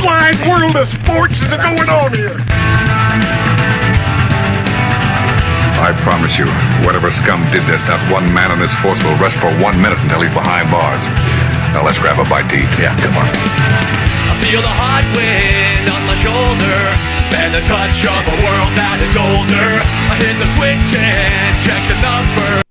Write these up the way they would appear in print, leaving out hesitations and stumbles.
wide world of sports is going on here? I promise you, whatever scum did this, not one man in this force will rest for 1 minute until he's behind bars. Now let's grab a bite to eat. Yeah, come on. I feel the hot wind on my shoulder and the touch of a world that is older. I hit the switch and check the number,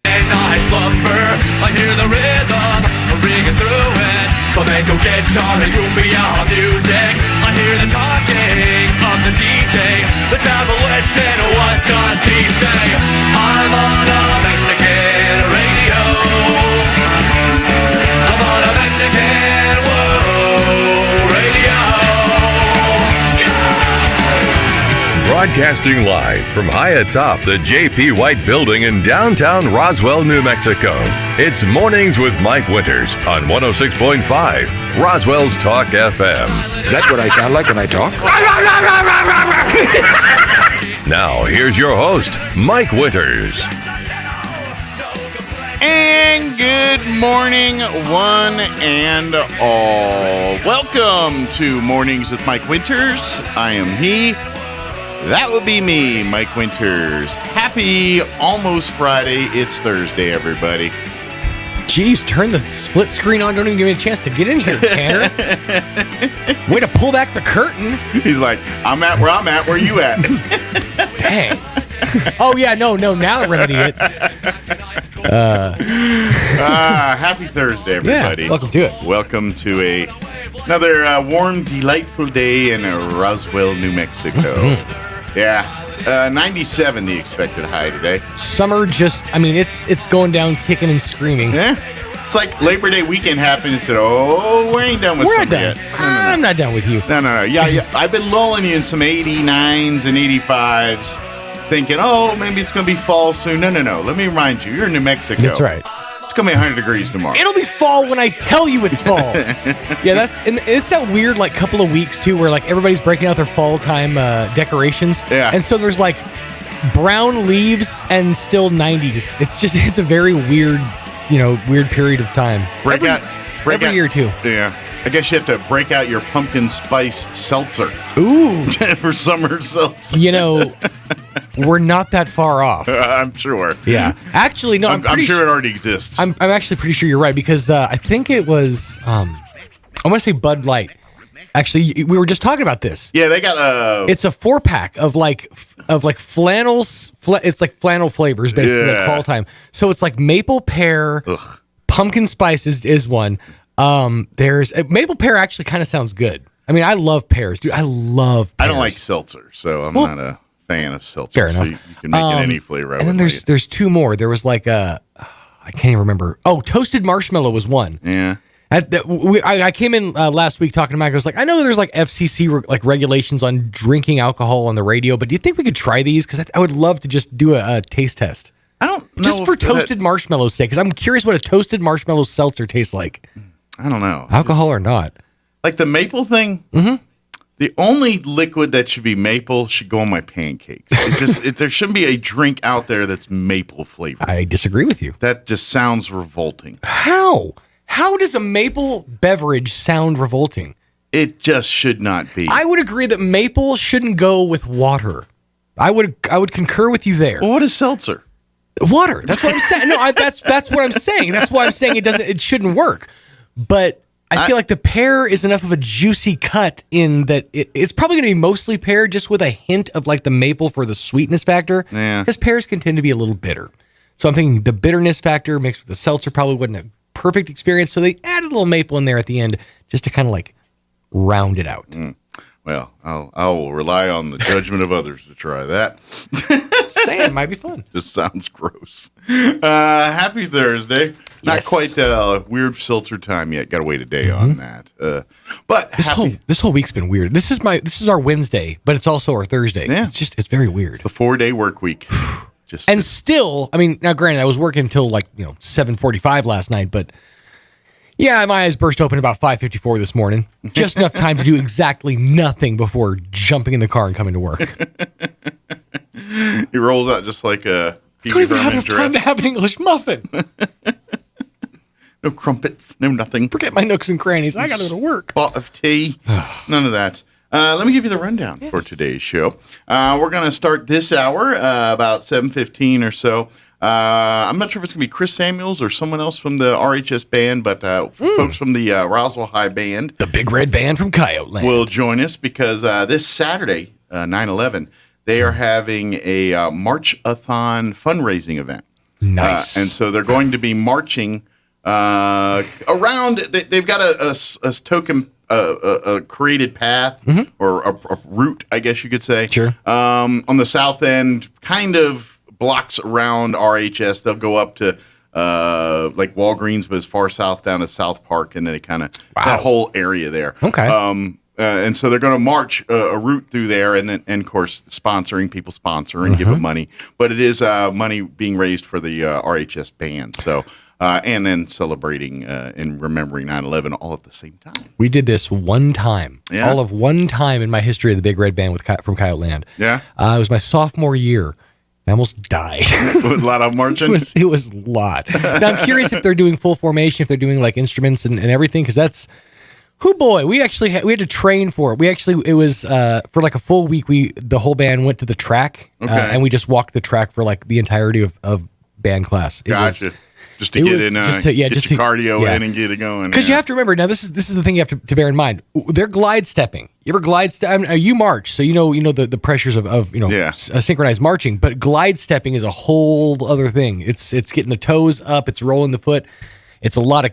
and I slumber. I hear the rhythm ringing through it, flamenco guitar and cumbia music. I hear the talking of the DJ. The devil listen, what does he say? I'm on a Mexican radio. I'm on a Mexican radio. Broadcasting live from high atop the J.P. White Building in downtown Roswell, New Mexico. It's Mornings with Mike Winters on 106.5 Roswell's Talk FM. Is that what I sound like when I talk? Now, here's your host, Mike Winters. And good morning, one and all. Welcome to Mornings with Mike Winters. I am he. That would be me, Mike Winters. Happy almost Friday. It's Thursday, everybody. Jeez, turn the split screen on. Don't even give me a chance to get in here, Tanner. Way to pull back the curtain. He's like, I'm at where I'm at. Where you at? Dang. Oh, yeah, no, now I remedy it. Happy Thursday, everybody. Yeah, welcome to it. Welcome to another warm, delightful day in Roswell, New Mexico. Yeah, 97 the expected high today. Summer it's going down kicking and screaming. Yeah. It's like Labor Day weekend happened and said, oh, we ain't done with summer yet. No. I'm not done with you. No. Yeah. I've been lulling you in some 89s and 85s, thinking, oh, maybe it's going to be fall soon. No. Let me remind you, you're in New Mexico. That's right. It's going to be 100 degrees tomorrow. It'll be fall when I tell you it's fall. Yeah, and it's that weird couple of weeks too where everybody's breaking out their fall time decorations. Yeah. And so there's brown leaves and still 90s. It's a very weird, weird period of time. Every year too. Yeah. I guess you have to break out your pumpkin spice seltzer. Ooh. For summer seltzer. We're not that far off. I'm sure. Yeah. Actually, no, I'm sure it already exists. I'm actually pretty sure you're right because I think it was, I want to say Bud Light. Actually, we were just talking about this. Yeah, they got It's a 4-pack of flannels. It's like flannel flavors, basically, fall time. So it's maple pear, pumpkin spice is one. There's maple pear actually kind of sounds good. I mean, I love pears, dude. I love pears. I don't like seltzer, so I'm not a fan of seltzer. Fair enough. So you can make it any flavor. And then there's two more. There was I can't even remember. Oh, toasted marshmallow was one. Yeah. I came in last week talking to Mike. I was like, I know there's FCC regulations on drinking alcohol on the radio, but do you think we could try these? Because I would love to just do a taste test. I don't know. Just for toasted marshmallow's sake, because I'm curious what a toasted marshmallow seltzer tastes like. I don't know. Alcohol or not. Like the maple thing? Mm-hmm. The only liquid that should be maple should go on my pancakes. It's just there shouldn't be a drink out there that's maple flavored. I disagree with you. That just sounds revolting. How? How does a maple beverage sound revolting? It just should not be. I would agree that maple shouldn't go with water. I would concur with you there. Well, what is seltzer? Water. That's what I'm saying. No, that's what I'm saying. That's why I'm saying it shouldn't work. But I feel like the pear is enough of a juicy cut in that it's probably going to be mostly pear, just with a hint of the maple for the sweetness factor. Yeah. Because pears can tend to be a little bitter. So I'm thinking the bitterness factor mixed with the seltzer probably wasn't a perfect experience. So they added a little maple in there at the end just to kind of round it out. Well, I will rely on the judgment of others to try that. Saying it might be fun. Just sounds gross. Happy Thursday. Not quite weird seltzer time yet. Got to wait a day on that. But this whole week's been weird. This is our Wednesday, but it's also our Thursday. Yeah. It's very weird. It's the 4-day work week. Still, I mean, now granted, I was working until 7:45 last night, but yeah, my eyes burst open about 5:54 this morning. Just enough time to do exactly nothing before jumping in the car and coming to work. He rolls out just like a. Don't even have enough time to have an English muffin. No crumpets. No nothing. Forget my nooks and crannies. I got to go to work. Pot of tea. None of that. Let me give you the rundown for today's show. We're going to start this hour about 7:15 or so. I'm not sure if it's going to be Chris Samuels or someone else from the RHS band, but folks from the Roswell High Band. The Big Red Band from Coyote Land. Will join us because this Saturday, 9/11, they are having a March-a-thon fundraising event. Nice. And so they're going to be marching around. They've got a token, a created path or a route, I guess you could say. Sure. On the south end, kind of blocks around RHS. They'll go up to like Walgreens, but as far south down to South Park, and then it kind of that whole area there. Okay. And so they're going to march a route through there, and then, and of course, people sponsor and give them money. But it is money being raised for the RHS band. So, and then celebrating and remembering 9/11 all at the same time. We did this one time, all of one time in my history of the Big Red Band from Coyote Land. Yeah. It was my sophomore year. I almost died. It was a lot of marching. It was a lot. Now, I'm curious if they're doing full formation, if they're doing like instruments and everything, because that's. Oh boy, we actually had to train for it. It was for like a full week. The whole band went to the track, and we just walked the track for like the entirety of band class. Gotcha. Just to get in, get your cardio in and get it going. Because you have to remember now. This is the thing you have to bear in mind. They're glide stepping. You ever glide step? I mean, you march, so you know the pressures of synchronized marching. But glide stepping is a whole other thing. It's getting the toes up. It's rolling the foot. It's a lot of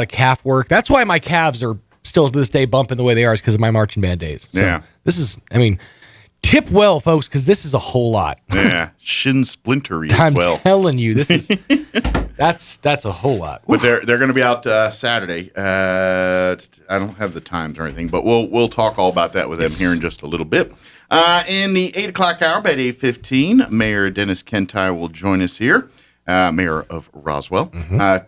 calf work. That's why my calves are still to this day bumping the way they are is because of my marching band days. So this is, tip well, folks, because this is a whole lot. Yeah, shin splintery as I'm well. telling you, this is that's a whole lot. But they're going to be out Saturday. I don't have the times or anything, but we'll talk all about that with them here in just a little bit. In the 8 o'clock hour, about 8:15, Mayor Dennis Kentai will join us here. Mayor of Roswell.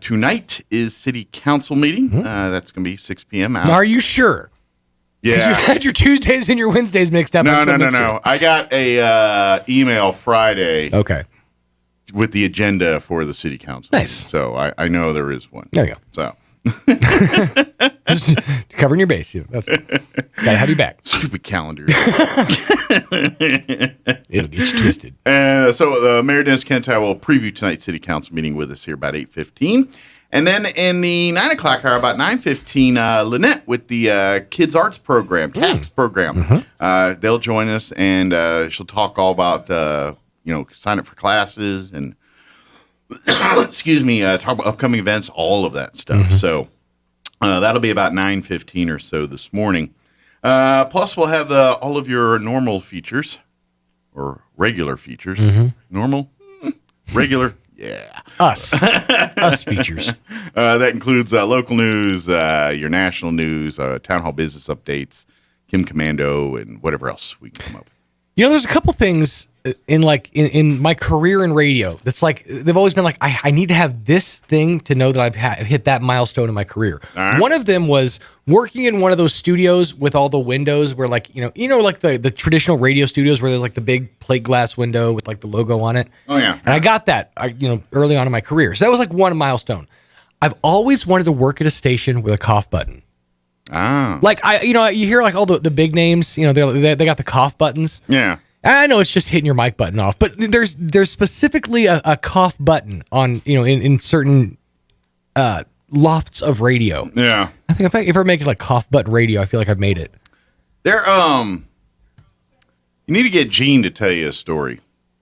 Tonight is City Council meeting. That's going to be 6 p.m. out. Are you sure? Yeah. Because you had your Tuesdays and your Wednesdays mixed up. No. I got a email Friday. Okay. With the agenda for the City Council. Nice. Meeting. So I know there is one. There you go. So. Just covering your base. Gotta have you back. Stupid calendar. It'll get you twisted. So Mayor Dennis Kentai will preview tonight's City Council meeting with us here about 8:15. And then in the 9 o'clock hour, about 9:15, Lynette with the Kids Arts Program, CAPS program. They'll join us, and she'll talk all about, sign up for classes and excuse me, talk about upcoming events, all of that stuff. So that'll be about 9:15 or so this morning. Plus, we'll have all of your normal features or regular features. Normal, regular, yeah. Us features. That includes local news, your national news, town hall business updates, Kim Commando, and whatever else we can come up with. There's a couple things in my career in radio that's like they've always been like I need to have this thing to know that I've hit that milestone in my career. Right. One of them was working in one of those studios with all the windows where like like the traditional radio studios where there's like the big plate glass window with like the logo on it. Oh yeah. And I got that early on in my career. So that was like one milestone. I've always wanted to work at a station with a cough button. Ah. Like you hear like all the big names, they got the cough buttons. Yeah. I know it's just hitting your mic button off, but there's specifically a cough button on in certain lofts of radio. Yeah. I think if I make it like cough button radio, I feel like I've made it. You need to get Gene to tell you a story.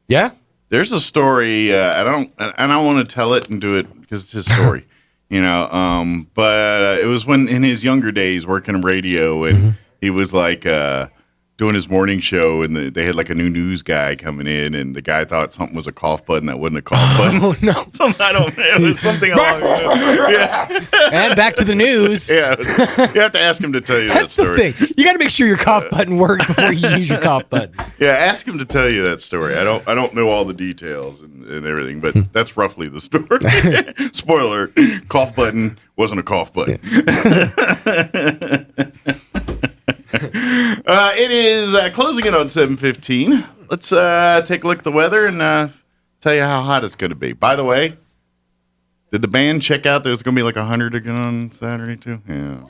Yeah. There's a story. I don't want to tell it and do it because it's his story. But it was when in his younger days working in radio, and he was like doing his morning show, and they had like a new news guy coming in, and the guy thought something was a cough button that wasn't a cough button. Oh no! It was something along. Yeah. And back to the news. Yeah, you have to ask him to tell you that story. That's the thing. You got to make sure your cough button works before you use your cough button. Yeah, ask him to tell you that story. I don't know all the details and everything, but that's roughly the story. Spoiler: cough button wasn't a cough button. It is closing in on 7:15. Let's take a look at the weather and tell you how hot it's going to be. By the way, Did the band check out there's going to be like 100 again on Saturday, too? Yeah.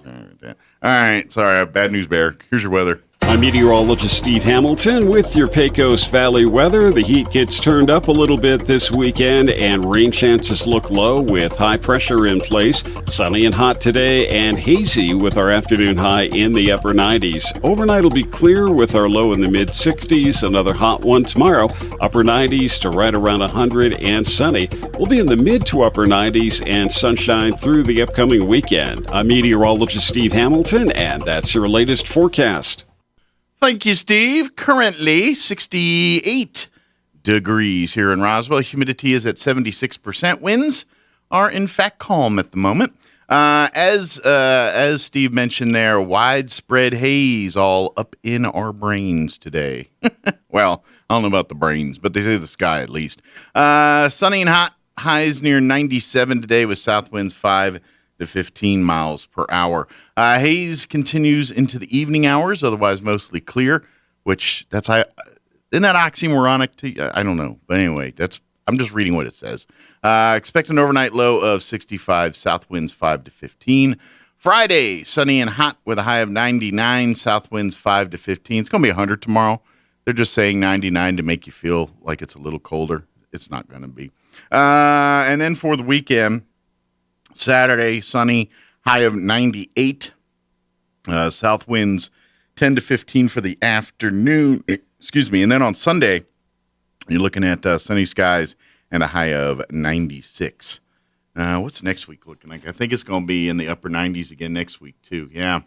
All right. Sorry. Bad news, Bear. Here's your weather. I'm meteorologist Steve Hamilton with your Pecos Valley weather. The heat gets turned up a little bit this weekend, and rain chances look low with high pressure in place. Sunny and hot today and hazy with our afternoon high in the upper 90s. Overnight will be clear with our low in the mid-60s. Another hot one tomorrow, upper 90s to right around 100 and sunny. We'll be in the mid to upper 90s and sunshine through the upcoming weekend. I'm meteorologist Steve Hamilton, and that's your latest forecast. Thank you, Steve. Currently 68 degrees here in Roswell. Humidity is at 76%. Winds are in fact calm at the moment. As Steve mentioned there, widespread haze all up in our brains today. Well, I don't know about the brains, but they say the sky at least. Sunny and hot. Highs near 97 today with south winds 5 to 15 miles per hour. Haze continues into the evening hours, otherwise mostly clear, which isn't that oxymoronic to you? I don't know. But anyway, I'm just reading what it says. Expect an overnight low of 65, south winds 5 to 15. Friday, sunny and hot with a high of 99, south winds 5 to 15. It's going to be 100 tomorrow. They're just saying 99 to make you feel like it's a little colder. It's not going to be. And then for the weekend, Saturday, sunny, high of 98. South winds 10 to 15 for the afternoon. Excuse me. And then on Sunday, you're looking at sunny skies and a high of 96. What's next week looking like? I think it's going to be in the upper 90s again next week, too. Yeah.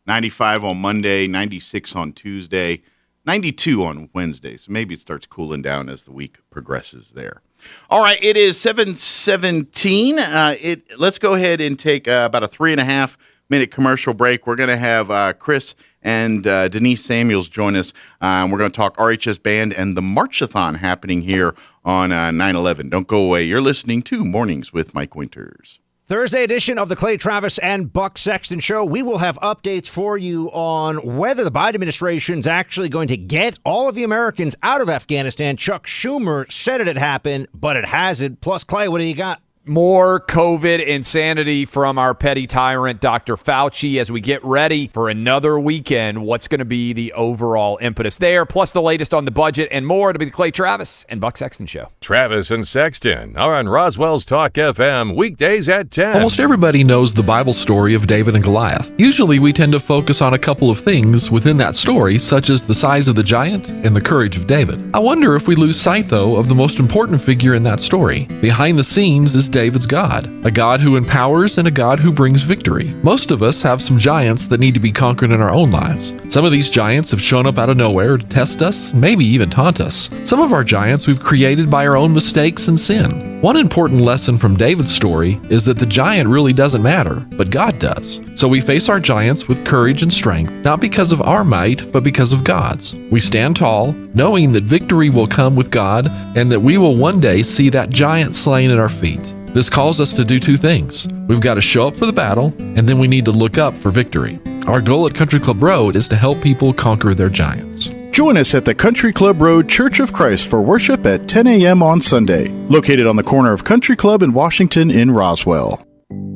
95 on Monday, 96 on Tuesday, 92 on Wednesday. So maybe it starts cooling down as the week progresses there. All right, it is 7:17. Let's go ahead and take about a 3.5-minute commercial break. We're going to have Chris and Denise Samuels join us. We're going to talk RHS Band and the Marchathon happening here on 9/11. Don't go away. You're listening to Mornings with Mike Winters. Thursday edition of the Clay Travis and Buck Sexton Show. We will have updates for you on whether the Biden administration is actually going to get all of the Americans out of Afghanistan. Chuck Schumer said it had happened, but it hasn't. Plus, Clay, what do you got? More COVID insanity from our petty tyrant, Dr. Fauci, as we get ready for another weekend. What's going to be the overall impetus there? Plus the latest on the budget and more to be the Clay Travis and Buck Sexton Show. Travis and Sexton are on Roswell's Talk FM weekdays at 10. Almost everybody knows the Bible story of David and Goliath. Usually we tend to focus on a couple of things within that story, such as the size of the giant and the courage of David. I wonder if we lose sight, though, of the most important figure in that story. Behind the scenes is David's God, a God who empowers and a God who brings victory. Most of us have some giants that need to be conquered in our own lives. Some of these giants have shown up out of nowhere to test us, maybe even taunt us. Some of our giants we've created by our own mistakes and sin. One important lesson from David's story is that the giant really doesn't matter, but God does. So we face our giants with courage and strength, not because of our might, but because of God's. We stand tall, knowing that victory will come with God and that we will one day see that giant slain at our feet. This calls us to do two things. We've got to show up for the battle, and then we need to look up for victory. Our goal at Country Club Road is to help people conquer their giants. Join us at the Country Club Road Church of Christ for worship at 10 a.m. on Sunday, located on the corner of Country Club and Washington in Roswell.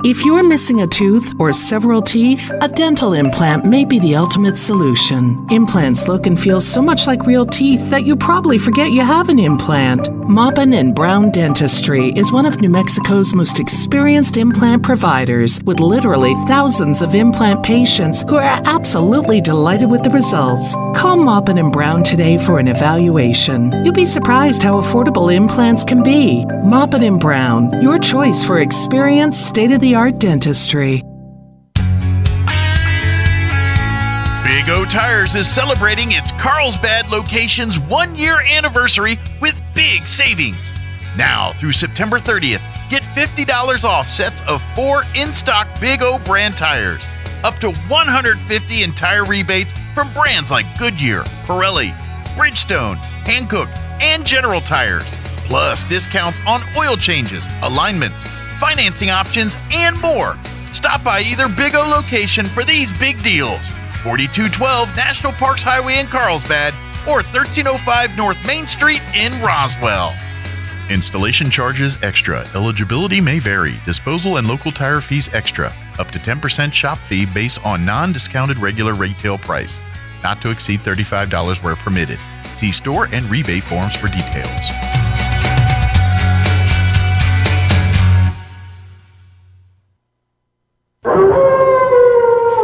If you're missing a tooth or several teeth, a dental implant may be the ultimate solution. Implants look and feel so much like real teeth that you probably forget you have an implant. Maupin & Brown Dentistry is one of New Mexico's most experienced implant providers, with literally thousands of implant patients who are absolutely delighted with the results. Call Maupin & Brown today for an evaluation. You'll be surprised how affordable implants can be. Maupin & Brown, your choice for experienced, state-of-the-art dentistry. Big O Tires is celebrating its Carlsbad location's 1-year anniversary with big savings. Now through September 30th, get $50 off sets of 4 in-stock Big O brand tires. Up to $150 in tire rebates from brands like Goodyear, Pirelli, Bridgestone, Hankook, and General Tires. Plus discounts on oil changes, alignments, financing options, and more. Stop by either Big O location for these big deals. 4212 National Parks Highway in Carlsbad or 1305 North Main Street in Roswell. Installation charges extra. Eligibility may vary. Disposal and local tire fees extra. Up to 10% shop fee based on non-discounted regular retail price. Not to exceed $35 where permitted. See store and rebate forms for details.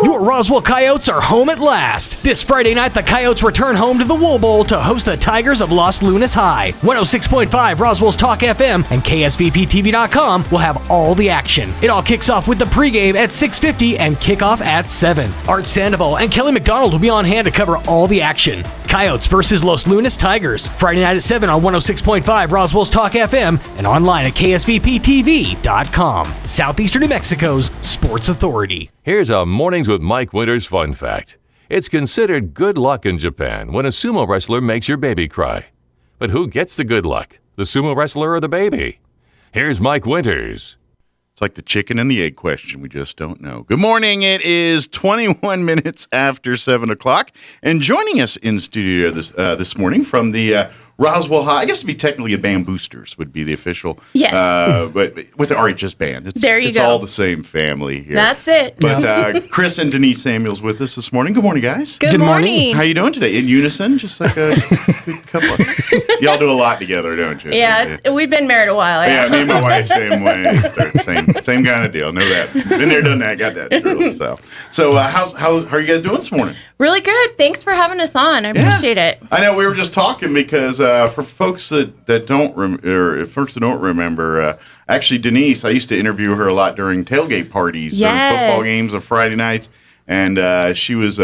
Your Roswell Coyotes are home at last. This Friday night, the Coyotes return home to the Wool Bowl to host the Tigers of Los Lunas High. 106.5 Roswell's Talk FM and KSVPTV.com will have all the action. It all kicks off with the pregame at 6:50 and kickoff at 7. Art Sandoval and Kelly McDonald will be on hand to cover all the action. Coyotes versus Los Lunas Tigers. Friday night at 7 on 106.5 Roswell's Talk FM and online at KSVPTV.com. Southeastern New Mexico's Sports Authority. Here's a Mornings with Mike Winters fun fact. It's considered good luck in Japan when a sumo wrestler makes your baby cry. But who gets the good luck? The sumo wrestler or the baby? Here's Mike Winters. It's like the chicken and the egg question. We just don't know. Good morning. It is 21 minutes after 7 o'clock. And joining us in studio this morning from the Roswell High, I guess to be technically a Band Boosters would be the official. Yes. But with the RHS Band. It's go. all the same family here. That's it. But Chris and Denise Samuels with us this morning. Good morning, guys. Good morning. How you doing today? In unison? Just like a couple of... Y'all do a lot together, don't you? Yeah, we've been married a while. Yeah, me and my wife, same way. Same kind of deal. Know that. Been there, done that. Got that drill. So how are you guys doing this morning? Really good. Thanks for having us on. I appreciate it. I know we were just talking because for folks that don't remember, actually Denise, I used to interview her a lot during tailgate parties, during football games on Friday nights, and she was.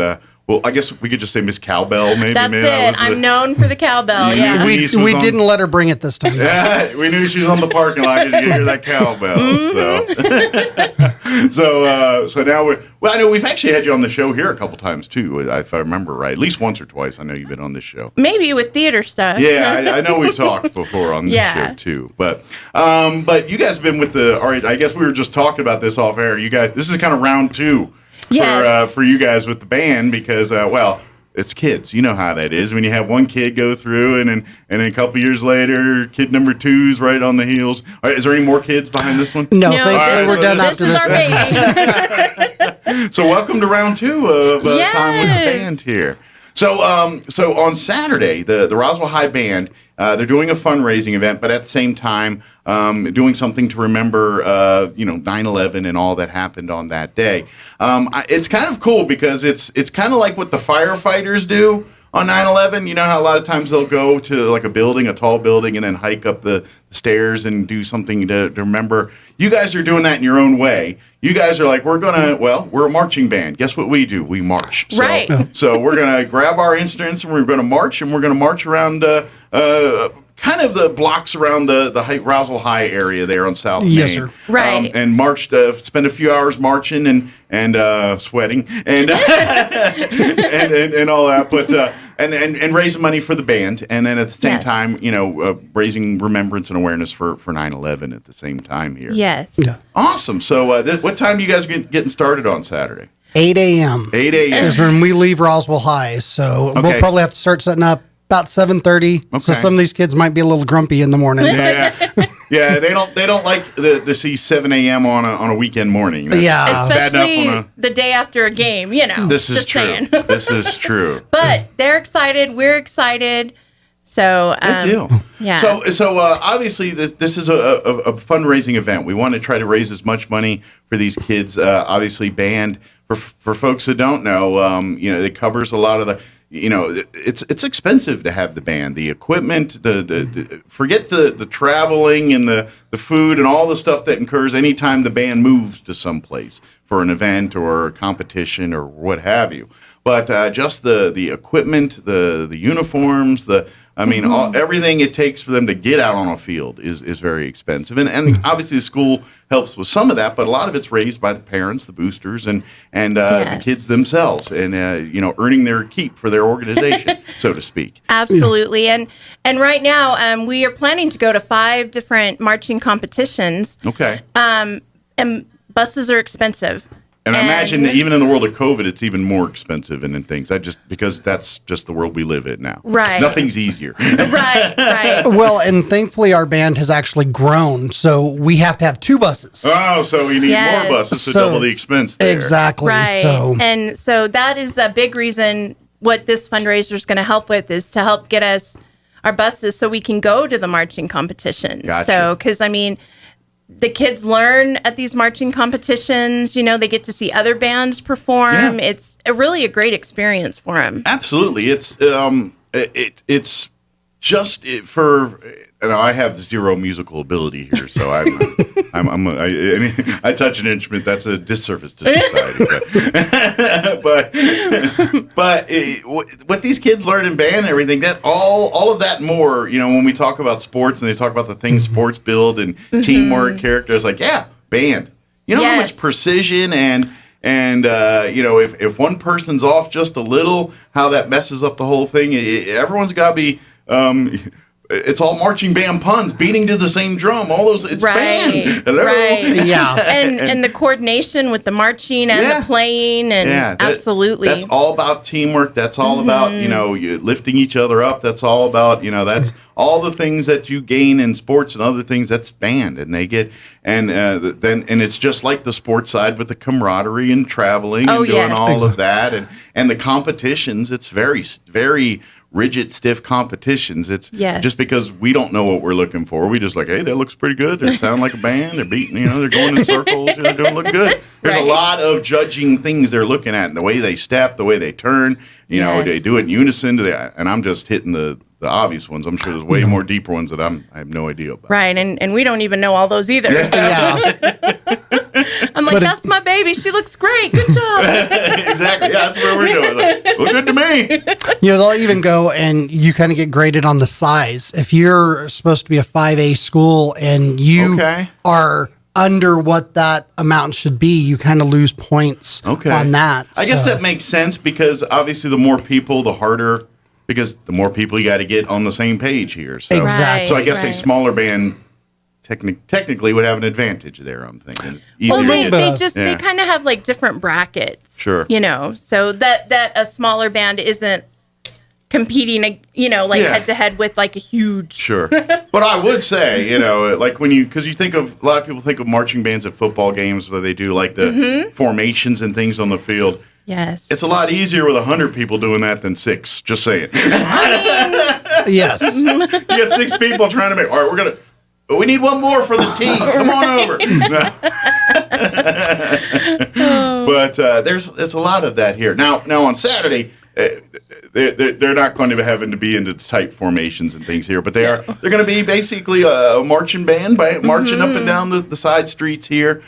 Well, I guess we could just say Miss Cowbell, maybe. That's it. I'm known for the cowbell. Yeah. We didn't let her bring it this time. Yeah, we knew she was on the parking lot because you could hear that cowbell. Mm-hmm. So now I know we've actually had you on the show here a couple times too, if I remember right. At least once or twice. I know you've been on this show. Maybe with theater stuff. Yeah, I know we've talked before on this show too. But you guys have been with I guess we were just talking about this off air. You guys, this is kind of round 2. Yes. For you guys with the band because, it's kids. You know how that is. When you have one kid go through and then a couple years later, kid number 2's right on the heels. All right, is there any more kids behind this one? No, thankfully we're done after this. This is our baby. So welcome to round 2 of Time with the Band here. So on Saturday, the Roswell High Band, they're doing a fundraising event, but at the same time, doing something to remember, 9/11 and all that happened on that day. It's kind of cool because it's kind of like what the firefighters do on 9/11. You know how a lot of times they'll go to like a tall building, and then hike up the stairs and do something to remember. You guys are doing that in your own way. You guys are like, we're a marching band. Guess what we do? We march. Right. So we're going to grab our instruments and we're going to march, and we're going to march around kind of the blocks around the Roswell High area there on South Main. Yes, sir. Right. And marched, spend a few hours marching and sweating and and all that, but and raising money for the band, and then at the same time, raising remembrance and awareness for 9/11 at the same time here. Yes. Yeah. Awesome. So what time do you guys getting started on Saturday? 8 a.m. 8 a.m. is when we leave Roswell High, so Okay. we'll probably have to start setting up about 7:30. So Okay. some of these kids might be a little grumpy in the morning. Yeah, they don't like to see 7 a.m. on a weekend morning. That's bad enough Especially the day after a game, This is just true. saying. This is true. But they're excited. We're excited. So Good deal. Yeah. So obviously this is a fundraising event. We want to try to raise as much money for these kids. Obviously, band for folks that don't know, it covers a lot of the. It's expensive to have the band, the equipment, forget the traveling and the food and all the stuff that incurs anytime the band moves to someplace for an event or a competition or what have you. But just the equipment, the uniforms, everything it takes for them to get out on a field is very expensive. And obviously the school helps with some of that, but a lot of it's raised by the parents, the boosters, and the kids themselves, and earning their keep for their organization, so to speak. Absolutely. And right now we are planning to go to 5 different marching competitions. Okay. And buses are expensive. And I imagine that even in the world of COVID, it's even more expensive and things. Because that's just the world we live in now. Right. Nothing's easier. Right. Well, and thankfully our band has actually grown, so we have to have 2 buses. Oh, so we need more buses to double the expense there. Exactly. Right. And so that is a big reason what this fundraiser is going to help with, is to help get us our buses so we can go to the marching competitions. Gotcha. So, because the kids learn at these marching competitions. They get to see other bands perform. Yeah. It's really a great experience for them. Absolutely. It's just for. I have zero musical ability here, so I touch an instrument. That's a disservice to society. But what these kids learn in band and everything, that all of that and more, when we talk about sports and they talk about the things sports build and teamwork, characters, like, band. How much precision and if one person's off just a little, how that messes up the whole thing. Everyone's got to be. It's all marching band puns, beating to the same drum. All those, it's band. Hello. Right. Yeah. And the coordination with the marching and the playing, and absolutely. That's all about teamwork. That's all about you lifting each other up. That's all about that's all the things that you gain in sports and other things. That's band, and they get and it's just like the sports side with the camaraderie and traveling and doing all of that and the competitions. It's very very rigid, stiff competitions. It's just because we don't know what we're looking for. We just like, hey, that looks pretty good. They sound like a band. They're beating, they're going in circles. They're doing look good. There's a lot of judging things they're looking at, and the way they step, the way they turn. They do it in unison. And I'm just hitting the obvious ones. I'm sure there's way more deeper ones that I have no idea about. Right, and we don't even know all those either. I'm like, that's my baby. She looks great. Good job. Exactly. Yeah, that's where we're doing. Like, look good to me. They'll even go and you kind of get graded on the size. If you're supposed to be a 5A school and you are under what that amount should be, you kind of lose points on that. I guess that makes sense because obviously the more people, the harder, because the more people you got to get on the same page here. So, exactly. So I guess a smaller band technically would have an advantage there, I'm thinking. It's easier they kind of have like different brackets. Sure. So that a smaller band isn't competing, head to head with like a huge. Sure. But I would say, like because you think of, a lot of people think of marching bands at football games where they do like the formations and things on the field. Yes. It's a lot easier with 100 people doing that than 6. Just saying. Yes. You got 6 people trying to make. All right, we need one more for the team. Come on over. But there's a lot of that here. Now on Saturday, they're not going to be having to be into tight formations and things here, but they're going to be basically a marching band marching up and down the side streets here.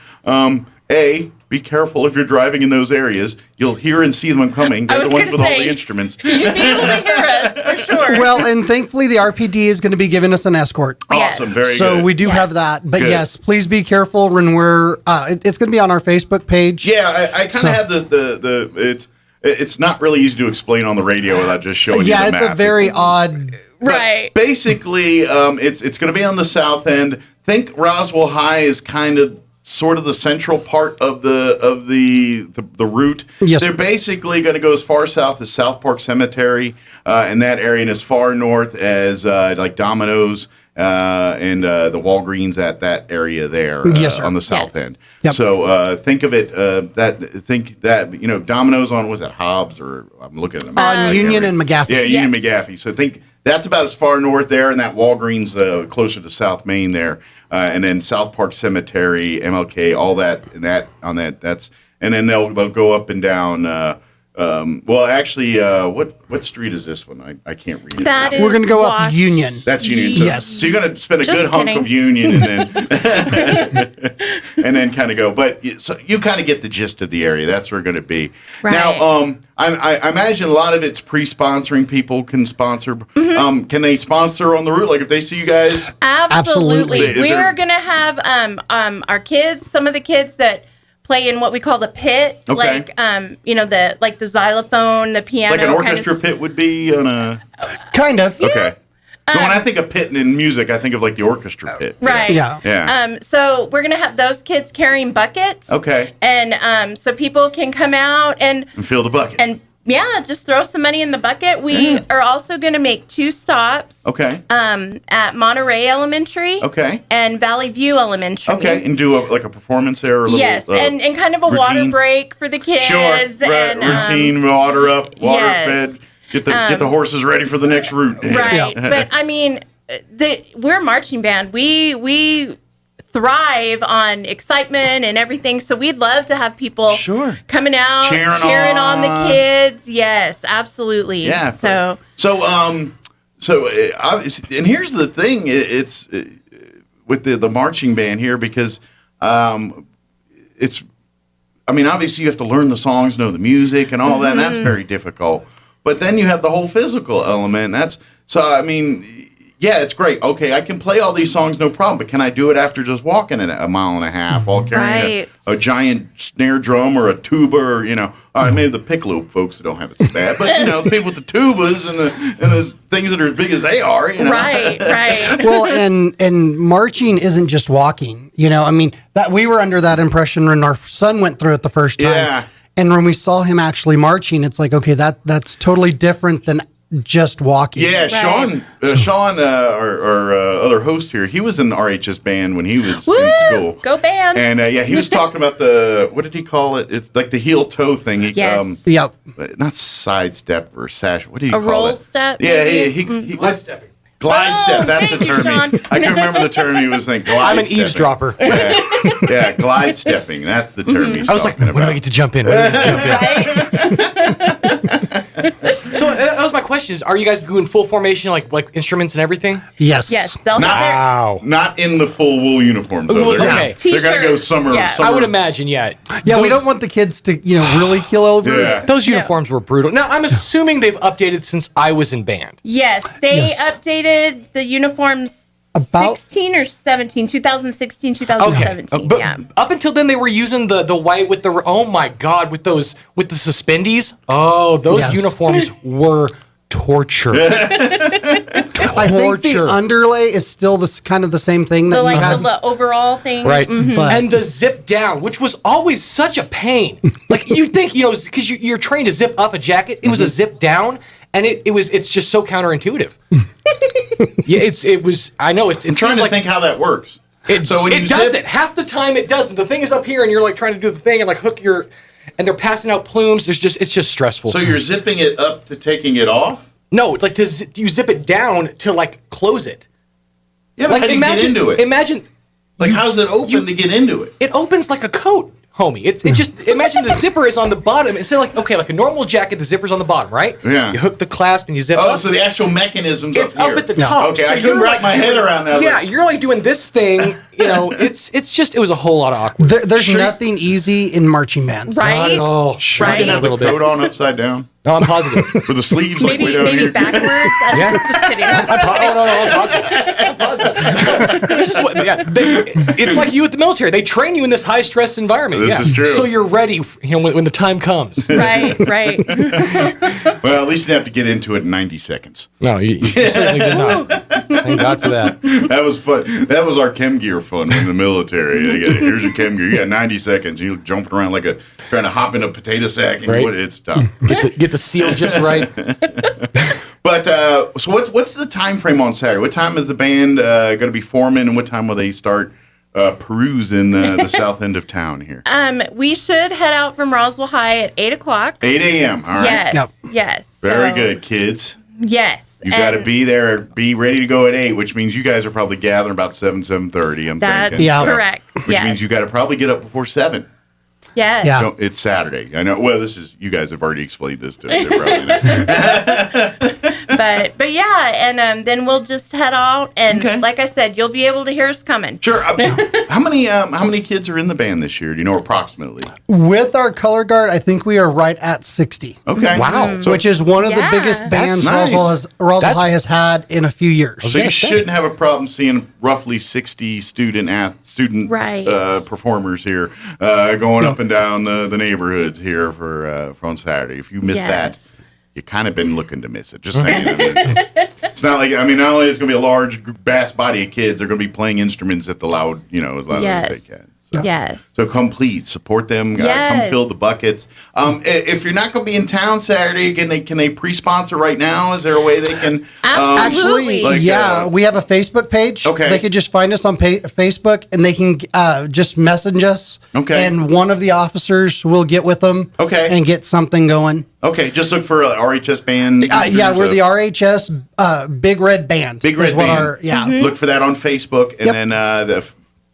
Be careful if you're driving in those areas. You'll hear and see them coming. They're the ones with all the instruments. You'd be able to hear us for sure. Well, and thankfully the RPD is going to be giving us an escort. Awesome, very good. So we do have that. But yes, please be careful when we're. It's going to be on our Facebook page. Yeah, I kind of have this. It's not really easy to explain on the radio without just showing you the map. Yeah, it's a very odd. Right. Basically, it's going to be on the south end. Think Roswell High is kind of sort of the central part of the route. Yes, they're basically going to go as far south as South Park Cemetery in that area, and as far north as like Domino's and the Walgreens at that area there on the south end. Yep. So think of it Domino's on, was that Hobbs, or I'm looking at them on Union and McGaffey. Yeah, Union and McGaffey. So think that's about as far north there, and that Walgreens closer to South Main there. And then South Park Cemetery, MLK, all that, and that on that. That's, and then they'll go up and down. What street is this one? I can't read it. We're going to go up Union. That's Union. So, yes. So you're going to spend a good hunk of Union, and then kind of go. But so you kind of get the gist of the area. That's where we're going to be. Right. Now, I imagine a lot of it's pre-sponsoring. People can sponsor. Can they sponsor on the route? Like if they see you guys? Absolutely. We're going to have our kids. Some of the kids that play in what we call the pit, like the xylophone, the piano, like an orchestra pit would be on a kind of. Okay. But when I think of pit in music, I think of like the orchestra pit. Right. Yeah. So we're going to have those kids carrying buckets. Okay. And so people can come out and fill the bucket. And just throw some money in the bucket. We are also going to make 2 stops. Okay. At Monterey Elementary. Okay. And Valley View Elementary. Okay. And do a performance there. Or a little, yes. And kind of a routine. water break for the kids. Sure. Right. And, routine, water up, water yes. fed. Get the horses ready for the next route. Right. But I mean, we're a marching band. We thrive on excitement and everything. So we'd love to have people coming out, cheering on the kids. Yes, absolutely. Yeah. So and here's the thing. It's with the marching band here because it's. I mean, obviously you have to learn the songs, know the music, and all that. And that's very difficult. But then you have the whole physical element. Yeah, it's great. Okay, I can play all these songs, no problem. But can I do it after just walking a mile and a half while carrying a giant snare drum or a tuba or, all right, maybe the piccolo folks that don't have it so bad. But, people with the tubas and the things that are as big as they are, Right. Well, and marching isn't just walking. That we were under that impression when our son went through it the first time. Yeah. And when we saw him actually marching, it's like, okay, that's totally different than just walking. Yeah, Sean, our other host here, he was in the RHS band when he was in school. Go band! And he was talking about what did he call it? It's like the heel toe thing. Yes. Yep. Not sidestep or sash. What do you call it? A roll step? Yeah, maybe? he glide stepping. Glide step. That's the term. I can remember the term he was thinking. I'm an eavesdropper. Yeah, glide stepping. That's the term he's I was like, when do I get to jump in? So that was my question: are you guys doing full formation, like instruments and everything? Yes. Yes. They'll have their Not in the full wool uniforms. Though. Okay. They're gonna go summer. I would imagine. Yeah. We don't want the kids to, really kill over. Yeah. Those uniforms were brutal. Now I'm assuming they've updated since I was in band. Yes, they updated the uniforms. About 16 or 17, 2016, 2017. But yeah. up until then, they were using the white with the. Oh my God, with the suspendies. Oh, those uniforms were torture. I think the underlay is still kind of the same thing that you had. The overall thing, right? Mm-hmm. And the zip down, which was always such a pain. Like you think, because you're trained to zip up a jacket. It was a zip down. And it's just so counterintuitive. It was. I know it's. I'm trying to think how that works. So when it doesn't. Half the time it doesn't. The thing is up here, and you're like trying to do the thing and like hook your, and they're passing out plumes. It's just stressful. So you're zipping it up to taking it off? No, like you zip it down to like close it. Yeah, but like, how do you get into it? Imagine. How's it open to get into it? It opens like a coat. Homie, it just imagine the zipper is on the bottom. Instead of like a normal jacket, the zipper's on the bottom, right? Yeah. You hook the clasp and you zip up. Oh, so the actual mechanism's it's up here. up at the top. Okay, so I couldn't wrap my head around that. Yeah, you're like doing this thing. It was a whole lot of awkward. There's nothing easy in marching band. Right. Not at all. Sure. You can have the coat on upside down. No, I'm positive. With the sleeves maybe way down here. backwards. Yeah. Just kidding. I'm positive. This is what. Yeah, it's like you at the military. They train you in this high stress environment. This is true. So you're ready. When the time comes. Right. Well, at least you didn't have to get into it in 90 seconds. No, you certainly did not. Thank God for that. That was fun. That was our chem gear fun in the military. Here's your chem gear. You got 90 seconds. You're jumping around like trying to hop in a potato sack. And it's tough. Get the seal just right. But so what's the time frame on Saturday? What time is the band going to be forming, and what time will they start perusing the south end of town here? We should head out from Roswell High at 8 o'clock. 8 a.m. All right. Yes. Very good, kids. Yes. You got to be there, be ready to go at 8, which means you guys are probably gathering about 7:30. I'm thinking. That's correct. Which means you got to probably get up before 7. Yes. Yeah. So it's Saturday. I know. Well, you guys have already explained this to me. But yeah, and then we'll just head out, and like I said, you'll be able to hear us coming. Sure. How many kids are in the band this year? Do you know approximately? With our color guard, I think we are right at 60. Okay. Wow. Which is one of the biggest bands Roswell High has had in a few years. So you shouldn't have a problem seeing roughly 60 student performers here going up and down the neighborhoods here for on Saturday. If you miss that, you kind of been looking to miss it. Just saying. It's It's not like, I mean, not only is it going to be a large, vast body of kids, they're going to be playing instruments at the loud, as loud as they can. So, yes. So come please support them. Yes. Come fill the buckets. If you're not going to be in town Saturday, can they pre-sponsor right now? Is there a way they can? Absolutely. We have a Facebook page. Okay. They could just find us on Facebook and they can just message us. Okay. And one of the officers will get with them. Okay. And get something going. Okay, just look for RHS band. We're the RHS Big Red Band. Big Red Band. Mm-hmm. Look for that on Facebook, and then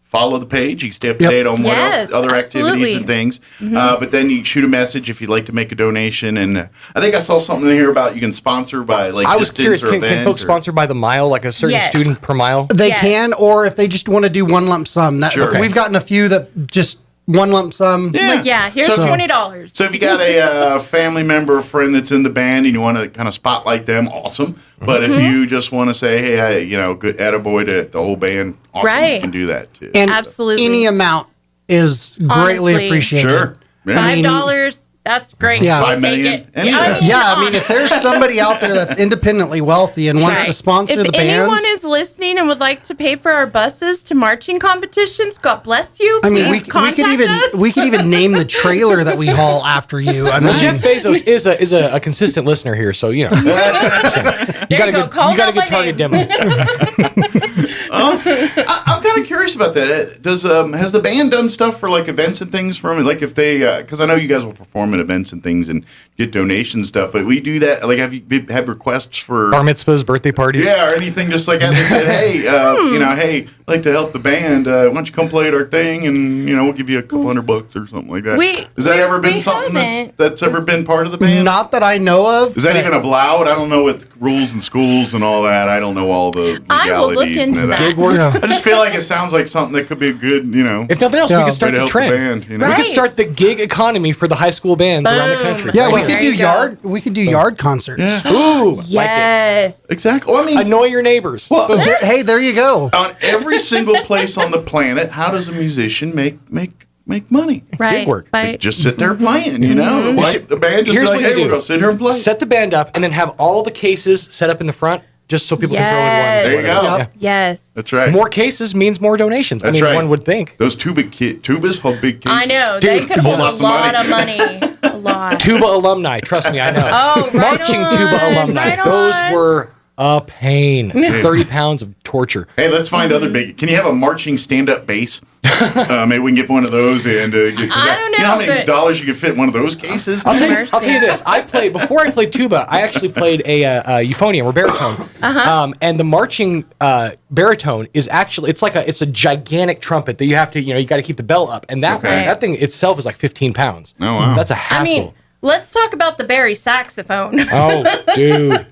follow the page. You can stay up to date on what else, other activities and things. Mm-hmm. But then you shoot a message if you'd like to make a donation. And I think I saw something in here about you can sponsor by I was curious, can folks sponsor by the mile, like a certain student per mile? They can, or if they just want to do one lump sum. We've gotten a few that just one lump sum. Here's $20. So if you got a family member or friend that's in the band and you want to kind of spotlight them, awesome. But if you just want to say, hey, good attaboy to the whole band, awesome, you can do that too. And absolutely, any amount is greatly appreciated. Sure. $5, that's great. Yeah. We'll 5 take million, it. anything. If there's somebody out there that's independently wealthy and wants to sponsor the band. If anyone is listening and would like to pay for our buses to marching competitions, God bless you. I mean, we could even name the trailer that we haul after you. I mean, Jeff Bezos is a consistent listener here, so you got a good target demo. I'm kind of curious about that. Has the band done stuff for like events and things from it? Like if they, because I know you guys will perform at events and things and get donation stuff, but we do that. Like, have you had requests for bar mitzvahs, birthday parties? Yeah, or anything just like that. They said, hey, hey, I'd like to help the band. Why don't you come play at our thing and we'll give you a couple $100 or something like that. Has that ever been something that's ever been part of the band? Not that I know of. Is that even allowed? I don't know with rules and schools and all that. I don't know all the legalities. I will look into that. Gig work. I just feel like it sounds like something that could be a good, If nothing else, we could start the trend. The band, We could start the gig economy for the high school bands around the country. Yeah, we could do yard. We could do yard concerts. Yeah. Ooh, yes, exactly. Well, I mean, annoy your neighbors. Well, hey, there you go. On every single place on the planet, how does a musician make money? Right. Gig work. They just sit there playing, Like the band just Here's like, what you hey, do. we're gonna sit here and play. Set the band up, and then have all the cases set up in the front, just so people can throw in ones. There you go. Yeah. Yes. That's right. More cases means more donations. That's right. One would think. Those tubas hold big cases. I know. They could hold lots a of lot money. of money. A lot. Tuba alumni, trust me, I know. Oh, right Marching on, tuba alumni. right Those on. were a pain. 30 pounds of torture. Hey, let's find other big. Can you have a marching stand-up bass? Maybe we can get one of those and. I don't know. You know how many dollars you could fit in one of bass cases? I'll tell you this. Before I played tuba, I actually played a euphonium or baritone. And the marching baritone is actually it's a gigantic trumpet that you have to you got to keep the bell up, and that thing itself is like 15 pounds. Oh wow, that's a hassle. I mean, let's talk about the Barry saxophone. Oh, dude.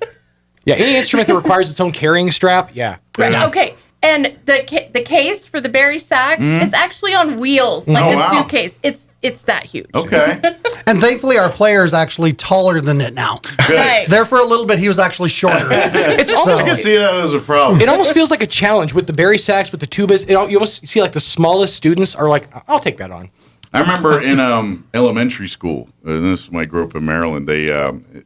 Yeah, any instrument that requires its own carrying strap. Yeah. Right. Okay. And the case for the Barry sax, it's actually on wheels, like a suitcase. It's that huge. Okay. And thankfully, our player is actually taller than it now. Right. There for a little bit, he was actually shorter. It's almost. I can see that as a problem. It almost feels like a challenge with the Barry sax, with the tubas. You almost see like the smallest students are like, I'll take that on. I remember in elementary school, and this is when I grew up in Maryland. They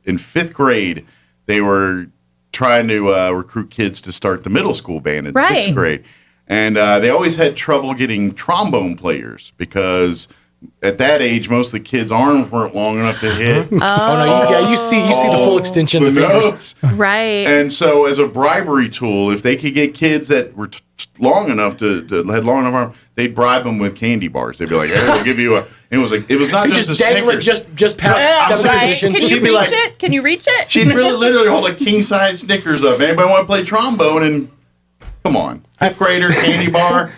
in 5th grade, they were trying to recruit kids to start the middle school band in 6th grade. And they always had trouble getting trombone players because at that age, most of the kids' arms weren't long enough to hit. Oh no! Yeah, you see the full extension of the fingers. Right. And so, as a bribery tool, if they could get kids that were long enough to had long enough arms, they'd bribe them with candy bars. They'd be like, "Hey, we'll give you a." It was not you just a dangle it Snickers. just past 7th position. Can you reach it? Can you reach it? She'd literally hold a king size Snickers up. Anybody want to play trombone? And come on, 5th grader candy bar.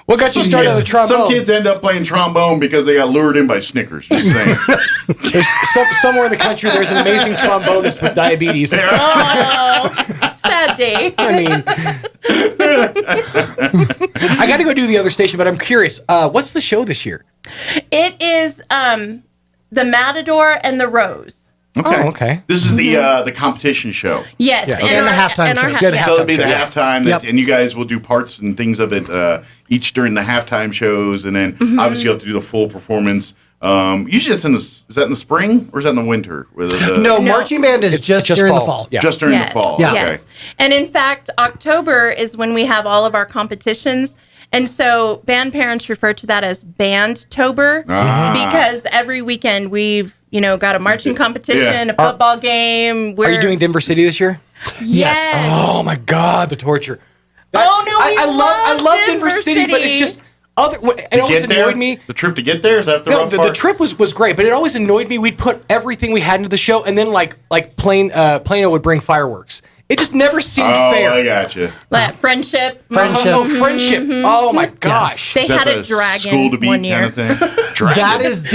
What got you started on the trombone? Some kids end up playing trombone because they got lured in by Snickers. Just saying. Somewhere in the country, there's an amazing trombonist with diabetes. Oh, sad day. I mean, I got to go do the other station, but I'm curious. What's the show this year? It is the Matador and the Rose. Okay. Oh, okay. This is the competition show. Yes, and the halftime show. So it'll be the show. halftime, and you guys will do parts and things of it each during the halftime shows, and then obviously you have to do the full performance Usually is that in the spring or is that in the winter? No, marching band is just during the fall. Yeah. Just during the fall. Yeah. Okay. Yes. And in fact, October is when we have all of our competitions. And so band parents refer to that as Bandtober because every weekend we've, got a marching competition, a football game. Are you doing Denver City this year? Yes. Oh my God, the torture. I love Denver City, but it's just it always annoyed me. The trip to get there, is that the rough part? The trip was great, but it always annoyed me. We'd put everything we had into the show, and then like Plano would bring fireworks. It just never seemed fair. I got you. Friendship. Friendship. Oh my gosh. They had a dragon school to beat one year. kind of thing? That is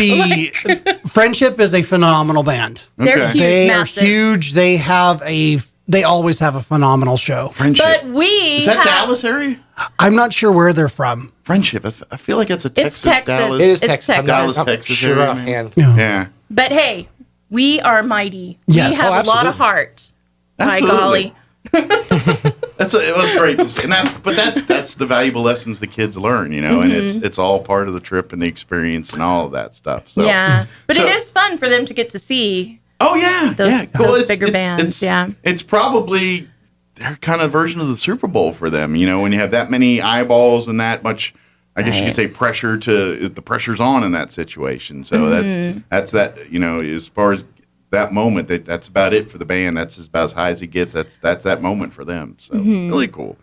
Friendship is a phenomenal band. They're huge, They massive. are huge. They always have a phenomenal show. Friendship. But is that Dallas area? I'm not sure where they're from. Friendship. I feel like it's a Texas. Texas. Dallas. It is It's Texas. Texas. Dallas, I'm Texas sure area, offhand. Yeah. But hey, we are mighty. Yes. We have a lot of heart. My golly. It was great to see. That's the valuable lessons the kids learn, and it's all part of the trip and the experience and all of that stuff. So, yeah. But it is fun for them to get to see. Oh yeah. Those bigger bands. It's probably their kind of version of the Super Bowl for them, when you have that many eyeballs and that much, I guess you could say the pressure's on in that situation. So that's that, as far as that moment, that's about it for the band. That's about as high as it gets. That's that moment for them. So really cool.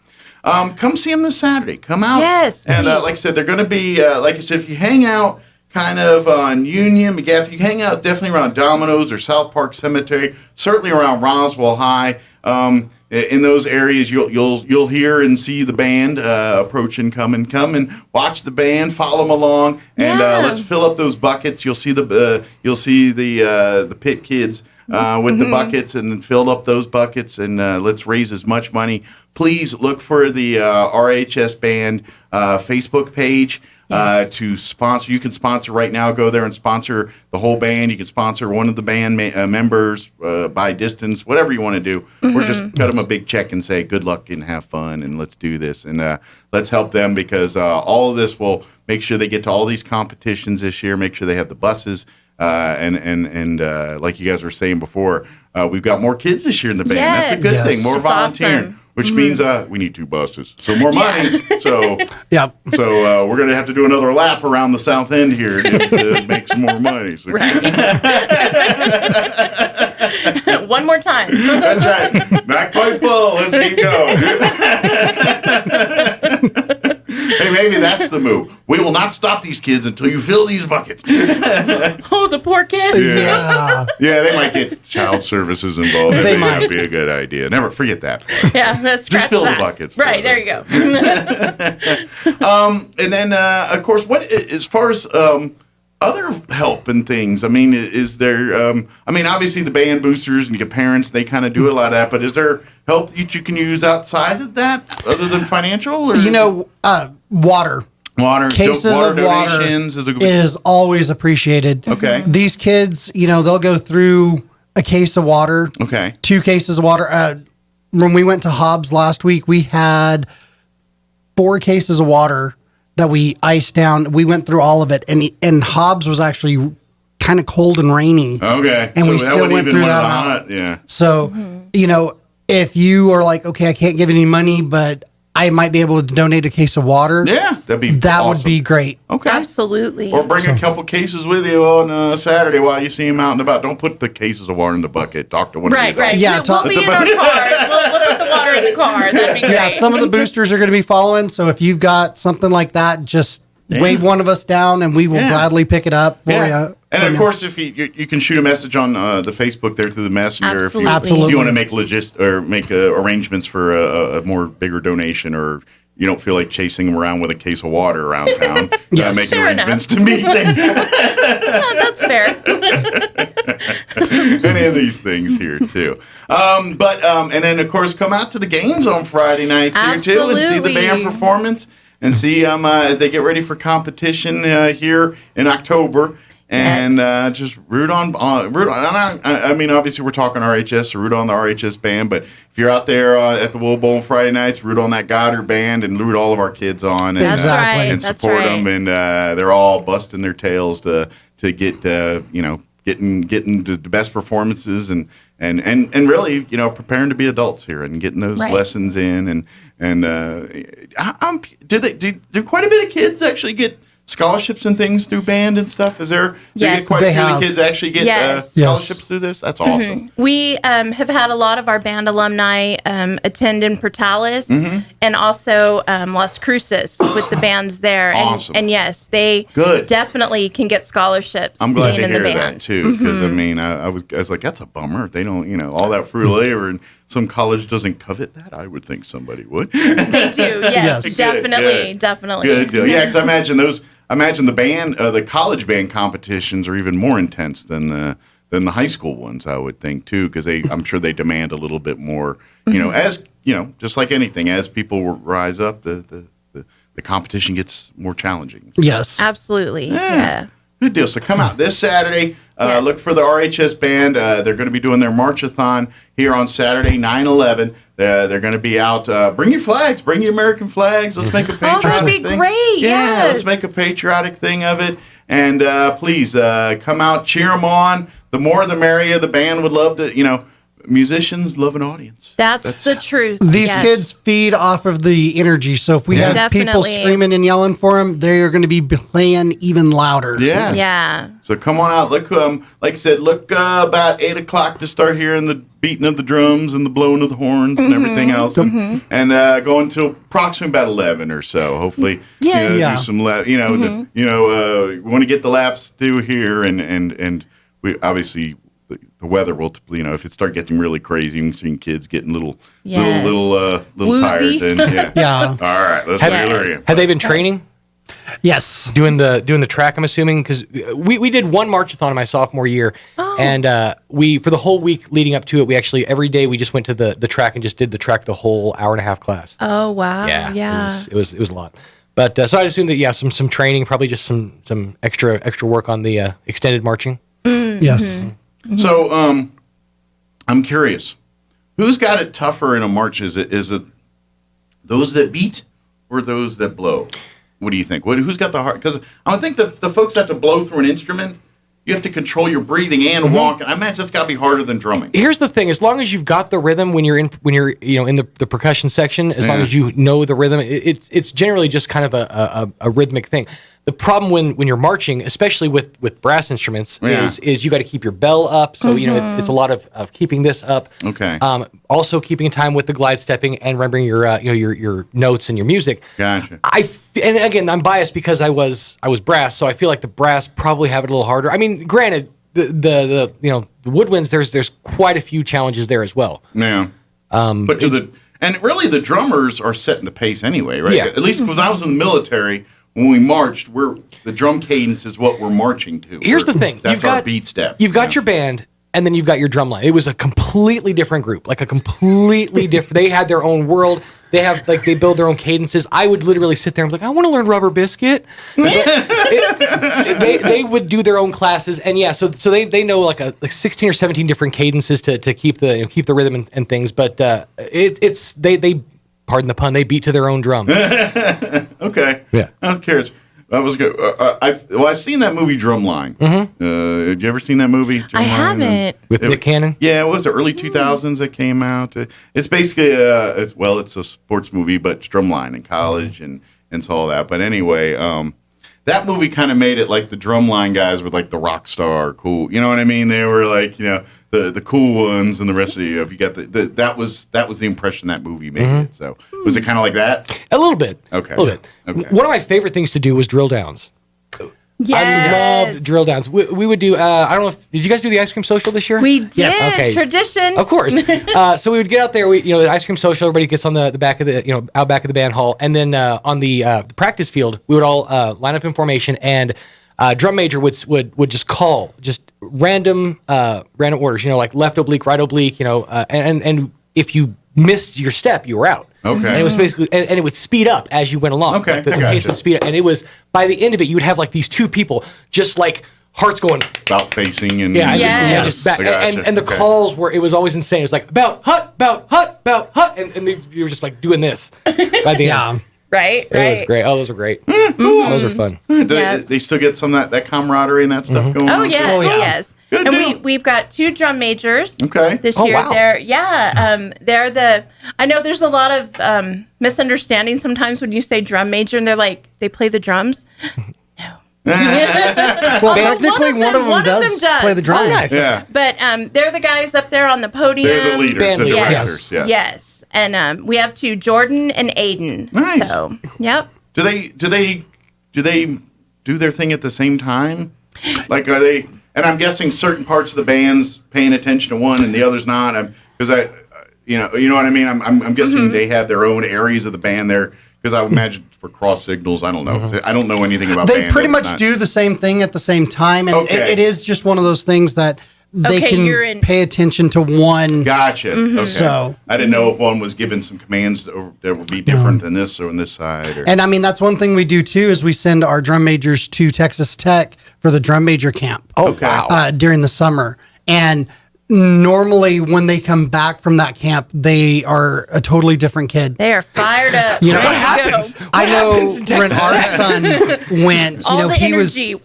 Come see them this Saturday. Come out. Yes. And like I said, they're going to be, like I said, if you hang out kind of on Union, McGaff, you hang out definitely around Domino's or South Park Cemetery, certainly around Roswell High. In those areas, you'll hear and see the band approaching. Come and watch the band, follow them along, and let's fill up those buckets. You'll see the pit kids with the buckets, and then fill up those buckets, and let's raise as much money. Please look for the RHS Band Facebook page. To sponsor. You can sponsor right now. Go there and sponsor the whole band. You can sponsor one of the band members by distance, whatever you want to do. Or just cut them a big check and say, good luck and have fun, and let's do this. And let's help them because all of this will make sure they get to all these competitions this year, make sure they have the buses. And like you guys were saying before, we've got more kids this year in the band. Yes. That's a good thing. More That's volunteering. awesome. Which means we need 2 buses, so more money. So So we're gonna have to do another lap around the south end here to make some more money. So. One more time. That's right. Back quite full. Let's keep going. Hey, maybe that's the move. We will not stop these kids until you fill these buckets. Oh, the poor kids. Yeah, they might get child services involved. They might. That'd be a good idea. Never forget that. Yeah, let's Just fill that. the buckets. Right, there you go. And then, of course, what as far as other help and things? I mean, is there? Obviously the band boosters and your parents, they kind of do a lot of that. But is there help that you can use outside of that, other than financial? Or? Water. Cases of water is always appreciated. Okay. These kids, they'll go through a case of water. Okay. 2 cases of water. When we went to Hobbs last week, we had 4 cases of water that we iced down. We went through all of it, and Hobbs was actually kind of cold and rainy. Okay. And we still went through that amount. Yeah. So, if you are like, okay, I can't give any money, but I might be able to donate a case of water. Yeah, that awesome. Would be great. Okay. Absolutely. Or bring a couple cases with you on Saturday while you see them out and about. Don't put the cases of water in the bucket. Talk to one of Right. Yeah, we'll be in our cars. We'll put the water in the car. That'd be great. Yeah, some of the boosters are going to be following. So if you've got something like that, just wave one of us down and we will gladly pick it up for you. And of course, if you can shoot a message on the Facebook there through the messenger. Absolutely. If you want to make arrangements for a more bigger donation, or you don't feel like chasing them around with a case of water around town, make arrangements to meet them. That's fair. Any of these things here too. And then of course come out to the games on Friday nights here too and see the band performance and see as they get ready for competition here in October. And just root on. I mean, obviously, we're talking RHS, so root on the RHS band. But if you're out there at the Wool Bowl on Friday nights, root on that Goddard band and root all of our kids on. And, Exactly. And support them. And they're all busting their tails to get getting the best performances and really preparing to be adults here and getting those lessons in do quite a bit of kids actually get scholarships and things through band and stuff? Is there quite a few of the kids actually get scholarships through this? That's awesome. We have had a lot of our band alumni attend in Portales and also Las Cruces with the bands there. Awesome. And yes, they definitely can get scholarships. I'm glad to in hear the band. that too, because I mean, I was like, that's a bummer. If they don't, all that free labor and some college doesn't covet that, I would think somebody would. They do, yes. Definitely. Good deal. Yeah, because I imagine the band, the college band competitions are even more intense than the high school ones. I would think too, because I'm sure they demand a little bit more. As just like anything, as people rise up, the competition gets more challenging. Yes, absolutely. Yeah. Good deal. So come out this Saturday. Look for the RHS band. They're going to be doing their marchathon here on Saturday, 9/11. They're going to be out. Bring your flags. Bring your American flags. Let's make a patriotic thing. Oh, that'd be great. Yeah, let's make a patriotic thing of it. And please come out, cheer them on. The more, the merrier. The band would love to, musicians love an audience. That's the truth. These kids feed off of the energy. So if we have people screaming and yelling for them, they are going to be playing even louder. Yes. Yeah. So come on out. Look, like I said, look about 8 o'clock to start hearing the beating of the drums and the blowing of the horns and everything else, and go until approximately about 11 or so. Hopefully, do some we want to get the laps through here, and we obviously. The weather will, if it start getting really crazy, you can see kids getting little tired. And, All right, let's have they been training? Yes, doing the track. I'm assuming because we did one marchathon in my sophomore year, and we for the whole week leading up to it, we actually every day we just went to the track and just did the track the whole hour-and-a-half class. Oh wow! Yeah. It was a lot. But so I assume that some training, probably just some extra work on the extended marching. Yes. So, I'm curious, who's got it tougher in a march? Is it those that beat or those that blow? What do you think? Who's got the heart? Because I would think the folks that have to blow through an instrument, you have to control your breathing and walk. I imagine that's got to be harder than drumming. Here's the thing: as long as you've got the rhythm when you're in the percussion section, as long as you know the rhythm, it's generally just kind of a rhythmic thing. The problem when you're marching, especially with brass instruments, is you got to keep your bell up. So it's a lot of keeping this up. Okay. Also keeping in time with the glide stepping and remembering your notes and your music. Gotcha. And again, I'm biased because I was brass, so I feel like the brass probably have it a little harder. I mean, granted, the woodwinds there's quite a few challenges there as well. Yeah. And really the drummers are setting the pace anyway, right? Yeah. At least when I was in the military. When we marched, the drum cadence is what we're marching to. Here's the thing. That's our beat step. You've got your band, and then you've got your drum line. It was a completely different group, like a completely different. They had their own world. They have they build their own cadences. I would literally sit there and be like, I want to learn Rubber Biscuit. They would do their own classes, and so they know like 16 or 17 different cadences to keep the rhythm and things. But they pardon the pun, they beat to their own drum. Okay. Yeah. I was curious. That was good. I've seen that movie Drumline. Have you ever seen that movie? Drumline? I haven't. With Nick Cannon? Yeah, it was the early 2000s that came out. It's basically it's a sports movie, but it's Drumline in college and so all that. But anyway, that movie kind of made it like the Drumline guys were like the rock star cool. You know what I mean? They were like, the cool ones, and the rest of you got that was the impression that movie made. So was it kind of like that? A little bit. Okay. A little bit. Okay. One of my favorite things to do was drill downs. Yes. I loved drill downs. We would do. I don't know. Did you guys do the ice cream social this year? We did. Yes. Okay. Tradition. Of course. So we would get out there. The ice cream social. Everybody gets on the back of the out back of the band hall, and then on the practice field, we would all line up in formation, and drum major would just call random orders. Like left oblique, right oblique. And if you missed your step, you were out. Okay. And it was basically, and it would speed up as you went along. Okay. The pace would speed up. And it was, by the end of it, you would have like these two people just like heart's going about facing and just back. And the calls were, it was always insane. It was like about hut, and you were just like doing this by the end. Right. It was great. Oh, those were great. Those were fun. They still get some of that camaraderie and that stuff going on? Oh, yes. Good and deal. we've got 2 drum majors this Oh, year. wow. They're I know there's a lot of misunderstanding sometimes when you say drum major and they're like, they play the drums. Well, technically, one of them does play the drums. Oh, nice. Yeah. But they're the guys up there on the podium. They're the leaders, Band the leaders. directors. Yes. And we have 2, Jordan and Aiden. Nice. So, yep. Do they do their thing at the same time? Like, are they? And I'm guessing certain parts of the band's paying attention to one and the other's not. Because you know what I mean. I'm guessing they have their own areas of the band there. Because I would imagine for cross signals, I don't know. I don't know anything about. They band. pretty much do the same thing at the same time, and Okay. it is just one of those things that they can pay attention to one. Gotcha. Okay. So I didn't know if one was given some commands that would be different than this or on this side. Or. And I mean, that's one thing we do too, is we send our drum majors to Texas Tech for the drum major camp. Oh, wow. During the summer. And normally when they come back from that camp, they are a totally different kid. They are fired up. You know, what happens? I know when our son went, All you know, the he energy.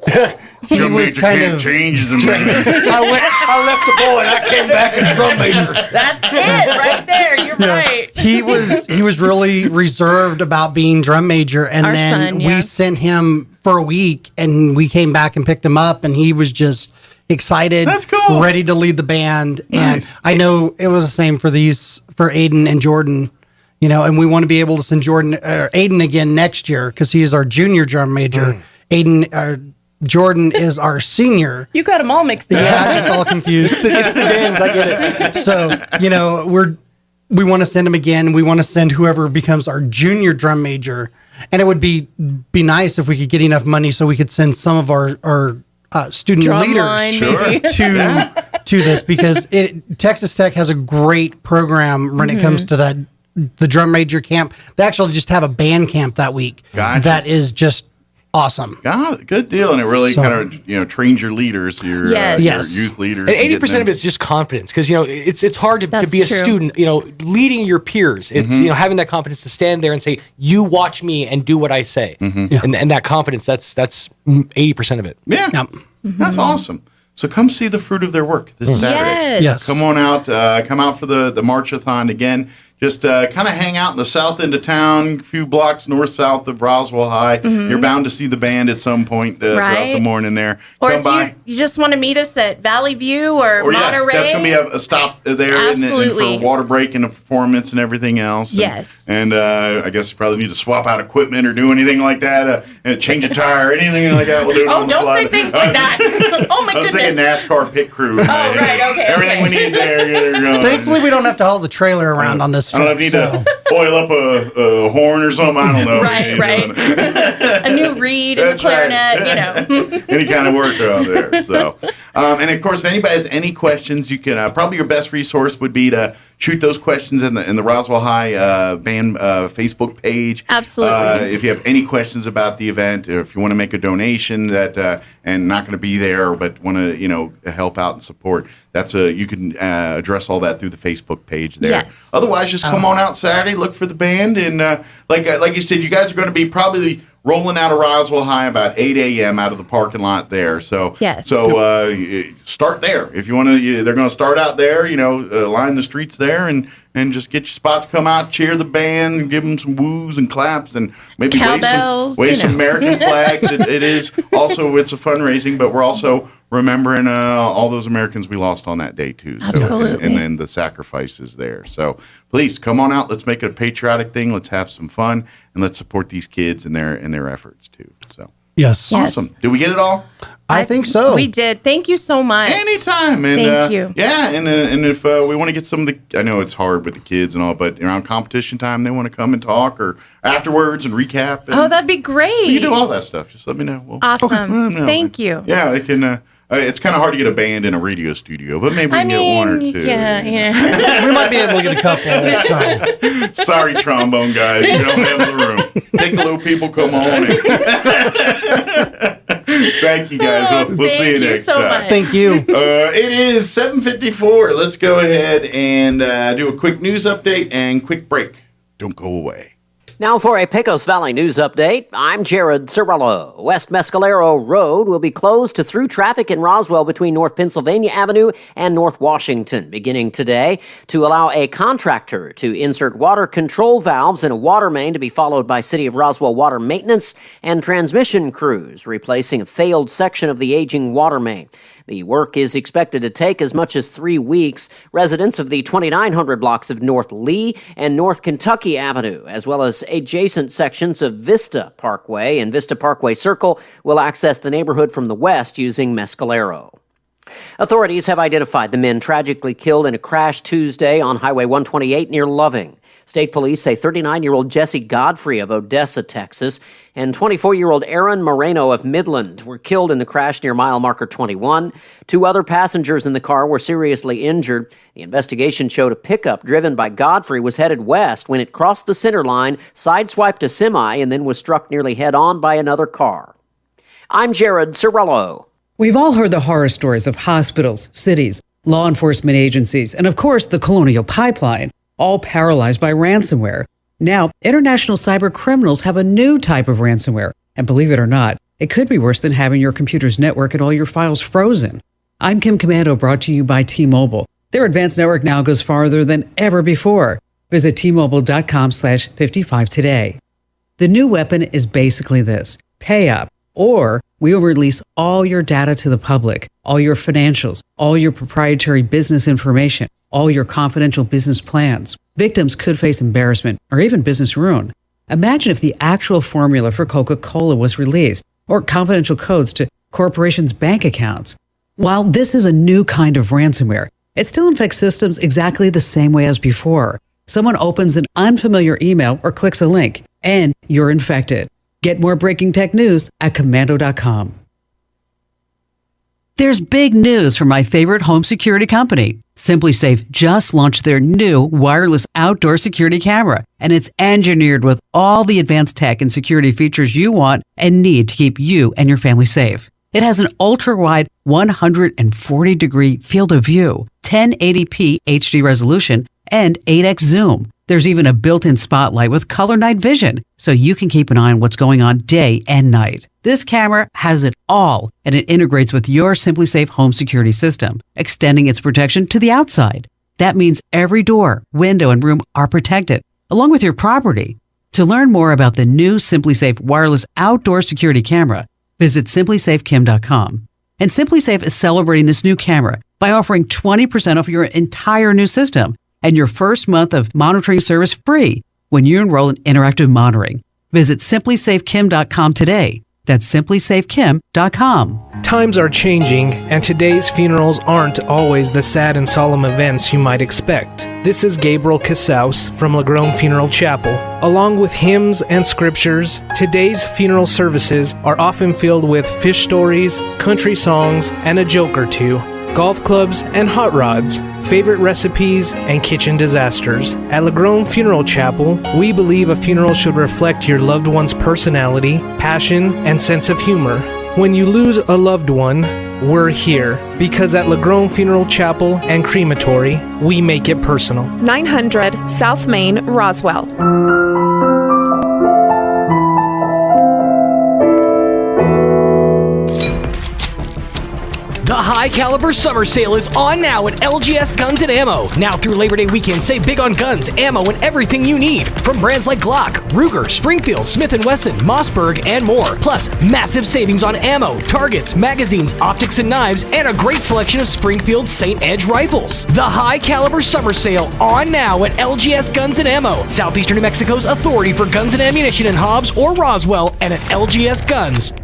he was kind of changes in I left the ball and I came back as drum major. That's it right there. You're right. he was really reserved about being drum major, and Our then son, we sent him for a week, and we came back and picked him up, and he was just excited, That's cool. ready to lead the band. Nice. And I know it was the same for Aiden and Jordan, you know, and we want to be able to send Aiden again next year because he is our junior drum major. Jordan is our senior. You got them all mixed up. Yeah, I'm just all confused. It's the dance. I get it. So, you know, we want to send him again. We want to send whoever becomes our junior drum major. And it would be nice if we could get enough money so we could send some of our student Drum leaders line, maybe. to this, because Texas Tech has a great program when it comes to the drum major camp. They actually just have a band camp that week. Gotcha. That is just awesome. Good deal. And it really kind of, trains your leaders, your youth leaders. And 80% of it's just confidence, because, you know, it's hard to be a student, you know, leading your peers. It's, you know, having that confidence to stand there and say, you watch me and do what I say. And that confidence, that's 80% of it. Yeah. That's awesome. So come see the fruit of their work this Saturday. Yes. Come on out. Come out for the Marchathon again. Just kind of hang out in the south end of town, a few blocks north-south of Roswell High. You're bound to see the band at some point throughout the morning there. Or Come if by. you just want to meet us at Valley View or Monterey. That's going to be a stop there and for a water break and a performance and everything else. Yes. And I guess you probably need to swap out equipment or do anything like that, and change a tire or anything like that. We'll do it on the don't fly. say things like that. Oh, my I was goodness. thinking NASCAR pit crew. Oh, right, okay. Everything we need there. Thankfully, we don't have to haul the trailer around on this I don't know if you need to oil up a horn or something. I don't know. Right. A new reed and the clarinet, you know. Any kind of work around there. So, and of course, if anybody has any questions, you can probably your best resource would be to shoot those questions in the Roswell High band Facebook page. Absolutely. If you have any questions about the event, or if you want to make a donation that and not going to be there, but want to help out and support, you can address all that through the Facebook page there. Yes. Otherwise, just come on out Saturday, look for the band, and like you said, you guys are going to be probably rolling out of Roswell High about 8 a.m. out of the parking lot there. So start there if you want to. They're going to start out there, line the streets there, and just get your spots. Come out, cheer the band, and give them some woos and claps, and maybe wave some American flags. It is also, it's a fundraising, but we're also remembering all those Americans we lost on that day too. So, Absolutely. and then the sacrifices there. So please come on out. Let's make it a patriotic thing. Let's have some fun, and let's support these kids and their efforts too. So yes, awesome. Did we get it all? I think so. We did. Thank you so much. Anytime. And, Thank you. Yeah, and if we want to get some of the, I know it's hard with the kids and all, but around competition time, they want to come and talk or afterwards and recap. And that'd be great. you do all that stuff. Just let me know. Awesome. Thank you. Yeah, they can. It's kind of hard to get a band in a radio studio, but maybe we can get one or two. Yeah. We might be able to get a couple. So. Sorry, trombone guys, you don't have the room. Piccolo people, come on in. Thank you, guys. We'll see you next time. Much. Thank you. It is 7:54. Let's go ahead and do a quick news update and quick break. Don't go away. Now for a Pecos Valley news update, I'm Jared Cirillo. West Mescalero Road will be closed to through traffic in Roswell between North Pennsylvania Avenue and North Washington beginning today to allow a contractor to insert water control valves in a water main to be followed by City of Roswell water maintenance and transmission crews replacing a failed section of the aging water main. The work is expected to take as much as 3 weeks. Residents of the 2,900 blocks of North Lee and North Kentucky Avenue, as well as adjacent sections of Vista Parkway and Vista Parkway Circle, will access the neighborhood from the west using Mescalero. Authorities have identified the men tragically killed in a crash Tuesday on Highway 128 near Loving. State police say 39-year-old Jesse Godfrey of Odessa, Texas, and 24-year-old Aaron Moreno of Midland were killed in the crash near mile marker 21. 2 other passengers in the car were seriously injured. The investigation showed a pickup driven by Godfrey was headed west when it crossed the center line, sideswiped a semi, and then was struck nearly head-on by another car. I'm Jared Cirillo. We've all heard the horror stories of hospitals, cities, law enforcement agencies, and of course the Colonial Pipeline, all paralyzed by ransomware. Now, international cyber criminals have a new type of ransomware, and believe it or not, it could be worse than having your computer's network and all your files frozen. I'm Kim Commando, brought to you by T-Mobile. Their advanced network now goes farther than ever before. Visit T-Mobile.com/55 today. The new weapon is basically this: pay up, or we will release all your data to the public, all your financials, all your proprietary business information, all your confidential business plans. Victims could face embarrassment or even business ruin. Imagine if the actual formula for Coca-Cola was released, or confidential codes to corporations' bank accounts. While this is a new kind of ransomware, it still infects systems exactly the same way as before. Someone opens an unfamiliar email or clicks a link, and you're infected. Get more breaking tech news at commando.com. There's big news from my favorite home security company. SimpliSafe just launched their new wireless outdoor security camera, and it's engineered with all the advanced tech and security features you want and need to keep you and your family safe. It has an ultra-wide 140-degree field of view, 1080p HD resolution, and 8x zoom. There's even a built-in spotlight with color night vision, so you can keep an eye on what's going on day and night. This camera has it all, and it integrates with your SimpliSafe home security system, extending its protection to the outside. That means every door, window, and room are protected, along with your property. To learn more about the new SimpliSafe wireless outdoor security camera, visit simplysafekim.com. And SimpliSafe is celebrating this new camera by offering 20% off your entire new system and your first month of monitoring service free when you enroll in interactive monitoring. Visit simplysafekim.com today. That's simplysafekim.com. Times are changing, and today's funerals aren't always the sad and solemn events you might expect. This is Gabriel Casaus from Lagrone Funeral Chapel. Along with hymns and scriptures, today's funeral services are often filled with fish stories, country songs, and a joke or two, golf clubs and hot rods, favorite recipes, and kitchen disasters. At Lagrone Funeral Chapel, we believe a funeral should reflect your loved one's personality, passion, and sense of humor. When you lose a loved one, we're here, because at Lagrone Funeral Chapel and Crematory, we make it personal. 900 South Main, Roswell. The High Caliber Summer Sale is on now at LGS Guns and Ammo. Now through Labor Day weekend, save big on guns, ammo, and everything you need. From brands like Glock, Ruger, Springfield, Smith & Wesson, Mossberg, and more. Plus, massive savings on ammo, targets, magazines, optics, and knives, and a great selection of Springfield St. Edge rifles. The High Caliber Summer Sale on now at LGS Guns and Ammo. Southeastern New Mexico's authority for guns and ammunition in Hobbs or Roswell, and at lgsguns.com.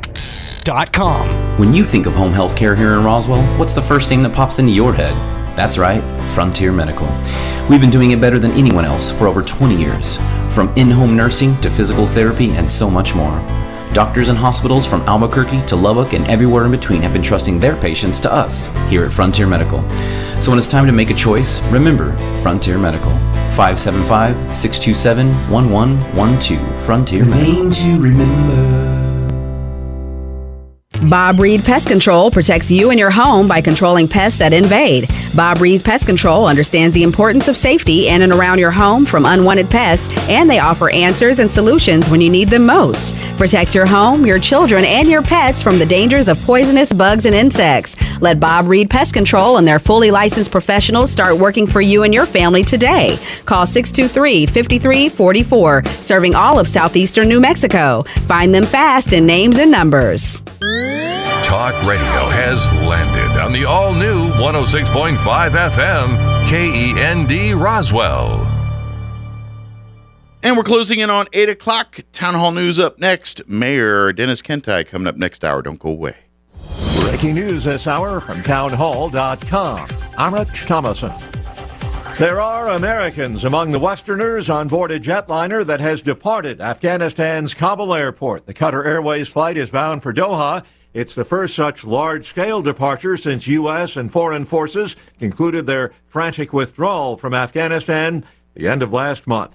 When you think of home health care here in Roswell, what's the first thing that pops into your head? That's right, Frontier Medical. We've been doing it better than anyone else for over 20 years, from in-home nursing to physical therapy and so much more. Doctors and hospitals from Albuquerque to Lubbock and everywhere in between have been trusting their patients to us here at Frontier Medical. So when it's time to make a choice, remember Frontier Medical. 575-627-1112. Frontier Medical. Name to remember. Bob Reed Pest Control protects you and your home by controlling pests that invade. Bob Reed Pest Control understands the importance of safety in and around your home from unwanted pests, and they offer answers and solutions when you need them most. Protect your home, your children, and your pets from the dangers of poisonous bugs and insects. Let Bob Reed Pest Control and their fully licensed professionals start working for you and your family today. Call 623-5344, serving all of southeastern New Mexico. Find them fast in names and numbers. Talk radio has landed on the all-new 106.5 FM KEND Roswell. And we're closing in on 8 o'clock. Town Hall News up next. Mayor Dennis Kentai coming up next hour. Don't go away. Breaking news this hour from townhall.com. I'm Rich Thomason. There are Americans among the Westerners on board a jetliner that has departed Afghanistan's Kabul airport. The Qatar Airways flight is bound for Doha. It's the first such large-scale departure since U.S. and foreign forces concluded their frantic withdrawal from Afghanistan the end of last month.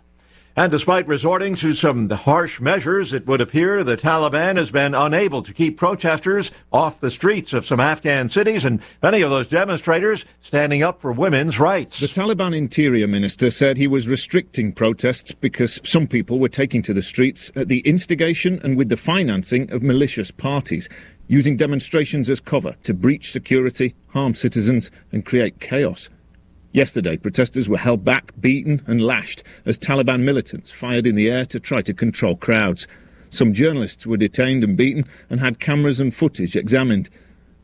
And despite resorting to some harsh measures, it would appear the Taliban has been unable to keep protesters off the streets of some Afghan cities, and many of those demonstrators standing up for women's rights. The Taliban interior minister said he was restricting protests because some people were taking to the streets at the instigation and with the financing of malicious parties, using demonstrations as cover to breach security, harm citizens, and create chaos. Yesterday, protesters were held back, beaten and lashed as Taliban militants fired in the air to try to control crowds. Some journalists were detained and beaten and had cameras and footage examined.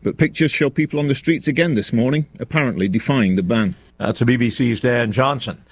But pictures show people on the streets again this morning, apparently defying the ban. That's the BBC's Dan Johnson.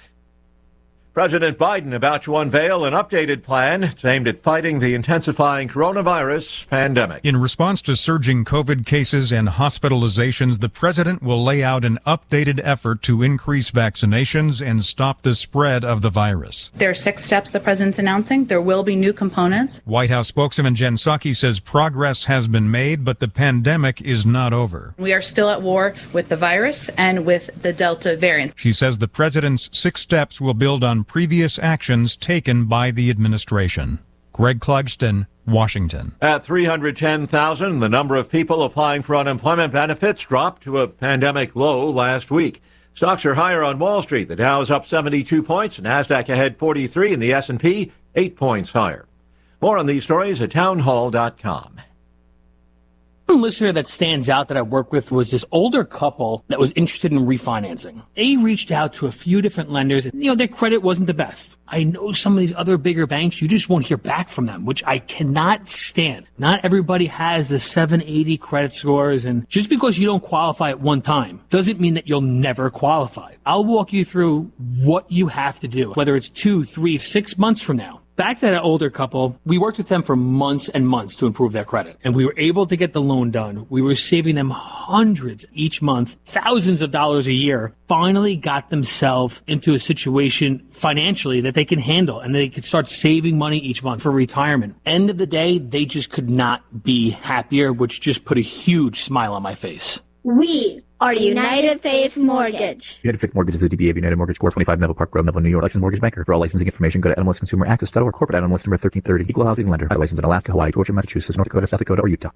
President Biden about to unveil an updated plan aimed at fighting the intensifying coronavirus pandemic. In response to surging COVID cases and hospitalizations, the president will lay out an updated effort to increase vaccinations and stop the spread of the virus. There are 6 steps the president's announcing. There will be new components. White House spokeswoman Jen Psaki says progress has been made, but the pandemic is not over. We are still at war with the virus and with the Delta variant. She says the president's 6 steps will build on previous actions taken by the administration. Greg Clugston, Washington. At 310,000, the number of people applying for unemployment benefits dropped to a pandemic low last week. Stocks are higher on Wall Street. The Dow is up 72 points, NASDAQ ahead 43, and the S&P 8 points higher. More on these stories at townhall.com. One listener that stands out that I work with was this older couple that was interested in refinancing. They reached out to a few different lenders. Their credit wasn't the best. I know some of these other bigger banks, you just won't hear back from them, which I cannot stand. Not everybody has the 780 credit scores, and just because you don't qualify at one time doesn't mean that you'll never qualify. I'll walk you through what you have to do, whether it's 2, 3, 6 months from now. Back to that older couple, we worked with them for months and months to improve their credit, and we were able to get the loan done. We were saving them hundreds each month, thousands of dollars a year, finally got themselves into a situation financially that they can handle, and they could start saving money each month for retirement. End of the day, they just could not be happier, which just put a huge smile on my face. We are United Faith Mortgage. United Faith Mortgage is a DBA of United Mortgage Corp. 25 Melville Park Road, Melville, New York. Licensed mortgage banker. For all licensing information, go to NMLS-ConsumerAccess.org. Corporate NMLS number 1330. Equal housing lender. Licensed in Alaska, Hawaii, Georgia, Massachusetts, North Dakota, South Dakota, or Utah.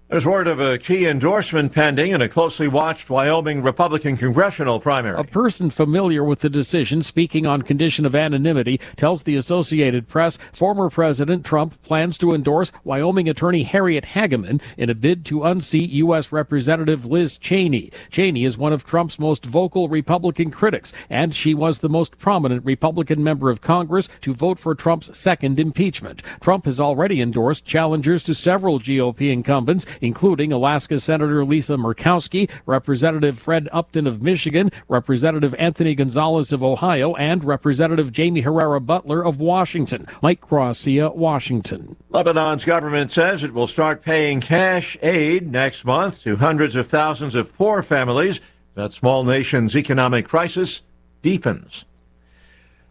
There's word of a key endorsement pending in a closely watched Wyoming Republican congressional primary. A person familiar with the decision, speaking on condition of anonymity, tells the Associated Press former President Trump plans to endorse Wyoming attorney Harriet Hageman in a bid to unseat U.S. Representative Liz Cheney. Cheney is one of Trump's most vocal Republican critics, and she was the most prominent Republican member of Congress to vote for Trump's second impeachment. Trump has already endorsed challengers to several GOP incumbents, including Alaska Senator Lisa Murkowski, Representative Fred Upton of Michigan, Representative Anthony Gonzalez of Ohio, and Representative Jamie Herrera Butler of Washington. Mike Gracia, Washington. Lebanon's government says it will start paying cash aid next month to hundreds of thousands of poor families. That small nation's economic crisis deepens.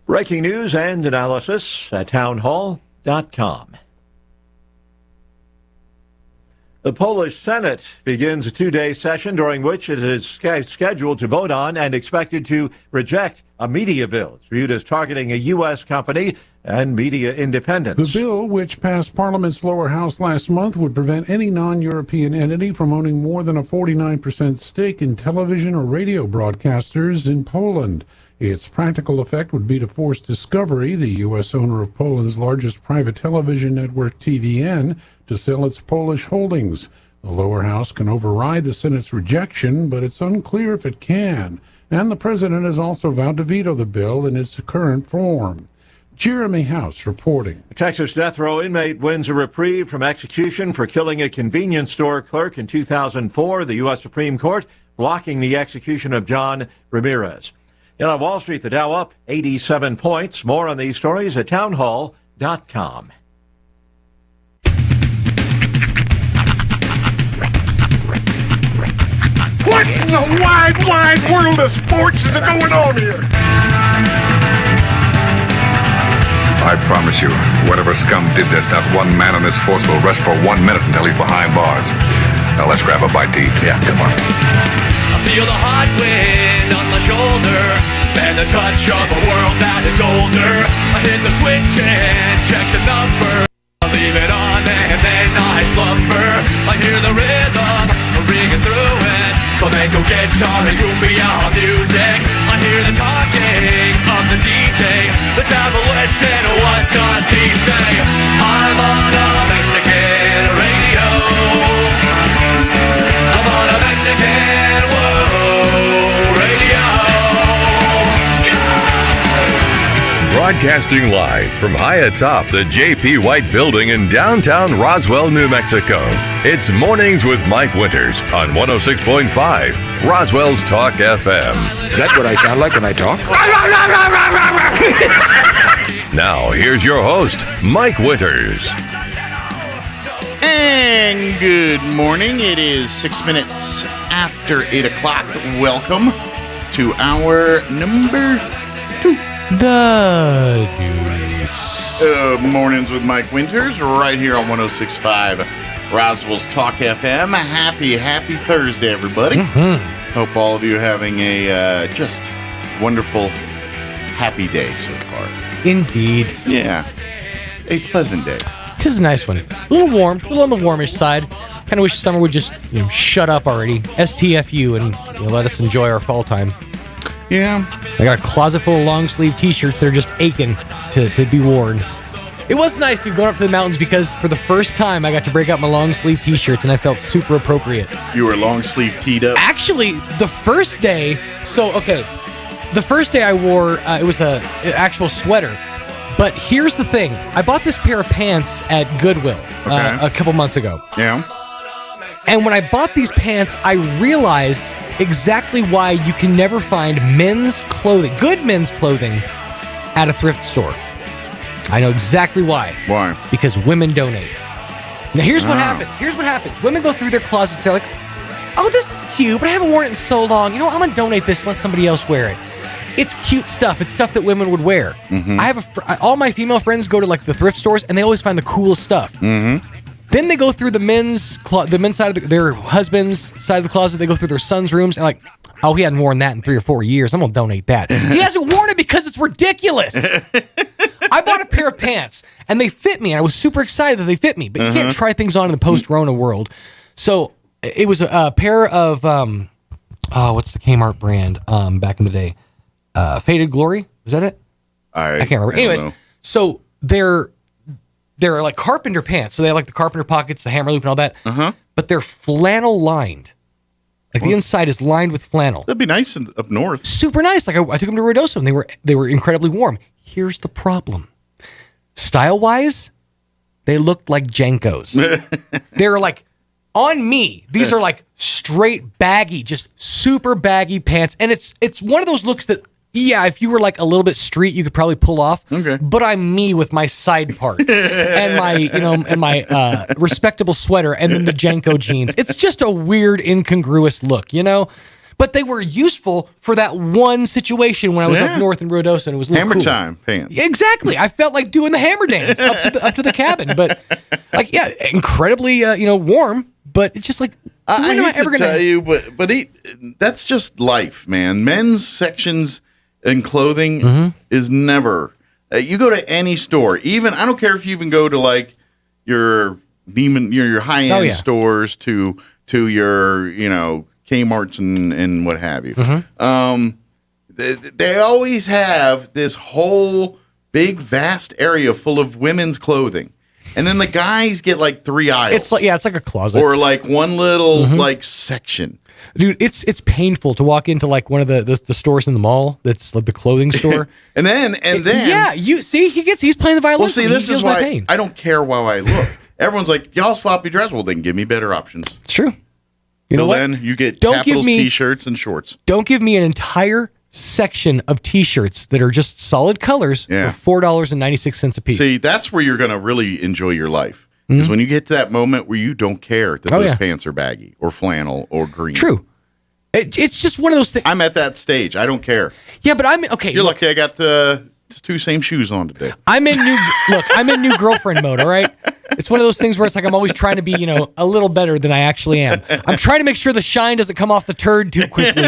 Breaking news and analysis at townhall.com. The Polish Senate begins a 2-day session during which it is scheduled to vote on and expected to reject a media bill. It's viewed as targeting a U.S. company and media independence. The bill, which passed Parliament's lower house last month, would prevent any non-European entity from owning more than a 49% stake in television or radio broadcasters in Poland. Its practical effect would be to force Discovery, the U.S. owner of Poland's largest private television network, TVN, to sell its Polish holdings. The lower house can override the Senate's rejection, but it's unclear if it can. And the president has also vowed to veto the bill in its current form. Jeremy House reporting. A Texas death row inmate wins a reprieve from execution for killing a convenience store clerk in 2004. The U.S. Supreme Court blocking the execution of John Ramirez. On Wall Street, the Dow up 87 points. More on these stories at townhall.com. What in the wide, wide world of sports is going on here? I promise you, whatever scum did this, not one man on this force will rest for 1 minute until he's behind bars. Now let's grab a bite to eat. Yeah, come on. I feel the hot wind on my shoulder and the touch of a world that is older. I hit the switch and check the number. I leave it on and then I slumber. I hear the rhythm ringing through it. Flamenco guitar and cumbia music. I hear the talking of the DJ. The Revolution, what does he say? I'm on a Mexican radio. I'm on a Mexican radio. Broadcasting live from high atop the J.P. White Building in downtown Roswell, New Mexico. It's Mornings with Mike Winters on 106.5 Roswell's Talk FM. Is that what I sound like when I talk? Now, here's your host, Mike Winters. And good morning. It is 6 minutes after 8 o'clock. Welcome to our number 2. The Deuce. Mornings with Mike Winters, right here on 106.5 Roswell's Talk FM. Happy Thursday, everybody. Hope all of you are having a just wonderful, happy day so far. Indeed. Yeah. A pleasant day. Tis a nice one. A little warm, a little on the warmish side. Kind of wish summer would just shut up already. STFU and let us enjoy our fall time. Yeah. I got a closet full of long sleeve t-shirts that are just aching to be worn. It was nice to go up to the mountains because for the first time I got to break out my long sleeve t-shirts and I felt super appropriate. You were long sleeve teed up? Actually, the first day, the first day I wore, it was a actual sweater. But here's the thing. I bought this pair of pants at Goodwill a couple months ago. Yeah. And when I bought these pants, I realized exactly why you can never find men's clothing, good men's clothing, at a thrift store. I know exactly why. Why? Because women donate. Now here's what happens. Women go through their closets. They're like, oh, this is cute, but I haven't worn it in so long. I'm going to donate this and let somebody else wear it. It's cute stuff. It's stuff that women would wear. Mm-hmm. I have all my female friends go to like the thrift stores and they always find the coolest stuff. Mm-hmm. Then they go through the men's side of their husband's side of the closet. They go through their son's rooms and like, oh, he hadn't worn that in 3 or 4 years. I'm going to donate that. He hasn't worn it because it's ridiculous. I bought a pair of pants and they fit me. And I was super excited that they fit me, but you can't try things on in the post-Rona world. So it was a pair of, what's the Kmart brand back in the day? Faded Glory? Was that it? I can't remember. Anyways, so they're like carpenter pants. So they have like the carpenter pockets, the hammer loop and all that. But they're flannel lined. Like the inside is lined with flannel. That'd be nice up north. Super nice. Like I took them to Ruidoso and they were incredibly warm. Here's the problem. Style-wise, they looked like Jankos. They're like, on me, these are like straight baggy, just super baggy pants. And it's one of those looks that, yeah, if you were like a little bit street, you could probably pull off. Okay. But I'm me with my side part and my respectable sweater and then the Janko jeans. It's just a weird, incongruous look, But they were useful for that one situation when I was up north in Ruidoso and it was a little hammer cool. time pants. Exactly. I felt like doing the hammer dance up to the cabin. But incredibly, warm. but it's just like, when am I ever going to tell you? But that's just life, man. Men's sections in clothing is never. You go to any store, even I don't care if you even go to like your high end stores to your Kmart's and what have you. They always have this whole big vast area full of women's clothing. And then the guys get like 3 aisles. It's like a closet. Or like one little like section. Dude, it's painful to walk into like one of the stores in the mall that's like the clothing store. and then you see he's playing the violin. Well, see, this is why I don't care how I look. Everyone's like, y'all sloppy dress. Well, then give me better options. It's true. You know what? Then you get Capitals t-shirts and shorts. Don't give me an entire section of t-shirts that are just solid colors for $4.96 a piece. See, that's where you're going to really enjoy your life. Because when you get to that moment where you don't care that those pants are baggy or flannel or green. True. It's just one of those things. I'm at that stage. I don't care. Yeah, but I'm okay. You're lucky I got the 2 same shoes on today. I'm in new girlfriend mode, all right? It's one of those things where it's like I'm always trying to be, a little better than I actually am. I'm trying to make sure the shine doesn't come off the turd too quickly,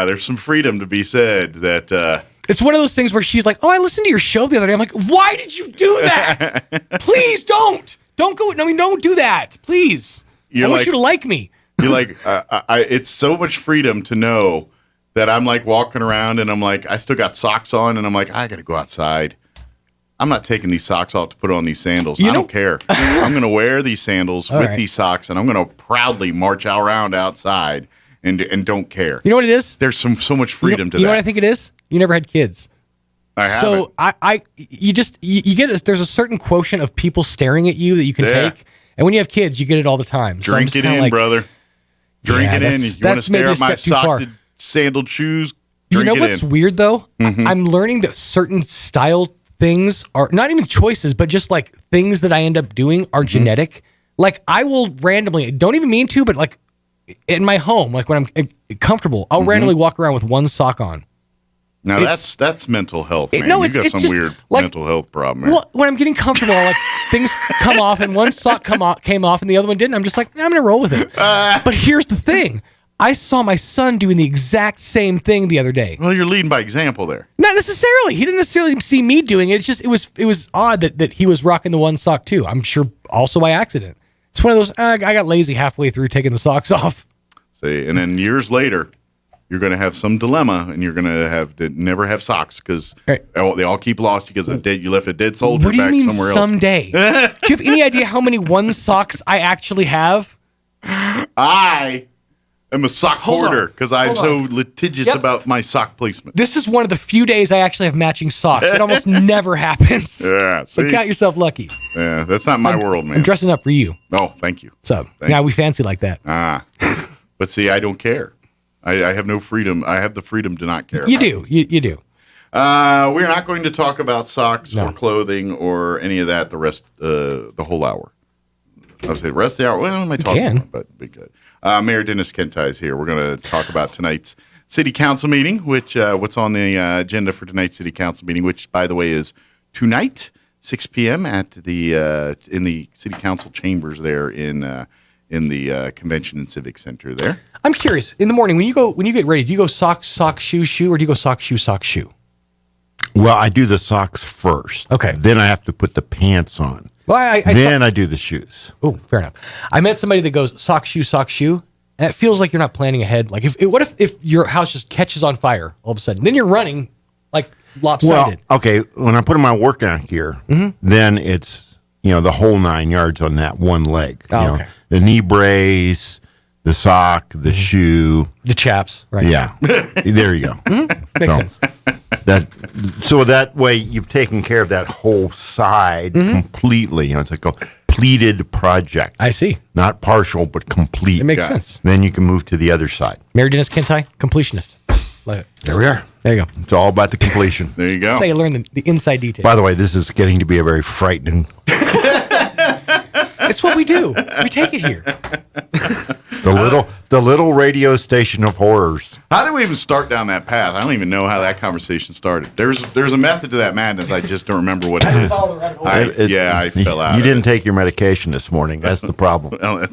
There's some freedom to be said that it's one of those things where she's like, "Oh, I listened to your show the other day." I'm like, "Why did you do that? Please don't go. I mean, don't do that, please. I want you to like me." You're like, it's so much freedom to know that I'm like walking around and I'm like, I still got socks on and I'm like, I got to go outside. I'm not taking these socks off to put on these sandals. I don't care. I'm going to wear these sandals with these socks and I'm going to proudly march around outside and don't care. You know what it is? There's so much freedom to that. You know what I think it is? You never had kids. I haven't. So you get there's a certain quotient of people staring at you that you can take, and when you have kids, you get it all the time. Drink it in, brother. Drink it in. You want to stare at my socked, sandaled shoes? You know what's weird though? I'm learning that certain style things are not even choices, but just like things that I end up doing are genetic. Like I will randomly, don't even mean to, but like in my home, like when I'm comfortable, I'll randomly walk around with one sock on. Now that's mental health, man. You got some weird mental health problem. Well, when I'm getting comfortable, like things come off and one sock came off and the other one didn't. I'm just like, I'm going to roll with it. But here's the thing. I saw my son doing the exact same thing the other day. Well, you're leading by example there. Not necessarily. He didn't necessarily see me doing it. It's just it was odd that he was rocking the one sock too. I'm sure also by accident. It's one of those, I got lazy halfway through taking the socks off. See, and then years later, you're going to have some dilemma, and you're going to have to never have socks because they all keep lost because you left a dead soldier back somewhere else. What do you mean someday? Do you have any idea how many one socks I actually have? I am a sock hoarder because I'm so litigious about my sock placement. This is one of the few days I actually have matching socks. It almost never happens. Yeah, so count yourself lucky. Yeah, that's not my world, man. I'm dressing up for you. Oh, thank you. So now we fancy like that. But see, I don't care. I have no freedom. I have the freedom to not care. You do. You do. We're not going to talk about socks or clothing or any of that the whole hour. I'll say the rest of the hour. Well, I might talk about it, but be good. Mayor Dennis Kentai is here. We're going to talk about tonight's city council meeting, which what's on the agenda for tonight's city council meeting, which, by the way, is tonight, 6 p.m. at the in the city council chambers there in the Convention and Civic Center there. I'm curious. In the morning, when you get ready, do you go sock, shoe, or do you go sock, shoe? Well, I do the socks first. Okay. Then I have to put the pants on. Well, I do the shoes. Oh, fair enough. I met somebody that goes sock, shoe, and it feels like you're not planning ahead. Like, what if your house just catches on fire all of a sudden? Then you're running like lopsided. Well, okay. When I put my workout gear, then it's the whole 9 yards on that one leg. Okay. The knee brace, the sock, the shoe, the chaps. Right. Yeah. There you go. Makes sense. So that way you've taken care of that whole side completely. It's like a completed project. I see. Not partial, but complete. It makes sense. Then you can move to the other side. Mayor Dennis Kentai, completionist. There we are. There you go. It's all about the completion. There you go. That's how you learn the inside details. By the way, this is getting to be a very frightening. It's what we do. We take it here. The little radio station of horrors. How did we even start down that path? I don't even know how that conversation started. There's a method to that madness. I just don't remember what it is. I fell out. You didn't take your medication this morning. That's the problem. Well,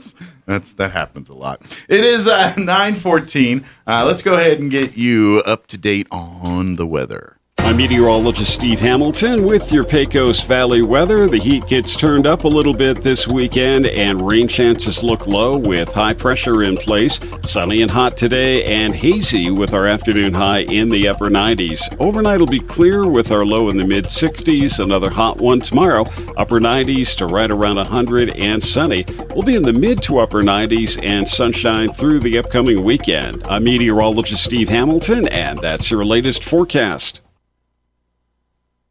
that happens a lot. It is 9:14. Let's go ahead and get you up to date on the weather. I'm meteorologist Steve Hamilton with your Pecos Valley weather. The heat gets turned up a little bit this weekend and rain chances look low with high pressure in place. Sunny and hot today and hazy with our afternoon high in the upper 90s. Overnight will be clear with our low in the mid 60s. Another hot one tomorrow. Upper 90s to right around 100 and sunny. We'll be in the mid to upper 90s and sunshine through the upcoming weekend. I'm meteorologist Steve Hamilton and that's your latest forecast.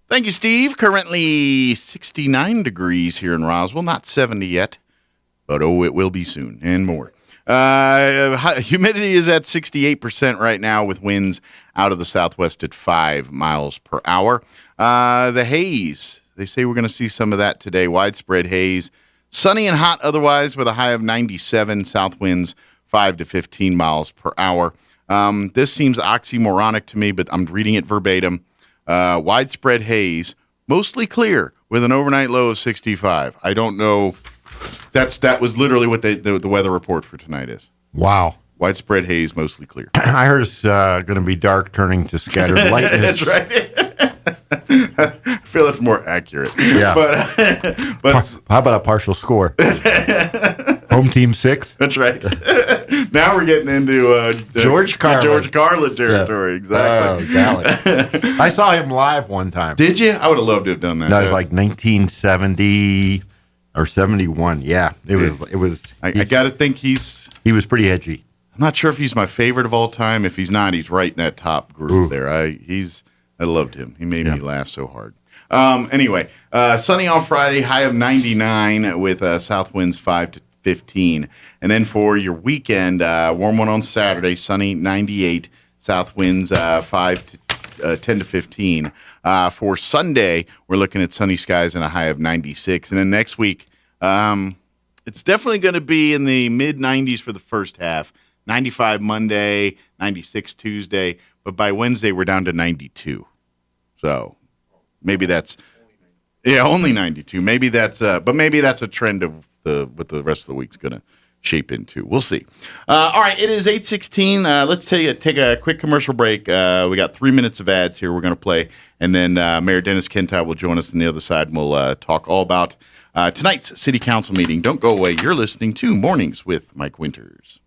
Thank you, Steve. Currently 69 degrees here in Roswell. Not 70 yet, but it will be soon and more. Humidity is at 68% right now with winds out of the southwest at 5 miles per hour. The haze, they say we're going to see some of that today. Widespread haze. Sunny and hot otherwise with a high of 97. South winds 5 to 15 miles per hour. This seems oxymoronic to me, but I'm reading it verbatim. Widespread haze, mostly clear, with an overnight low of 65. I don't know. That was literally what the weather report for tonight is. Wow. Widespread haze, mostly clear. I heard it's going to be dark, turning to scattered lightness. That's right. I feel that's more accurate. Yeah. But how about a partial score? Home team 6. That's right. Now we're getting into George Carlin territory. Yeah. Exactly. Oh, golly. I saw him live one time. Did you? I would have loved to have done that. That was like 1970 or 71. Yeah, it was. I got to think he was pretty edgy. I'm not sure if he's my favorite of all time. If he's not, he's right in that top group there. I loved him. He made me laugh so hard. Anyway, sunny on Friday, high of 99 with south winds 5 to 15. And then for your weekend, warm one on Saturday, sunny 98, south winds 5 to 10 to 15. For Sunday, we're looking at sunny skies and a high of 96. And then next week, it's definitely going to be in the mid 90s for the first half. 95 Monday, 96 Tuesday, but by Wednesday we're down to 92. So maybe that's only 92. Maybe that's a trend of what the rest of the week's going to shape into. We'll see. All right, it is 8:16. Let's take a quick commercial break. We got 3 minutes of ads here we're going to play, and then Mayor Dennis Kentile will join us on the other side, and we'll talk all about tonight's city council meeting. Don't go away. You're listening to Mornings with Mike Winters.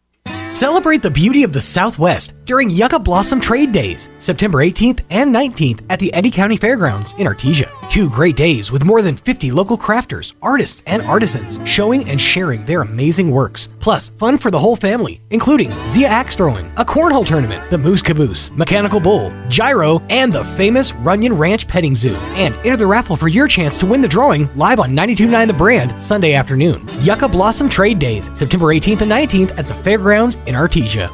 Celebrate the beauty of the Southwest during Yucca Blossom Trade Days, September 18th and 19th at the Eddy County Fairgrounds in Artesia. 2 great days with more than 50 local crafters, artists, and artisans showing and sharing their amazing works. Plus, fun for the whole family, including Zia axe throwing, a cornhole tournament, the Moose Caboose, mechanical bull, gyro, and the famous Runyon Ranch Petting Zoo. And enter the raffle for your chance to win the drawing live on 92.9 The Brand Sunday afternoon. Yucca Blossom Trade Days, September 18th and 19th at the Fairgrounds in Artesia.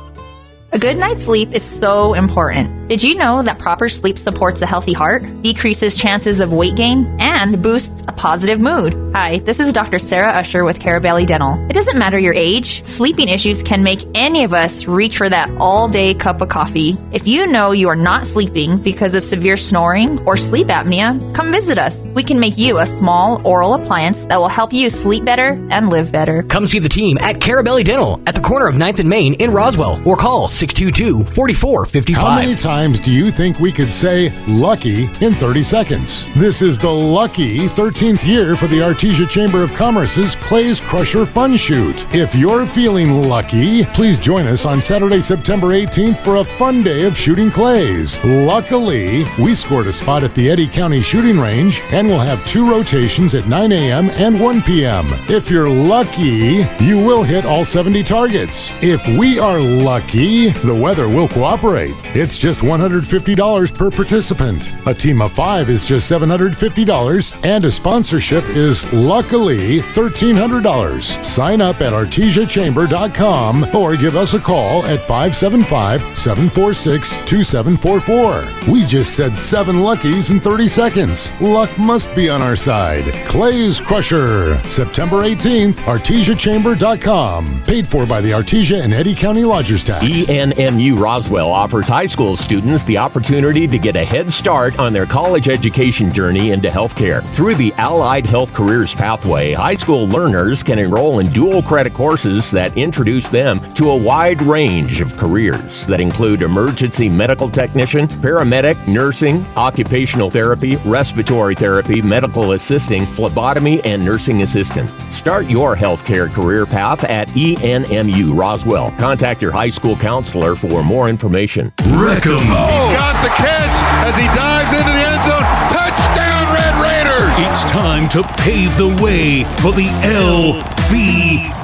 A good night's sleep is so important. Did you know that proper sleep supports a healthy heart, decreases chances of weight gain, and boosts a positive mood? Hi, this is Dr. Sarah Usher with Carabelli Dental. It doesn't matter your age, sleeping issues can make any of us reach for that all-day cup of coffee. If you know you are not sleeping because of severe snoring or sleep apnea, come visit us. We can make you a small oral appliance that will help you sleep better and live better. Come see the team at Carabelli Dental at the corner of 9th and Main in Roswell, or call 622-4455. How many times do you think we could say lucky in 30 seconds? This is the lucky 13th year for the Artesia Chamber of Commerce's Clay's Crusher Fun Shoot. If you're feeling lucky, please join us on Saturday, September 18th for a fun day of shooting clays. Luckily, we scored a spot at the Eddy County Shooting Range, and we'll have 2 rotations at 9 a.m. and 1 p.m. If you're lucky, you will hit all 70 targets. If we are lucky, the weather will cooperate. It's just $150 per participant. A team of 5 is just $750 $1,500, and a sponsorship is luckily $1,300. Sign up at artesiachamber.com or give us a call at 575-746-2744. We just said 7 luckies in 30 seconds. Luck must be on our side. Clay's Crusher, September 18th, artesiachamber.com. Paid for by the Artesia and Eddy County Lodgers Tax. ENMU Roswell offers high school students the opportunity to get a head start on their college education journey into healthcare. Through the Allied Health Careers Pathway, high school learners can enroll in dual credit courses that introduce them to a wide range of careers that include emergency medical technician, paramedic, nursing, occupational therapy, respiratory therapy, medical assisting, phlebotomy, and nursing assistant. Start your healthcare career path at ENMU Roswell. Contact your high school counselor for more information. Wreck 'em. He's got the catch as he dives into the end zone. Touchdown, Red Raiders! It's time to pave the way for the LBK.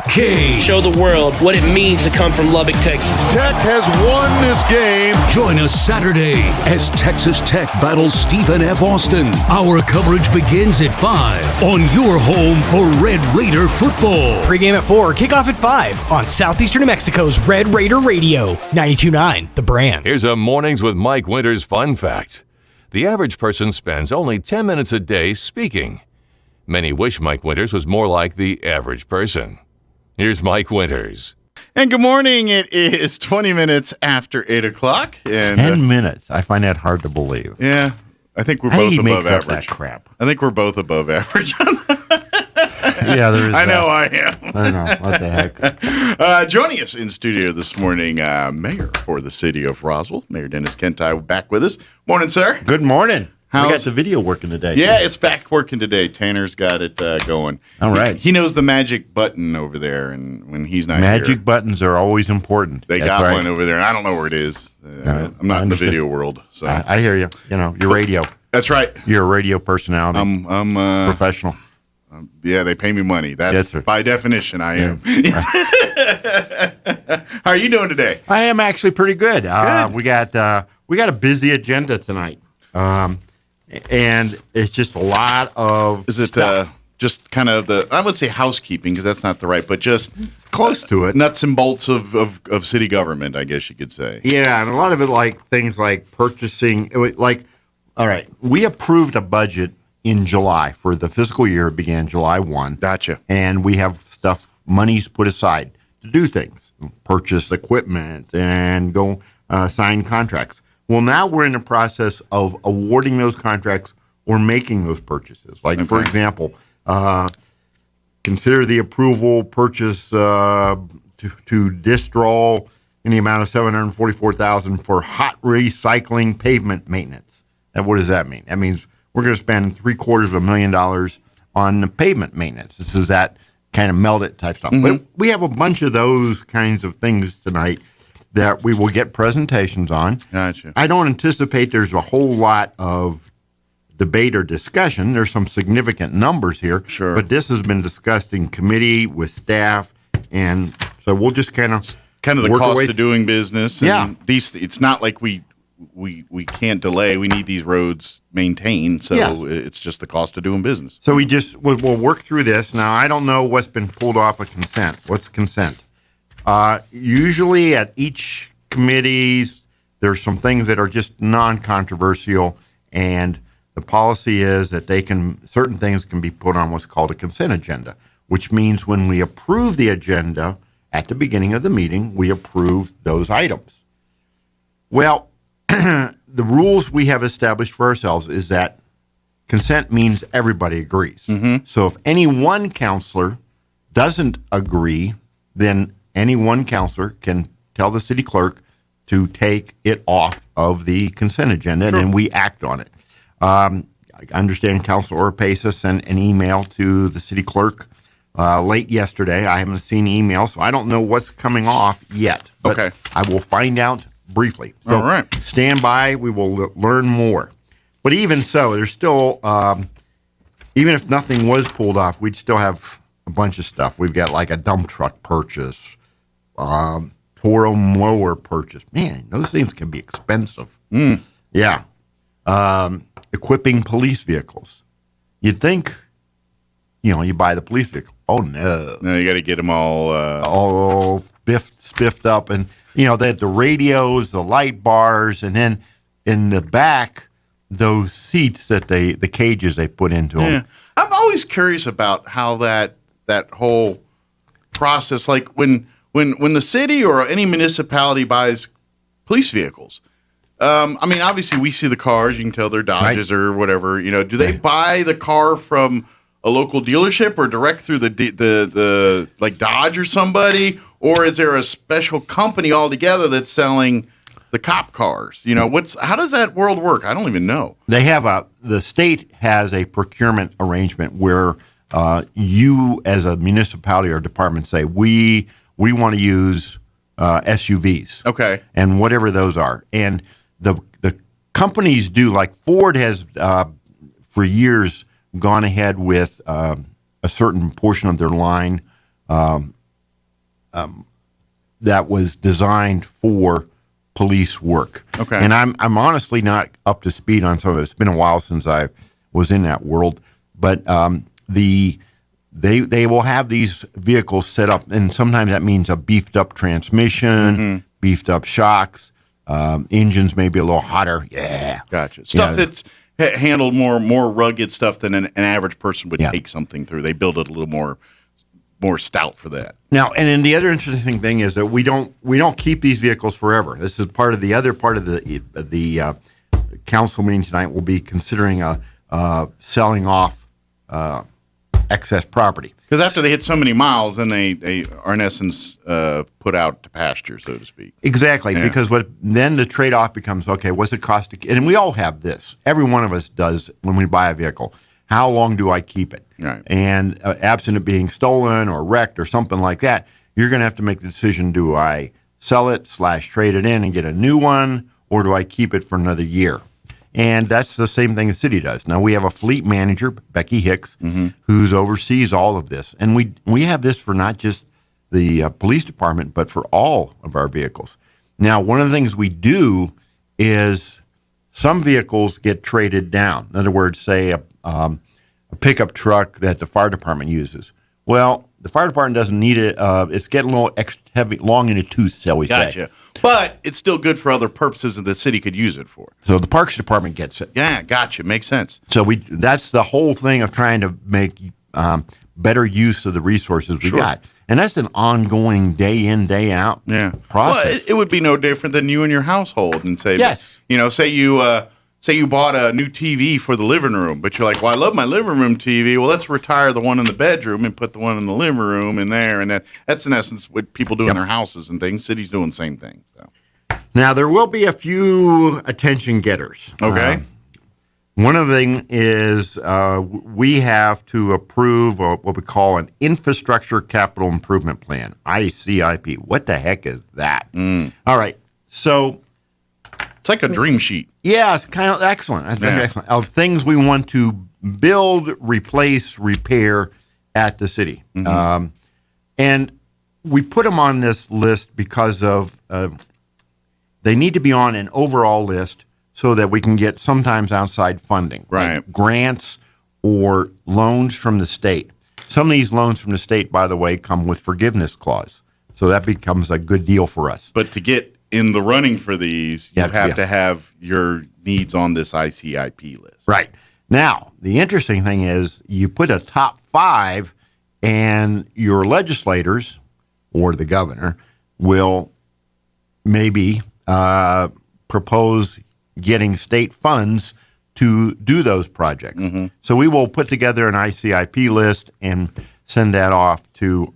Show the world what it means to come from Lubbock, Texas. Tech has won this game. Join us Saturday as Texas Tech battles Stephen F. Austin. Our coverage begins at 5 on your home for Red Raider football. Pre-game at 4, kickoff at 5 on Southeastern New Mexico's Red Raider Radio, 92.9, The Brand. Here's a Mornings with Mike Winters fun fact. The average person spends only 10 minutes a day speaking. Many wish Mike Winters was more like the average person. Here's Mike Winters. And good morning. It is 20 minutes after 8 o'clock. And, 10 minutes. I find that hard to believe. Yeah. I think we're How both do you above make up average. that crap? I think we're both above average. Yeah, there is I know that. I am. I know. What the heck? Joining us in studio this morning, Mayor for the city of Roswell, Mayor Dennis Kentai, back with us. Morning, sir. Good morning. We How's got the video working today. Yeah, it's back working today. Tanner's got it going. All right. He knows the magic button over there, and when he's not Magic here, buttons are always important. they That's got right. one over there, and I don't know where it is. No, I'm not I in the understand. video world, so I hear you. You know, you're radio. That's right. You're a radio personality. I'm professional. Yeah, they pay me money. That's Yes, sir. by definition, I am. How are you doing today? I am actually pretty good. We got a busy agenda tonight, and it's just a lot of. Is it just kind of I would say housekeeping because that's not the right, but just close to it, nuts and bolts of city government, I guess you could say. Yeah, and a lot of it like things like purchasing. Like, all right, we approved a budget in July for the fiscal year. It began July 1. Gotcha. And we have monies put aside to do things, purchase equipment and go sign contracts. Well, now we're in the process of awarding those contracts or making those purchases. Like, for example, consider the approval purchase to Distrol in the amount of $744,000 for hot recycling pavement maintenance. And what does that mean? That means we're going to spend $750,000 on the pavement maintenance. This is that kind of melt it type stuff. But we have a bunch of those kinds of things tonight that we will get presentations on. Gotcha. I don't anticipate there's a whole lot of debate or discussion. There's some significant numbers here. Sure. But this has been discussed in committee with staff, and so we'll just kind of the work our cost way of doing business. And Yeah. it's not like we can't delay. We need these roads maintained, so Yes. it's just the cost of doing business. So we'll work through this. Now, I don't know what's been pulled off of consent. What's consent? Usually at each committees, there's some things that are just non-controversial, and the policy is that certain things can be put on what's called a consent agenda, which means when we approve the agenda at the beginning of the meeting, we approve those items. Well, the rules we have established for ourselves is that consent means everybody agrees. So if any one counselor doesn't agree, then any one counselor can tell the city clerk to take it off of the consent agenda, and then we act on it. I understand Councilor Orpesa sent an email to the city clerk late yesterday. I haven't seen the email, so I don't know what's coming off yet. But Okay. I will find out briefly. So All right. stand by. We will learn more. But even so, there's still, even if nothing was pulled off, we'd still have a bunch of stuff. We've got like a dump truck purchase, Toro mower purchase. Man, those things can be expensive. Yeah. Equipping police vehicles. you'd think, you buy the police vehicle. Oh, no. No, you got to get them all... all spiffed up. And, they had the radios, the light bars, and then in the back, those seats that the cages they put into them. I'm always curious about how that whole process, like when the city or any municipality buys police vehicles. Obviously we see the cars. You can tell they're Dodges or whatever. Do they buy the car from a local dealership or direct through the like Dodge or somebody, or is there a special company altogether that's selling the cop cars? How does that world work? I don't even know. They have the state has a procurement arrangement where you as a municipality or department say we want to use SUVs. Okay. And whatever those are. And the companies do, like Ford has for years gone ahead with a certain portion of their line that was designed for police work. Okay. And I'm honestly not up to speed on some of it. It's been a while since I was in that world, but they will have these vehicles set up, and sometimes that means a beefed up transmission, beefed up shocks, engines maybe a little hotter. Yeah, gotcha. Stuff that's handled more rugged stuff than an average person would take something through. They build it a little more stout for that. Now, and then the other interesting thing is that we don't keep these vehicles forever. This is part of the other part of the council meeting tonight. We'll be considering selling off excess property. Because after they hit so many miles, then they are in essence put out to pasture, so to speak. Exactly, because then the trade-off becomes, okay, what's it cost to, and we all have this. Every one of us does when we buy a vehicle. How long do I keep it? Right. And absent it being stolen or wrecked or something like that, you're going to have to make the decision, do I sell it / trade it in and get a new one, or do I keep it for another year? And that's the same thing the city does. Now, we have a fleet manager, Becky Hicks, who's oversees all of this. And we have this for not just the police department, but for all of our vehicles. Now, one of the things we do is some vehicles get traded down. In other words, say a pickup truck that the fire department uses. Well, the fire department doesn't need it. It's getting a little extra heavy, long in the tooth, shall we say. Gotcha. But it's still good for other purposes that the city could use it for. So the Parks Department gets it. Yeah, gotcha. Makes sense. So that's the whole thing of trying to make better use of the resources we got. And that's an ongoing day in, day out process. Well, it would be no different than you and your household and say, say you bought a new TV for the living room, but you're like, well, I love my living room TV. Well, let's retire the one in the bedroom and put the one in the living room in there. And that's in essence what people do in their houses and things. Cities doing the same thing. So. Now, there will be a few attention getters. Okay. One of them is we have to approve what we call an Infrastructure Capital Improvement Plan, ICIP. What the heck is that? All right. So it's like a dream sheet. Yeah, it's kind of excellent. That's very excellent. Of things we want to build, replace, repair at the city. And we put them on this list because of they need to be on an overall list so that we can get sometimes outside funding. Right. Like grants or loans from the state. Some of these loans from the state, by the way, come with forgiveness clause. So that becomes a good deal for us. But to get in the running for these, you have to have your needs on this ICIP list. Right. Now, the interesting thing is you put a top 5 and your legislators or the governor will maybe propose getting state funds to do those projects. So we will put together an ICIP list and send that off to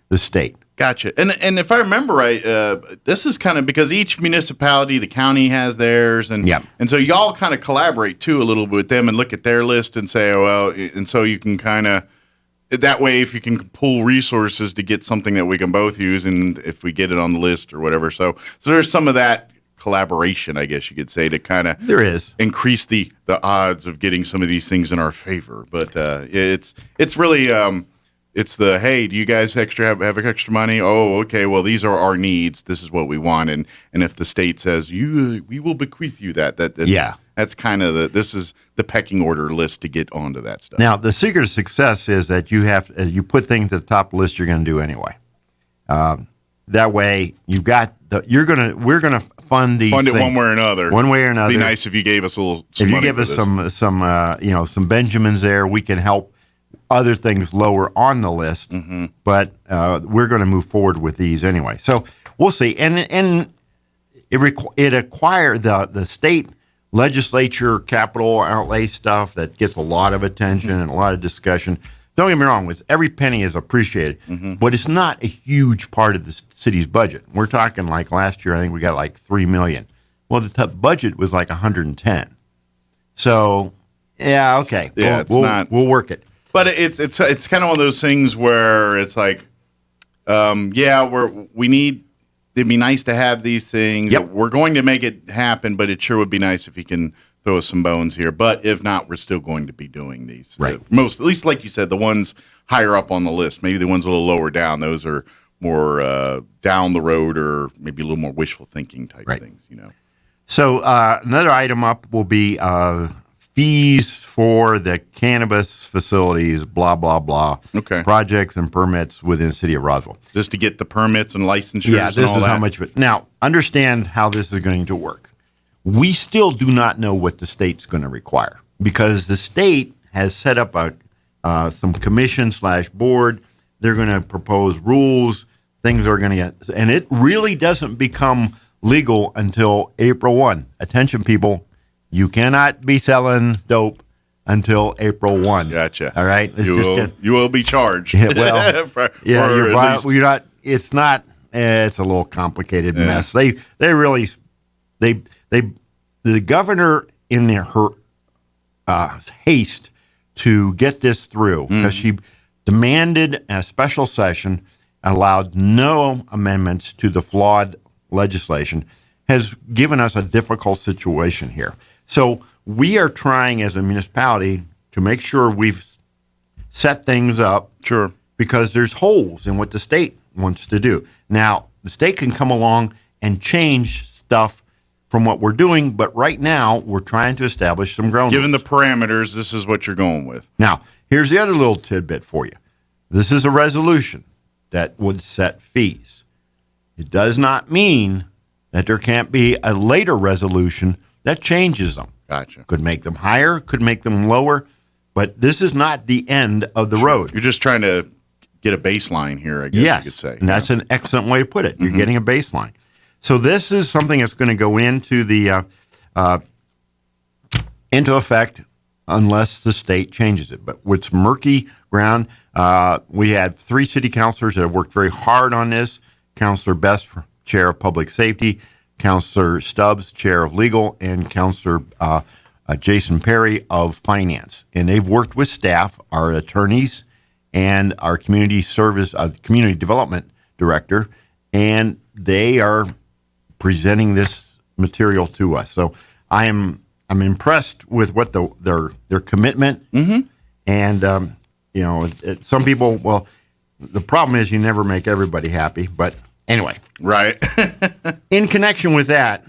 the state. Gotcha. And if I remember right, this is kind of because each municipality, the county has theirs, and so y'all kind of collaborate too a little bit with them and look at their list and say, oh, well, and so you can kind of that way, if you can pool resources to get something that we can both use, and if we get it on the list or whatever, so there's some of that collaboration, I guess you could say, to kind of increase the odds of getting some of these things in our favor. But it's really it's the, hey, do you guys have extra money? Oh, okay. Well, these are our needs. This is what we want. And if the state says we will bequeath you that's kind of this is the pecking order list to get onto that stuff. Now, the secret of success is that you put things at the top of the list you're going to do anyway. That way, we're gonna fund these. Fund it things. one way or another. One way or another. It'd be nice if you gave us a little. Some if you money give for us this. some Benjamins there, we can help other things lower on the list. Mm-hmm. But we're going to move forward with these anyway. So we'll see. And it acquired the state legislature capital outlay stuff that gets a lot of attention and a lot of discussion. Don't get me wrong, every penny is appreciated, but it's not a huge part of the city's budget. We're talking like last year, I think we got like $3 million. Well, the budget was like 110. So, yeah, okay. Yeah, we'll work it. But it's kind of one of those things where it's like, it'd be nice to have these things. Yep. We're going to make it happen, but it sure would be nice if you can throw us some bones here. But if not, we're still going to be doing these. Right. At least like you said, the ones higher up on the list, maybe the ones a little lower down, those are more down the road or maybe a little more wishful thinking type things, So another item up will be fees for the cannabis facilities, blah, blah, blah. Okay. Projects and permits within the city of Roswell. Just to get the permits and licensures Yeah, and this all is that. how much of it. Now, understand how this is going to work. We still do not know what the state's going to require because the state has set up some commission/board. They're going to propose rules. Things are going to get, and it really doesn't become legal until April 1. Attention, people. You cannot be selling dope until April 1. Gotcha. All right? You will be charged. Yeah, well, you're not. It's not. It's a little complicated mess. The governor in her haste to get this through because she demanded a special session, allowed no amendments to the flawed legislation, has given us a difficult situation here. So we are trying as a municipality to make sure we've set things up. Sure. Because there's holes in what the state wants to do. Now, the state can come along and change stuff from what we're doing, but right now we're trying to establish some ground Given rules. the parameters, this is what you're going with. Now, here's the other little tidbit for you. This is a resolution that would set fees. It does not mean that there can't be a later resolution that changes them. Gotcha. Could make them higher, could make them lower, but this is not the end of the road. You're just trying to get a baseline here, I guess you could say. And that's an excellent way to put it. You're getting a baseline. So this is something that's going to go into the into effect unless the state changes it. But with murky ground, we had 3 city councilors that have worked very hard on this. Councilor Best, Chair of Public Safety, Councilor Stubbs, Chair of Legal, and Councilor Jason Perry of Finance. And they've worked with staff, our attorneys, and our community development director, and they are presenting this material to us. So I'm impressed with what their commitment. And some people, well, the problem is you never make everybody happy. But anyway, right. In connection with that,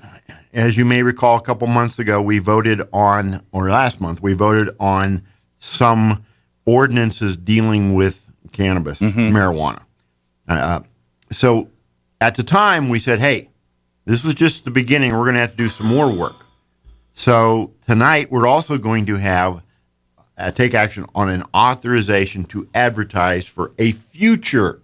as you may recall, a couple months ago last month we voted on some ordinances dealing with cannabis, marijuana. So at the time we said, hey, this was just the beginning. We're going to have to do some more work. So tonight we're also going to take action on an authorization to advertise for a future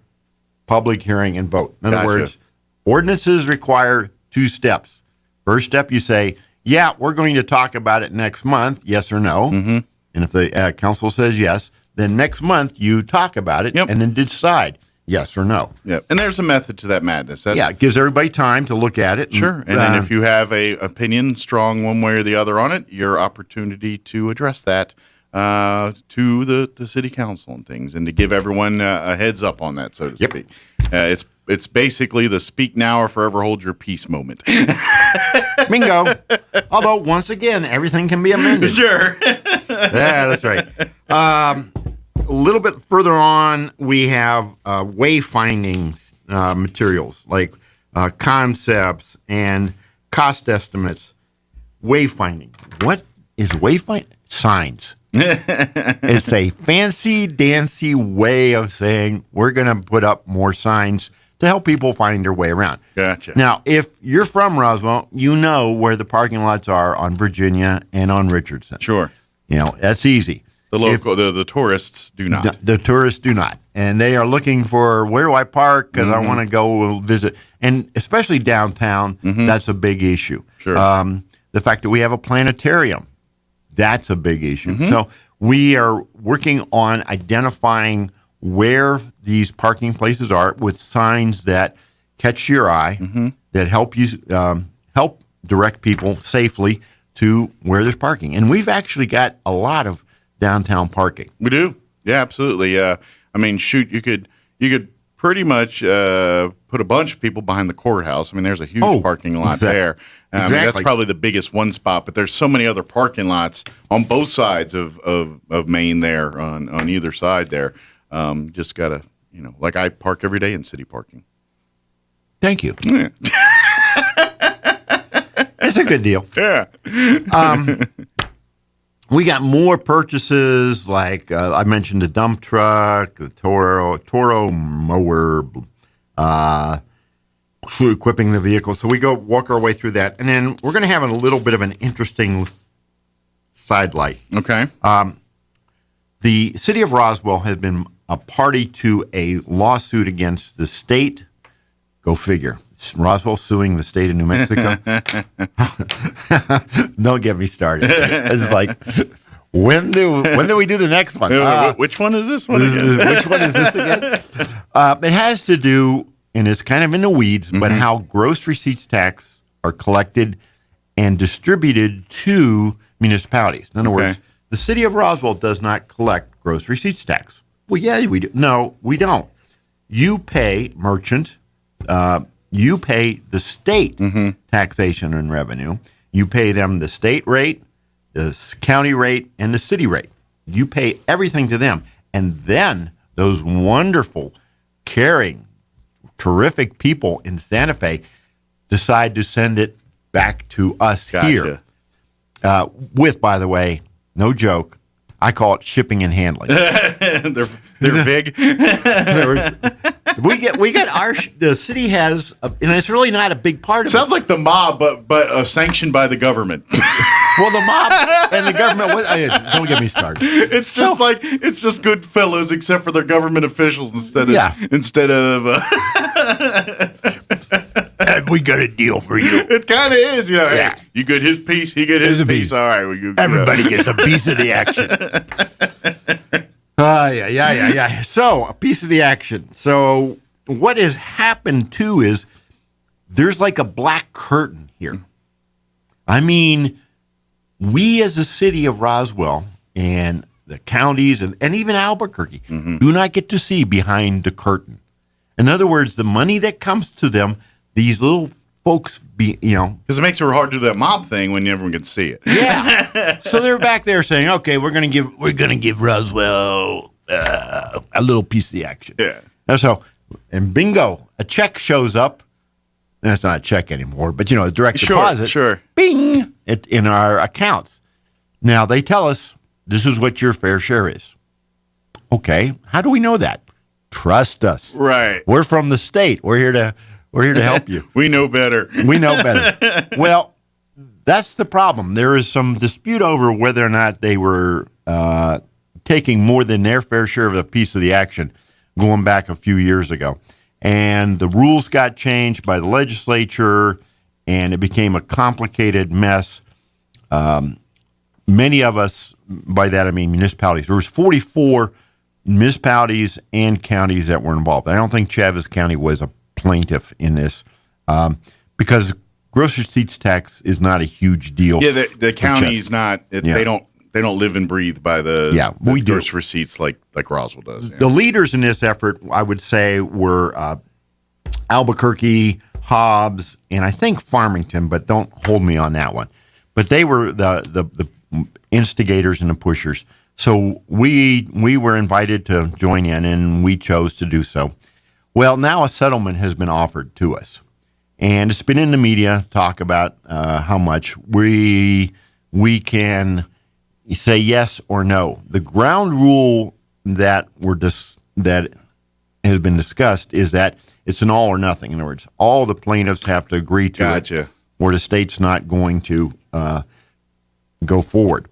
public hearing and vote. In other words, ordinances require 2 steps. First step, you say, yeah, we're going to talk about it next month, yes or no. And if the council says yes, then next month you talk about it and then decide yes or no. Yep. And there's a method to that madness. It gives everybody time to look at it. Sure. And then if you have a opinion strong one way or the other on it, your opportunity to address that to the city council and things, and to give everyone a heads up on that, so to speak. It's basically the speak now or forever hold your peace moment. Bingo. Although, once again, everything can be amended. Sure. Yeah, that's right. little bit further on, we have wayfinding materials like concepts and cost estimates. Wayfinding. What is wayfinding? Signs. It's a fancy, dancy way of saying we're going to put up more signs to help people find their way around. Gotcha. Now, if you're from Roswell, you know where the parking lots are on Virginia and on Richardson. Sure. You know, that's easy. The local, the tourists do not. The tourists do not. And they are looking for, where do I park? Because I want to go visit. And especially downtown, that's a big issue. Sure. The fact that we have a planetarium, that's a big issue. So we are working on identifying where these parking places are with signs that catch your eye, that help you help direct people safely to where there's parking. And we've actually got a lot of downtown parking. We do. Yeah, absolutely. I mean, shoot, you could pretty much put a bunch of people behind the courthouse. I mean, there's a huge parking lot there. I mean, that's probably the biggest one spot, but there's so many other parking lots on both sides of Maine there, on either side there. Just got to, like I park every day in city parking. Thank you. Yeah. It's a good deal. Yeah. We got more purchases, like I mentioned the dump truck, the Toro mower, equipping the vehicle. So we walk our way through that. And then we're going to have a little bit of an interesting sidelight. Okay. The city of Roswell has been a party to a lawsuit against the state. Go figure. Roswell suing the state of New Mexico. Don't get me started. It's like, when do we do the next one? Which one is this one again? Which one is this again? It has to do, and it's kind of in the weeds, but how gross receipts tax are collected and distributed to municipalities. In other words, the city of Roswell does not collect gross receipts tax. Well, yeah, we do. No, we don't. You pay merchant. You pay the state taxation and revenue. You pay them the state rate, the county rate, and the city rate. You pay everything to them. And then those wonderful, caring, terrific people in Santa Fe decide to send it back to us here. With, by the way, no joke, I call it shipping and handling. They're big. We get the city has, and it's really not a big part of it. Sounds like the mob, but sanctioned by the government. Well, the mob and the government. Don't get me started. It's just it's just good fellows, except for their government officials instead of. We got a deal for you. It kind of is, Hey, you get his piece, he get his piece. All right, everybody gets a piece of the action. Yeah. So, a piece of the action. So, what has happened too is there's like a black curtain here. I mean, we as the city of Roswell and the counties and even Albuquerque do not get to see behind the curtain. In other words, the money that comes to them, these little folks, because it makes it hard to do that mob thing when everyone can see it. Yeah. So they're back there saying, "Okay, we're gonna give Roswell a little piece of the action." Yeah. And bingo, a check shows up. And it's not a check anymore, but a direct deposit. Sure. Bing, in our accounts. Now they tell us this is what your fair share is. Okay, how do we know that? Trust us. Right. We're from the state. We're here to help you. We know better. We know better. Well, that's the problem. There is some dispute over whether or not they were taking more than their fair share of a piece of the action going back a few years ago. And the rules got changed by the legislature, and it became a complicated mess. Many of us, by that I mean municipalities, there was 44 municipalities and counties that were involved. I don't think Chavez County was a plaintiff in this because gross receipts tax is not a huge deal. Yeah, the county's not. They don't live and breathe by the gross receipts like Roswell does. The leaders in this effort, I would say, were Albuquerque, Hobbs, and I think Farmington, but don't hold me on that one. But they were the instigators and the pushers. So we were invited to join in, and we chose to do so. Well, now a settlement has been offered to us, and it's been in the media talk about how much we can say yes or no. The ground rule that that has been discussed is that it's an all or nothing. In other words, all the plaintiffs have to agree to it, or the state's not going to go forward.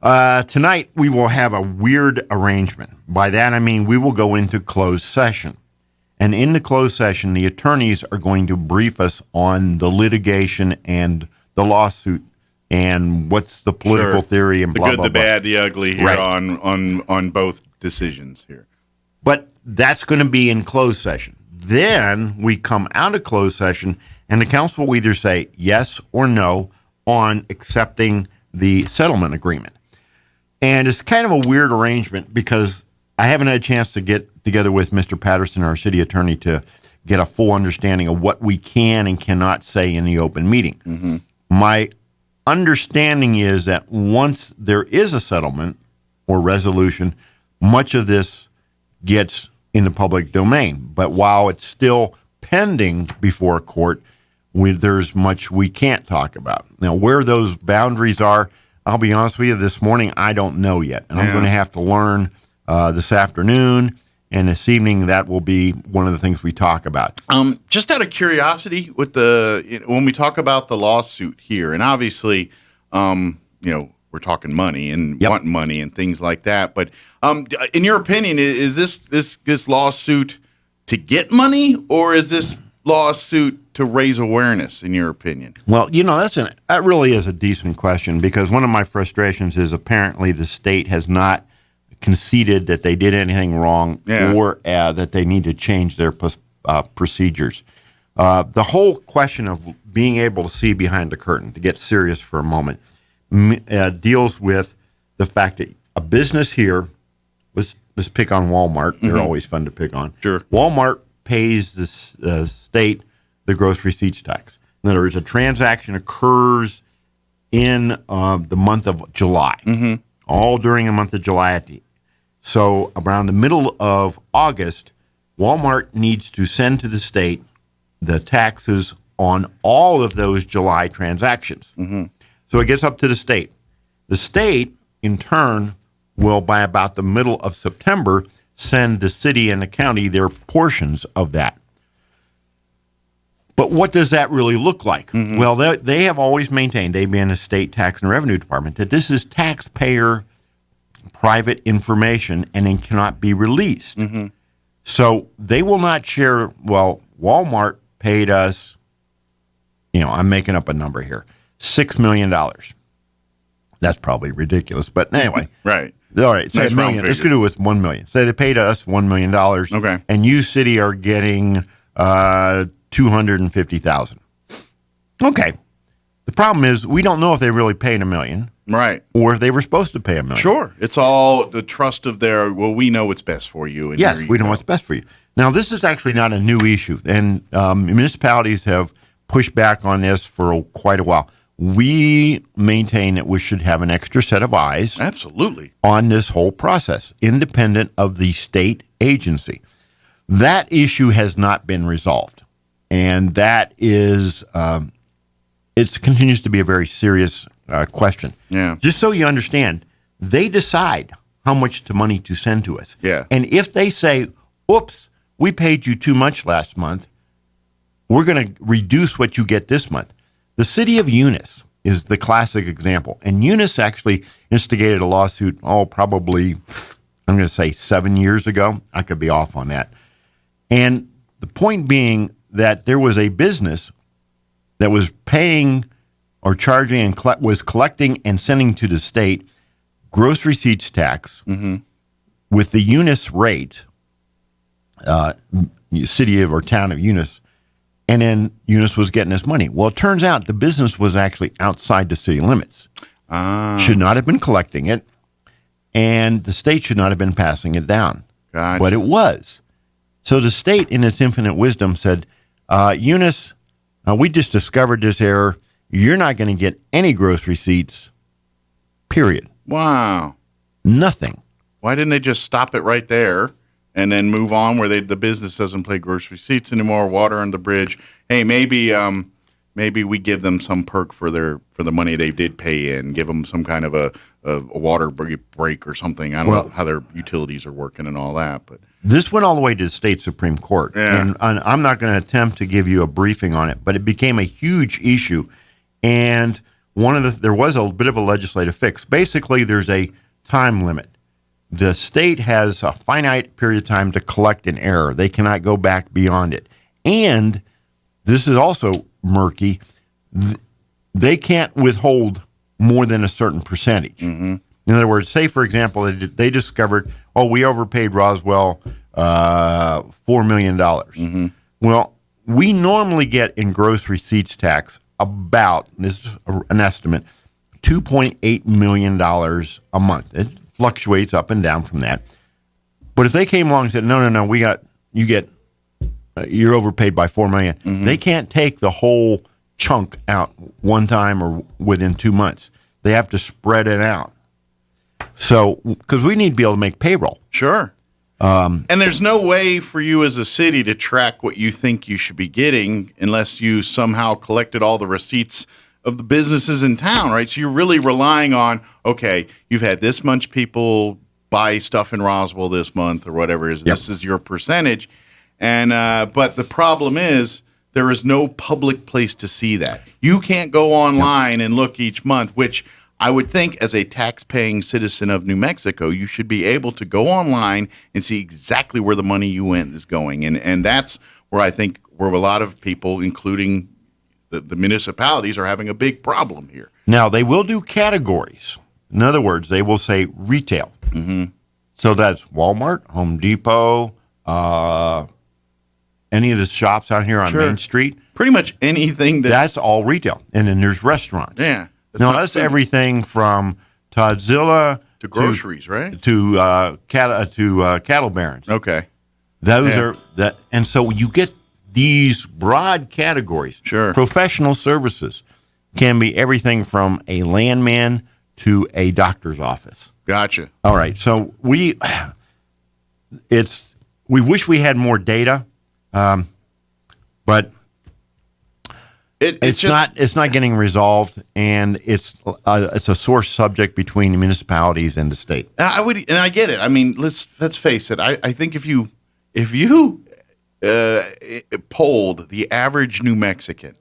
Tonight, we will have a weird arrangement. By that, I mean we will go into closed session. And in the closed session, the attorneys are going to brief us on the litigation and the lawsuit and what's the political theory and blah, blah, blah. The good, the bad, the ugly here Right. on both decisions here. But that's going to be in closed session. Then we come out of closed session, and the council will either say yes or no on accepting the settlement agreement. And it's kind of a weird arrangement because I haven't had a chance to get together with Mr. Patterson, our city attorney, to get a full understanding of what we can and cannot say in the open meeting. Mm-hmm. My understanding is that once there is a settlement or resolution, much of this gets in the public domain. But while it's still pending before a court, there's much we can't talk about. Now, where those boundaries are, I'll be honest with you, this morning, I don't know yet. And I'm going to have to learn this afternoon, and this evening, that will be one of the things we talk about. Just out of curiosity, with when we talk about the lawsuit here, and obviously, we're talking money and want money and things like that. But in your opinion, is this lawsuit to get money, or is this lawsuit to raise awareness? In your opinion? Well, that really is a decent question, because one of my frustrations is apparently the state has not conceded that they did anything wrong or that they need to change their procedures. The whole question of being able to see behind the curtain, to get serious for a moment, deals with the fact that a business here, let's pick on Walmart. They're always fun to pick on. Sure. Walmart pays the state the gross receipts tax. In other words, a transaction occurs in the month of July, all during the month of July. So around the middle of August, Walmart needs to send to the state the taxes on all of those July transactions. So it gets up to the state. The state, in turn, will, by about the middle of September, send the city and the county their portions of that. But what does that really look like? Well, they have always maintained, they being a state tax and revenue department, that this is taxpayer private information and it cannot be released. So they will not share. Well, Walmart paid us, I'm making up a number here, $6 million. That's probably ridiculous, but anyway. Right. All right, say Nice $1 million. Let's go with $1 million. Say they paid us $1 million. Okay. And you, city, are getting $250,000. Okay. The problem is we don't know if they really paid $1 million. Right. Or if they were supposed to pay $1 million. Sure. It's all the trust of we know what's best for you. And Yes, we know what's best for you. Now, this is actually not a new issue, and municipalities have pushed back on this for quite a while. We maintain that we should have an extra set of eyes absolutely on this whole process, independent of the state agency. That issue has not been resolved, and that is it continues to be a very serious question. Yeah. Just so you understand, they decide how much money to send to us. Yeah. And if they say, oops, we paid you too much last month, we're going to reduce what you get this month. The city of Eunice is the classic example. And Eunice actually instigated a lawsuit, probably, I'm going to say 7 years ago. I could be off on that. And the point being that there was a business that was paying or charging and was collecting and sending to the state gross receipts tax with the Eunice rate, city of or town of Eunice, and then Eunice was getting this money. Well, it turns out the business was actually outside the city limits. Should not have been collecting it, and the state should not have been passing it down. Gotcha. But it was. So the state, in its infinite wisdom, said, Eunice, we just discovered this error. You're not going to get any gross receipts, period. Wow. Nothing. Why didn't they just stop it right there and then move on where the business doesn't play gross receipts anymore, water on the bridge? Hey, maybe we give them some perk for the money they did pay in, give them some kind of a water break or something. I don't know how their utilities are working and all that, but this went all the way to the state Supreme Court, Yeah. and I'm not going to attempt to give you a briefing on it, but it became a huge issue, and there was a bit of a legislative fix. Basically, there's a time limit. The state has a finite period of time to collect an error. They cannot go back beyond it. And this is also murky. They can't withhold more than a certain percentage. Mm-hmm. In other words, say, for example, they discovered, we overpaid Roswell $4 million. Mm-hmm. Well, we normally get in gross receipts tax about, this is an estimate, $2.8 million a month. It fluctuates up and down from that. But if they came along and said, no, you're overpaid by $4 million, Mm-hmm. they can't take the whole chunk out one time or within 2 months. They have to spread it out. So, because we need to be able to make payroll. Sure. And there's no way for you as a city to track what you think you should be getting unless you somehow collected all the receipts of the businesses in town, right? So you're really relying on, okay, you've had this much people buy stuff in Roswell this month or whatever it is. Yep. This is your percentage. And but the problem is there is no public place to see that. You can't go online and look each month, which I would think as a tax-paying citizen of New Mexico, you should be able to go online and see exactly where the money you went is going. And that's where I think where a lot of people, including the municipalities, are having a big problem here. Now, they will do categories. In other words, they will say retail. Mm-hmm. So that's Walmart, Home Depot, any of the shops out here on Sure. Main Street. Pretty much anything that's all retail. And then there's restaurants. Yeah. Now, that's everything from Todzilla to groceries, right? To cattle barons. Okay. Those are that, and so you get these broad categories. Sure. Professional services can be everything from a landman to a doctor's office. Gotcha. All right. So we wish we had more data, but it's not getting resolved, and it's a sore subject between the municipalities and the state. I get it. I mean, let's face it. I think if you polled the average New Mexican,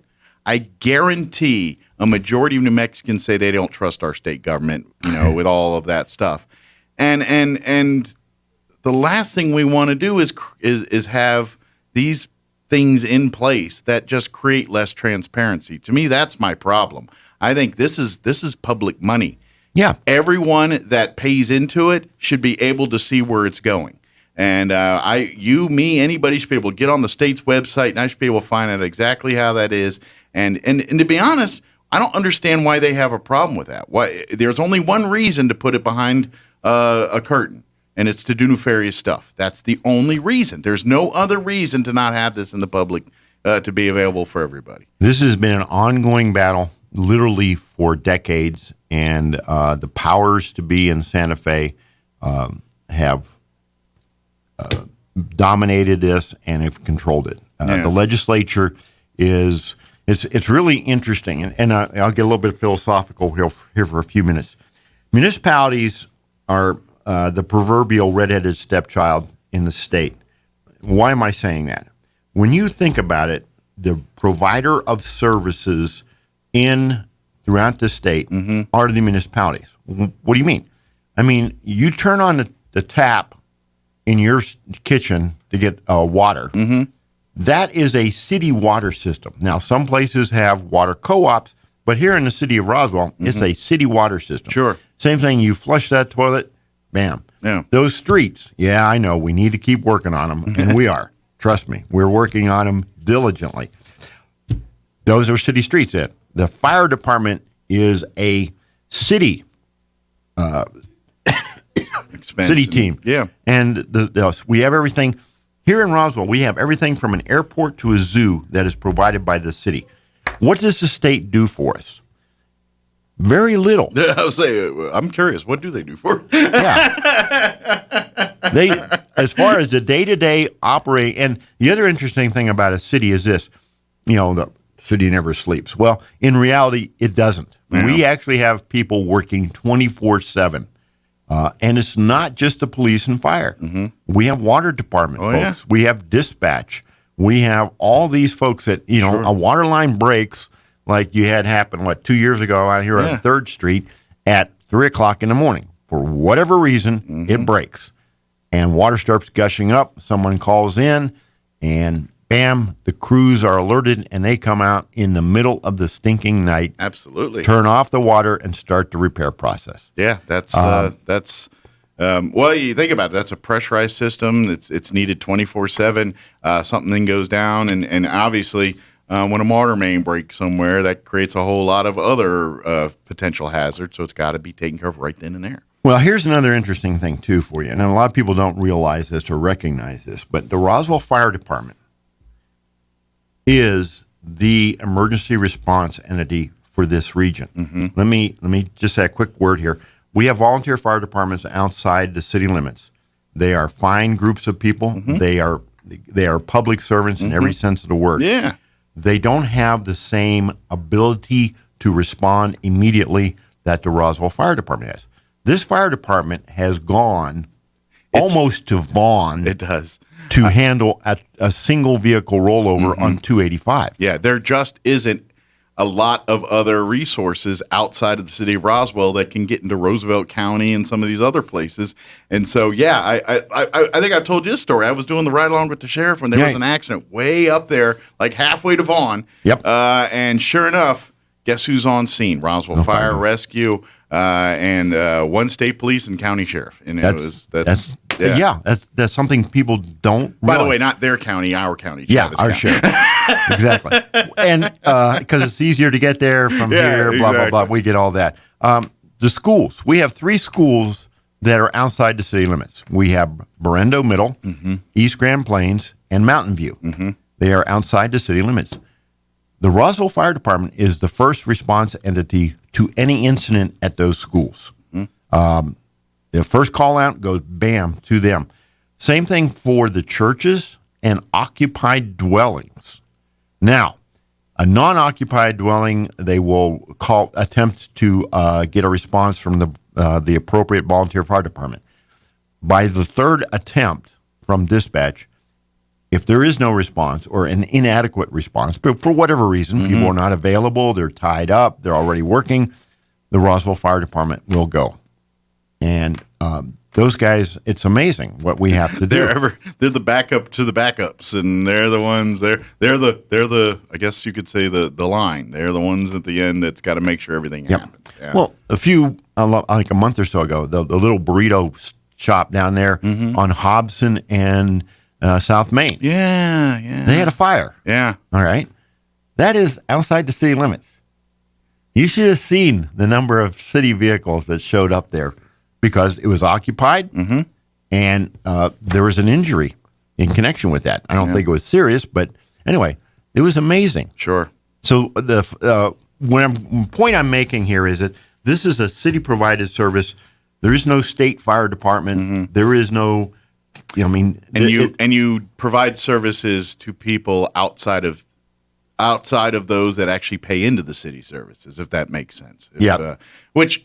I guarantee a majority of New Mexicans say they don't trust our state government, with all of that stuff. And the last thing we want to do is have these things in place that just create less transparency. To me, that's my problem. I think this is public money. Yeah. Everyone that pays into it should be able to see where it's going. And anybody should be able to get on the state's website, and I should be able to find out exactly how that is. And to be honest, I don't understand why they have a problem with that. Why? There's only one reason to put it behind a curtain, and it's to do nefarious stuff. That's the only reason. There's no other reason to not have this in the public to be available for everybody. This has been an ongoing battle, literally for decades, and the powers to be in Santa Fe have dominated this and have controlled it. The legislature is it's really interesting, and I'll get a little bit philosophical here for a few minutes. Municipalities are the proverbial redheaded stepchild in the state. Why am I saying that? When you think about it, the provider of services throughout the state are the municipalities. What do you mean? I mean, you turn on the tap in your kitchen to get water. That is a city water system. Now, some places have water co-ops, but here in the city of Roswell, it's a city water system. Sure. Same thing, you flush that toilet, bam. Yeah. Those streets, I know, we need to keep working on them, and we are. Trust me, we're working on them diligently. Those are city streets. The fire department is a city city team. Yeah. And we have everything. Here in Roswell, we have everything from an airport to a zoo that is provided by the city. What does the state do for us? Very little. I was saying, I'm curious. What do they do for? They, as far as the day-to-day operate, and the other interesting thing about a city is this, the city never sleeps. Well, in reality, it doesn't. Yeah. We actually have people working 24/7. And it's not just the police and fire. Mm-hmm. We have water department folks. Yeah. We have dispatch. We have all these folks that, a water line breaks like you had happen, 2 years ago out here on 3rd Street at 3 o'clock in the morning. For whatever reason, it breaks. And water starts gushing up. Someone calls in, and bam, the crews are alerted, and they come out in the middle of the stinking night. Absolutely. Turn off the water and start the repair process. Yeah, that's well, you think about it. That's a pressurized system. It's needed 24/7. Something goes down, and obviously, when a water main breaks somewhere, that creates a whole lot of other potential hazards. So it's got to be taken care of right then and there. Well, here's another interesting thing, too, for you. And a lot of people don't realize this or recognize this, but the Roswell Fire Department is the emergency response entity for this region. Mm-hmm. Let me just say a quick word here. We have volunteer fire departments outside the city limits. They are fine groups of people. Mm-hmm. They are public servants in every sense of the word. Yeah. They don't have the same ability to respond immediately that the Roswell Fire Department has. This fire department has gone almost to Vaughn. It does. To handle a single vehicle rollover on 285. Yeah, there just isn't a lot of other resources outside of the city of Roswell that can get into Roosevelt County and some of these other places. And so, yeah, I think I've told you this story. I was doing the ride along with the sheriff when there was an accident way up there, like halfway to Vaughn. Yep. And sure enough, guess who's on scene? Roswell Fire Rescue and one state police and county sheriff. And that's something people don't realize. By the way, not their county, our county. Yeah, our sheriff. Exactly. And because it's easier to get there from here, blah, blah, blah. We get all that. The schools. We have 3 schools that are outside the city limits. We have Berendo Middle, East Grand Plains, and Mountain View. Mm-hmm. They are outside the city limits. The Roswell Fire Department is the first response entity to any incident at those schools. Mm-hmm. The first call out goes bam to them. Same thing for the churches and occupied dwellings. Now, a non-occupied dwelling, they will attempt to get a response from the appropriate volunteer fire department. By the 3rd attempt from dispatch, if there is no response or an inadequate response, but for whatever reason, people are not available, they're tied up, they're already working, the Roswell Fire Department will go. And those guys, it's amazing what we have to do. They're the backup to the backups, and they're the ones. They're the I guess you could say the line. They're the ones at the end that's got to make sure everything happens. Yeah. Well, like a month or so ago, the little burrito shop down there on Hobson and South Main. Yeah. They had a fire. Yeah. All right. That is outside the city limits. You should have seen the number of city vehicles that showed up there because it was occupied and there was an injury in connection with that. I don't think it was serious, but anyway, it was amazing. Sure. So the point I'm making here is that this is a city-provided service. There is no state fire department. There is no, and you provide services to people outside of those that actually pay into the city services, if that makes sense. Which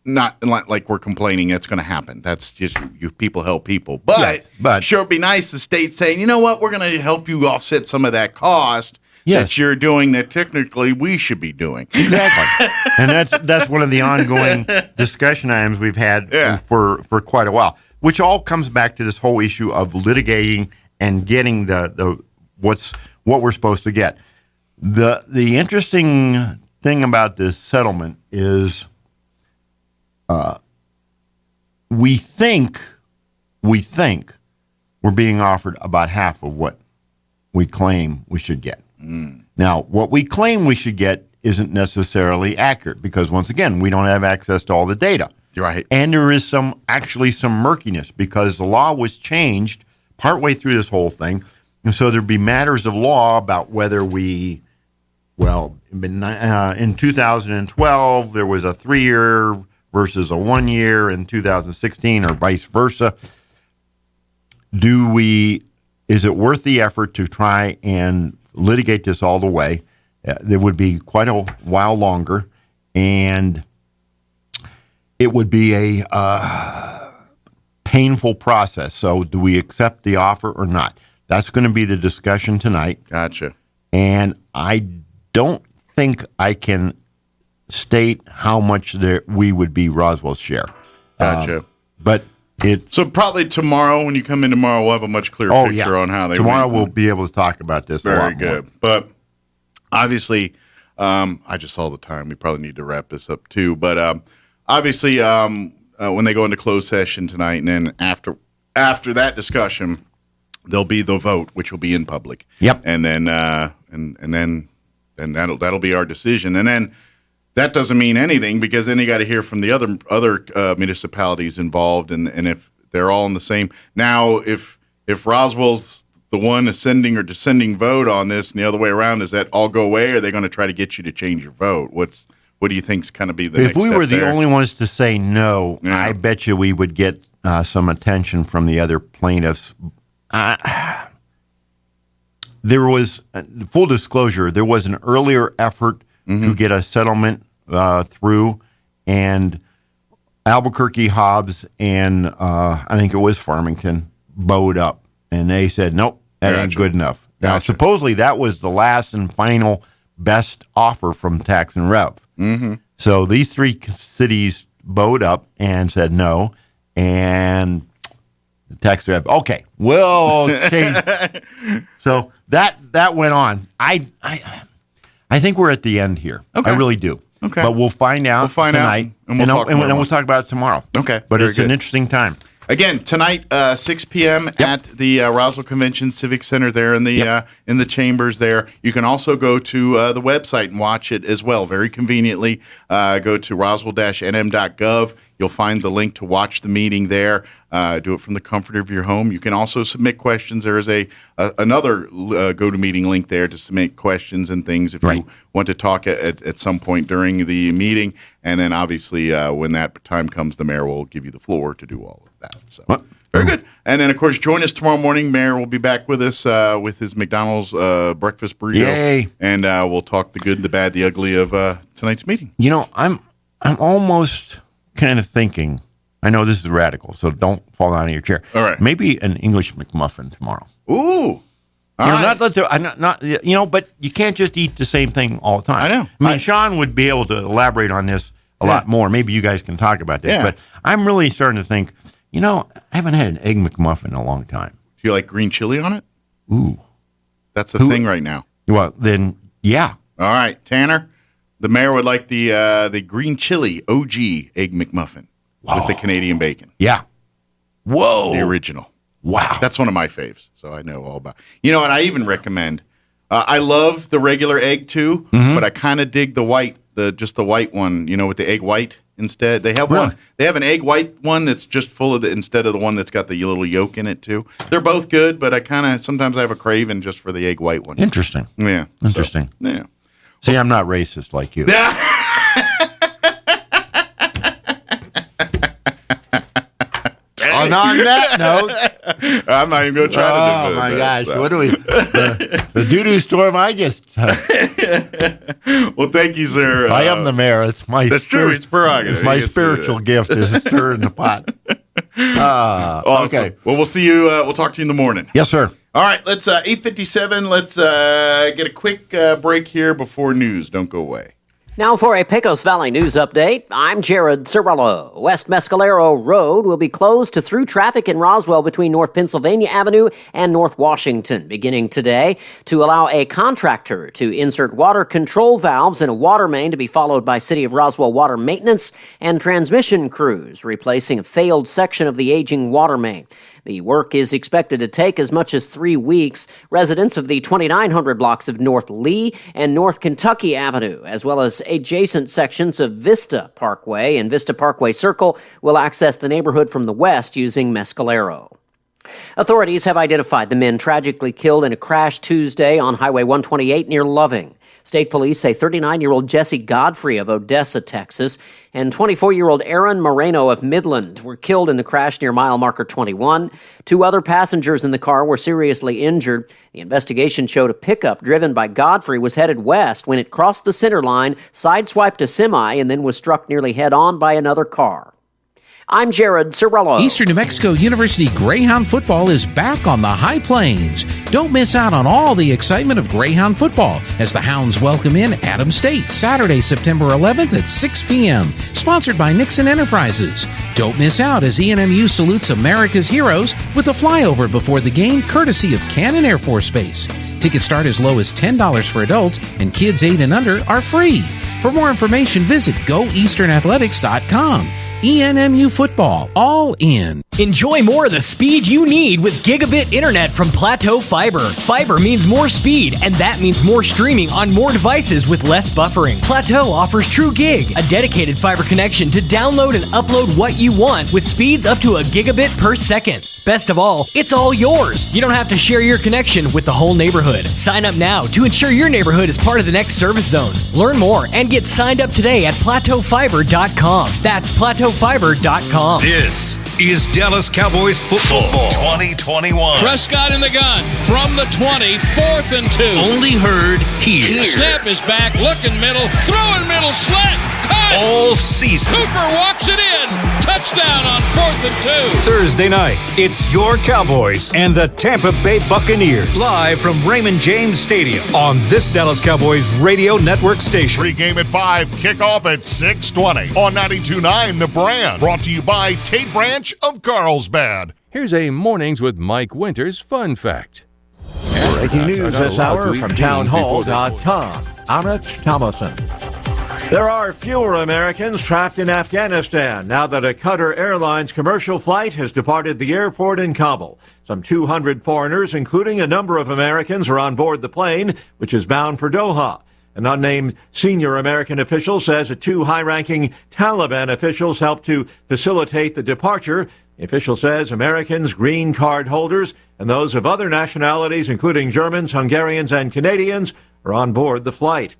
not like we're complaining that's going to happen. That's just you people help people. But sure, it'd be nice the state saying, you know what, we're going to help you offset some of that cost that you're doing that technically we should be doing. Exactly. And that's one of the ongoing discussion items we've had for quite a while, which all comes back to this whole issue of litigating and getting the what we're supposed to get. The interesting thing about this settlement is we think we're being offered about half of what we claim we should get. Now, what we claim we should get isn't necessarily accurate because, once again, we don't have access to all the data. Right. And there is some murkiness because the law was changed partway through this whole thing. And so there'd be matters of law about whether we Well, in 2012, there was a 3-year versus a 1 year in 2016, or vice versa. Is it worth the effort to try and litigate this all the way? There would be quite a while longer, and it would be a painful process. So do we accept the offer or not? That's going to be the discussion tonight. Gotcha. And I don't think I can state how much we would be Roswell's share. Gotcha. But so probably tomorrow, when you come in tomorrow, we'll have a much clearer picture on how they tomorrow went. we'll be able to talk about this a Very lot good. more. But obviously, I just saw the time. We probably need to wrap this up too. But obviously, when they go into closed session tonight, and then after that discussion, there'll be the vote, which will be in public. Yep. And then and then that'll be our decision. And then that doesn't mean anything, because then you got to hear from the other municipalities involved, and if they're all in the same. Now, if Roswell's the one ascending or descending vote on this, and the other way around, does that all go away? Or are they going to try to get you to change your vote? What do you think's kind of be the If next we step were the there? only ones to say no, I bet you we would get some attention from the other plaintiffs. There was, full disclosure, there was an earlier effort to get a settlement through, and Albuquerque, Hobbs, and I think it was Farmington bowed up, and they said, nope, that ain't good enough. Now, supposedly that was the last and final best offer from Tax and Rev. So these three cities bowed up and said no, and the Tax and Rev, okay, we'll change. So that went on. I think we're at the end here. Okay. I really do. Okay. But we'll find out tonight, and we'll talk about it tomorrow. Okay. But Very it's an good. interesting time. Again, tonight, 6 p.m. at the Roswell Convention Civic Center there in the chambers there. You can also go to the website and watch it as well, very conveniently. Go to roswell-nm.gov. You'll find the link to watch the meeting there. Do it from the comfort of your home. You can also submit questions. There is another GoToMeeting link there to submit questions and things if you want to talk at some point during the meeting. And then obviously when that time comes, the mayor will give you the floor to do all of that. So very good. And then, of course, join us tomorrow morning. Mayor will be back with us with his McDonald's breakfast burrito. Yay. And we'll talk the good, the bad, the ugly of tonight's meeting. You know, I'm almost kind of thinking, I know this is radical, so don't fall out of your chair. All right. Maybe an English McMuffin tomorrow. Ooh. But you can't just eat the same thing all the time. I know. I mean, Sean would be able to elaborate on this a lot more. Maybe you guys can talk about this. Yeah. But I'm really starting to think, I haven't had an Egg McMuffin in a long time. Do you like green chili on it? Ooh. That's the thing right now. Well, then, yeah. All right, Tanner. The mayor would like the green chili OG Egg McMuffin with the Canadian bacon. Yeah. Whoa. The original. Wow. That's one of my faves, so I know all about it. You know what? I even recommend, I love the regular egg too, but I kind of dig the white, just the white one, with the egg white instead. They have one. They have an egg white one that's just full of instead of the one that's got the little yolk in it too. They're both good, but sometimes I have a craving just for the egg white one. Interesting. Yeah. Interesting. So, yeah. See, I'm not racist like you. On that note, I'm not even going to try to do my gosh. So. What do we, the doo-doo storm I just... Well, thank you, sir. I am the mayor. That's true. It's prerogative. It's my spiritual gift is stirring the pot. Awesome. Okay. Well, we'll see you. We'll talk to you in the morning. Yes, sir. All right. Let's 8:57. Let's get a quick break here before news. Don't go away. Now for a Pecos Valley news update, I'm Jared Cirillo. West Mescalero Road will be closed to through traffic in Roswell between North Pennsylvania Avenue and North Washington beginning today to allow a contractor to insert water control valves in a water main to be followed by City of Roswell water maintenance and transmission crews replacing a failed section of the aging water main. The work is expected to take as much as 3 weeks. Residents of the 2900 blocks of North Lee and North Kentucky Avenue, as well as adjacent sections of Vista Parkway and Vista Parkway Circle, will access the neighborhood from the west using Mescalero. Authorities have identified the men tragically killed in a crash Tuesday on Highway 128 near Loving. State police say 39-year-old Jesse Godfrey of Odessa, Texas, and 24-year-old Aaron Moreno of Midland were killed in the crash near mile marker 21. 2 other passengers in the car were seriously injured. The investigation showed a pickup driven by Godfrey was headed west when it crossed the center line, sideswiped a semi, and then was struck nearly head-on by another car. I'm Jared Cirillo. Eastern New Mexico University Greyhound football is back on the High Plains. Don't miss out on all the excitement of Greyhound football as the Hounds welcome in Adams State Saturday, September 11th at 6 p.m. Sponsored by Nixon Enterprises. Don't miss out as ENMU salutes America's heroes with a flyover before the game courtesy of Cannon Air Force Base. Tickets start as low as $10 for adults and kids 8 and under are free. For more information, visit goeasternathletics.com. ENMU football, all in. Enjoy more of the speed you need with gigabit internet from Plateau Fiber. Fiber means more speed, and that means more streaming on more devices with less buffering. Plateau offers True Gig, a dedicated fiber connection to download and upload what you want with speeds up to a gigabit per second. Best of all, it's all yours. You don't have to share your connection with the whole neighborhood. Sign up now to ensure your neighborhood is part of the next service zone. Learn more and get signed up today at plateaufiber.com. That's plateaufiber.com. This is Dallas Cowboys football 2021. Prescott in the gun from the 20, 4th and 2. Only heard here. Snap is back, looking middle, throwing middle, slant, cut. All season. Cooper walks it in. Touchdown on 4th and 2. Thursday night, it's your Cowboys and the Tampa Bay Buccaneers. Live from Raymond James Stadium. On this Dallas Cowboys radio network station. Pre-game at 5, kickoff at 6:20 on 92.9 The Brand. Brought to you by Tate Branch of Carlsbad. Here's a Mornings with Mike Winters fun fact. Breaking news this hour from townhall.com. I'm Rich Thomason. There are fewer Americans trapped in Afghanistan now that a Qatar Airlines commercial flight has departed the airport in Kabul. Some 200 foreigners, including a number of Americans, are on board the plane, which is bound for Doha. An unnamed senior American official says that 2 high-ranking Taliban officials helped to facilitate the departure. The official says Americans, green card holders, and those of other nationalities, including Germans, Hungarians, and Canadians, are on board the flight.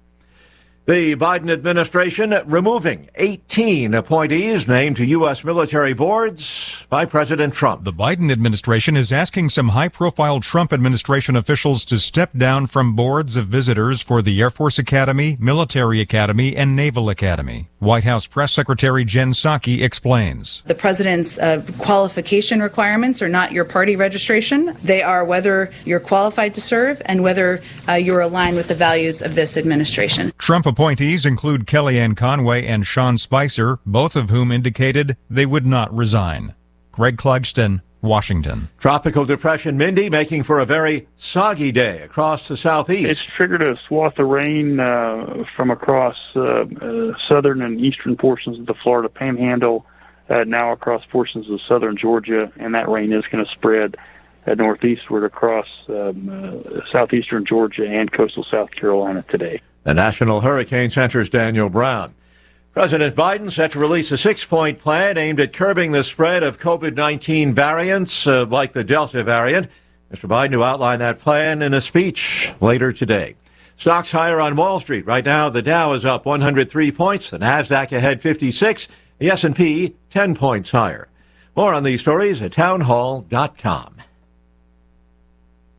The Biden administration removing 18 appointees named to U.S. military boards by President Trump. The Biden administration is asking some high-profile Trump administration officials to step down from boards of visitors for the Air Force Academy, Military Academy, and Naval Academy. White House Press Secretary Jen Psaki explains. The president's qualification requirements are not your party registration. They are whether you're qualified to serve and whether you're aligned with the values of this administration. Trump appointees include Kellyanne Conway and Sean Spicer, both of whom indicated they would not resign. Greg Clugston, Washington. Tropical depression Mindy making for a very soggy day across the southeast. It's triggered a swath of rain from across southern and eastern portions of the Florida Panhandle, now across portions of southern Georgia, and that rain is going to spread northeastward across southeastern Georgia and coastal South Carolina today. The National Hurricane Center's Daniel Brown. President Biden set to release a 6-point plan aimed at curbing the spread of COVID-19 variants like the Delta variant. Mr. Biden will outline that plan in a speech later today. Stocks higher on Wall Street. Right now, the Dow is up 103 points. The Nasdaq ahead 56. The S&P 10 points higher. More on these stories at townhall.com.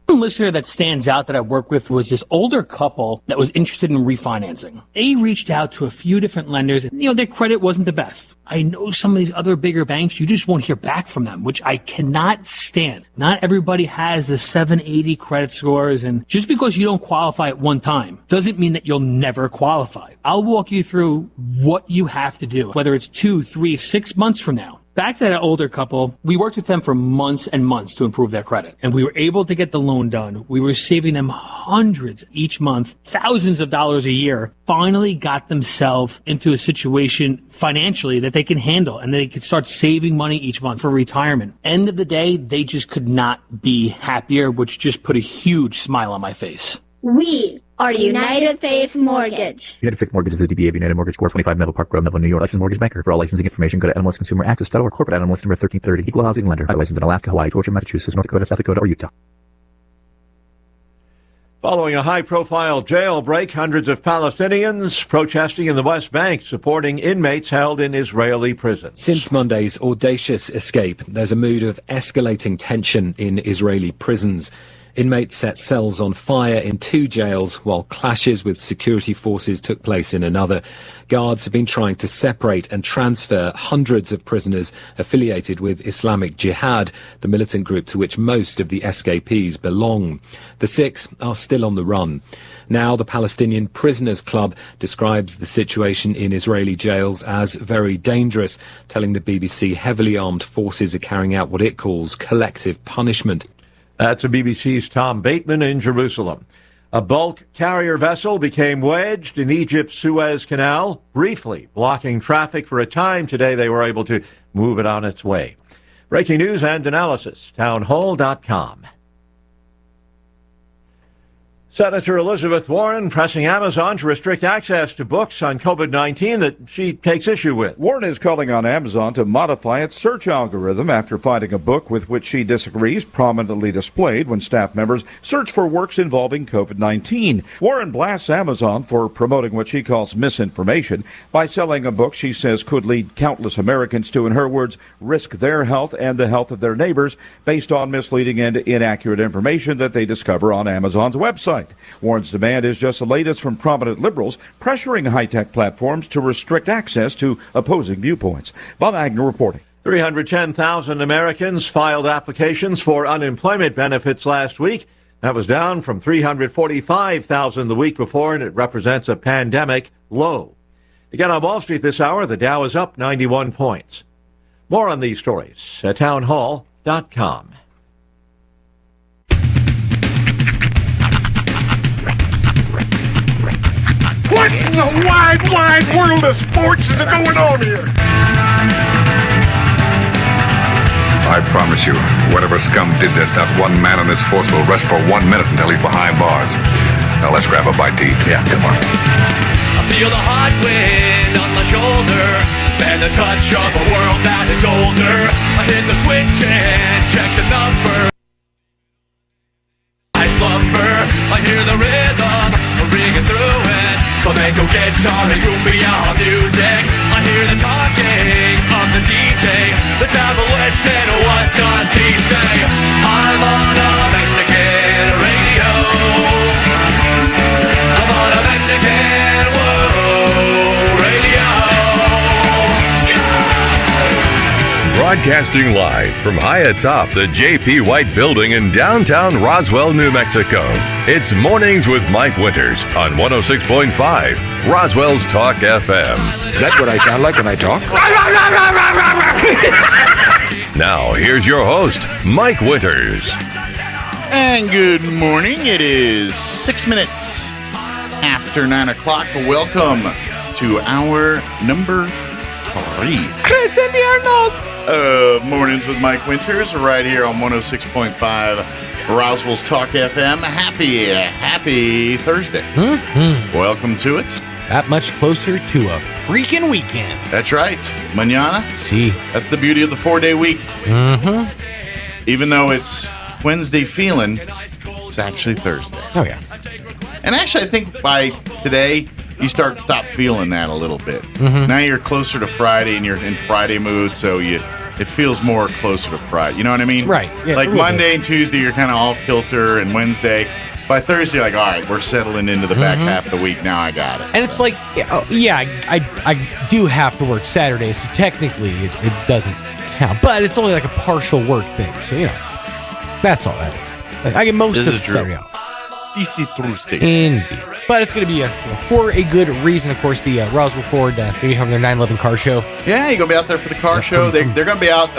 Listener that stands out that I worked with was this older couple that was interested in refinancing. They reached out to a few different lenders. Their credit wasn't the best. I know some of these other bigger banks, you just won't hear back from them, which I cannot stand. Not everybody has the 780 credit scores, and just because you don't qualify at one time doesn't mean that you'll never qualify. I'll walk you through what you have to do, whether it's 2, 3, 6 months from now. Back to that older couple, we worked with them for months and months to improve their credit, and we were able to get the loan done. We were saving them hundreds each month, thousands of dollars a year, finally got themselves into a situation financially that they can handle, and they could start saving money each month for retirement. End of the day, they just could not be happier, which just put a huge smile on my face. We or United Faith Mortgage. United Faith Mortgage is a DBA of United Mortgage Corp. 25 Melville Park Road, Melville, New York. Licensed mortgage banker. For all licensing information, go to NMLSConsumerAccess.org or corporate NMLS number 1330. Equal housing lender. Licensed in Alaska, Hawaii, Georgia, Massachusetts, North Dakota, South Dakota, or Utah. Following a high-profile jailbreak, hundreds of Palestinians protesting in the West Bank, supporting inmates held in Israeli prisons. Since Monday's audacious escape, there's a mood of escalating tension in Israeli prisons. Inmates set cells on fire in 2 jails, while clashes with security forces took place in another. Guards have been trying to separate and transfer hundreds of prisoners affiliated with Islamic Jihad, the militant group to which most of the escapees belong. The 6 are still on the run. Now, the Palestinian Prisoners Club describes the situation in Israeli jails as very dangerous, telling the BBC heavily armed forces are carrying out what it calls collective punishment. That's a BBC's Tom Bateman in Jerusalem. A bulk carrier vessel became wedged in Egypt's Suez Canal, briefly blocking traffic for a time. Today they were able to move it on its way. Breaking news and analysis, townhall.com. Senator Elizabeth Warren pressing Amazon to restrict access to books on COVID-19 that she takes issue with. Warren is calling on Amazon to modify its search algorithm after finding a book with which she disagrees prominently displayed when staff members search for works involving COVID-19. Warren blasts Amazon for promoting what she calls misinformation by selling a book she says could lead countless Americans to, in her words, risk their health and the health of their neighbors based on misleading and inaccurate information that they discover on Amazon's website. Warren's demand is just the latest from prominent liberals pressuring high-tech platforms to restrict access to opposing viewpoints. Bob Agnew reporting. 310,000 Americans filed applications for unemployment benefits last week. That was down from 345,000 the week before, and it represents a pandemic low. Again, on Wall Street this hour, the Dow is up 91 points. More on these stories at townhall.com. What in the wide, wide world of sports is going on here? I promise you, whatever scum did this, not one man on this force will rest for 1 minute until he's behind bars. Now let's grab a bite to eat. Yeah, come on. I feel the hot wind on my shoulder and the touch of a world that is older. I hit the switch and check the number. I slumber, I hear the rhythm ringing through it. Flamenco guitar and cumbia music. I hear the talking of the DJ. The travel witch and what does he say? I'm on a Mexican radio. I'm on a Mexican radio. Broadcasting live from high atop the J.P. White Building in downtown Roswell, New Mexico. It's Mornings with Mike Winters on 106.5 Roswell's Talk FM. Is that what I sound like when I talk? Now, here's your host, Mike Winters. And good morning. It is 6 minutes after 9 o'clock. Welcome to hour number 3. Mornings with Mike Winters right here on 106.5 Roswell's Talk FM. Happy Thursday. Mm-hmm. Welcome to it. That much closer to a freaking weekend. That's right. Mañana. See. That's the beauty of the 4-day week. Mm-hmm. Even though it's Wednesday feeling, it's actually Thursday. Oh, yeah. And actually, I think by today, you start stop feeling that a little bit. Mm-hmm. Now you're closer to Friday and you're in Friday mood, so it feels more closer to Friday. You know what I mean? Right. Yeah, like Monday and Tuesday, you're kind of off kilter, and Wednesday. By Thursday, you're like, all right, we're settling into the back half of the week. Now I got it. And it's like, I do have to work Saturday, so technically it doesn't count. But it's only like a partial work thing, so, that's all that is. Like, I get most of the Saturday off. DC Tuesday. Indeed. But it's going to be for a good reason. Of course, the Roswell Ford, they have their 9/11 car show. Yeah, you're going to be out there for the car show. They're going to be out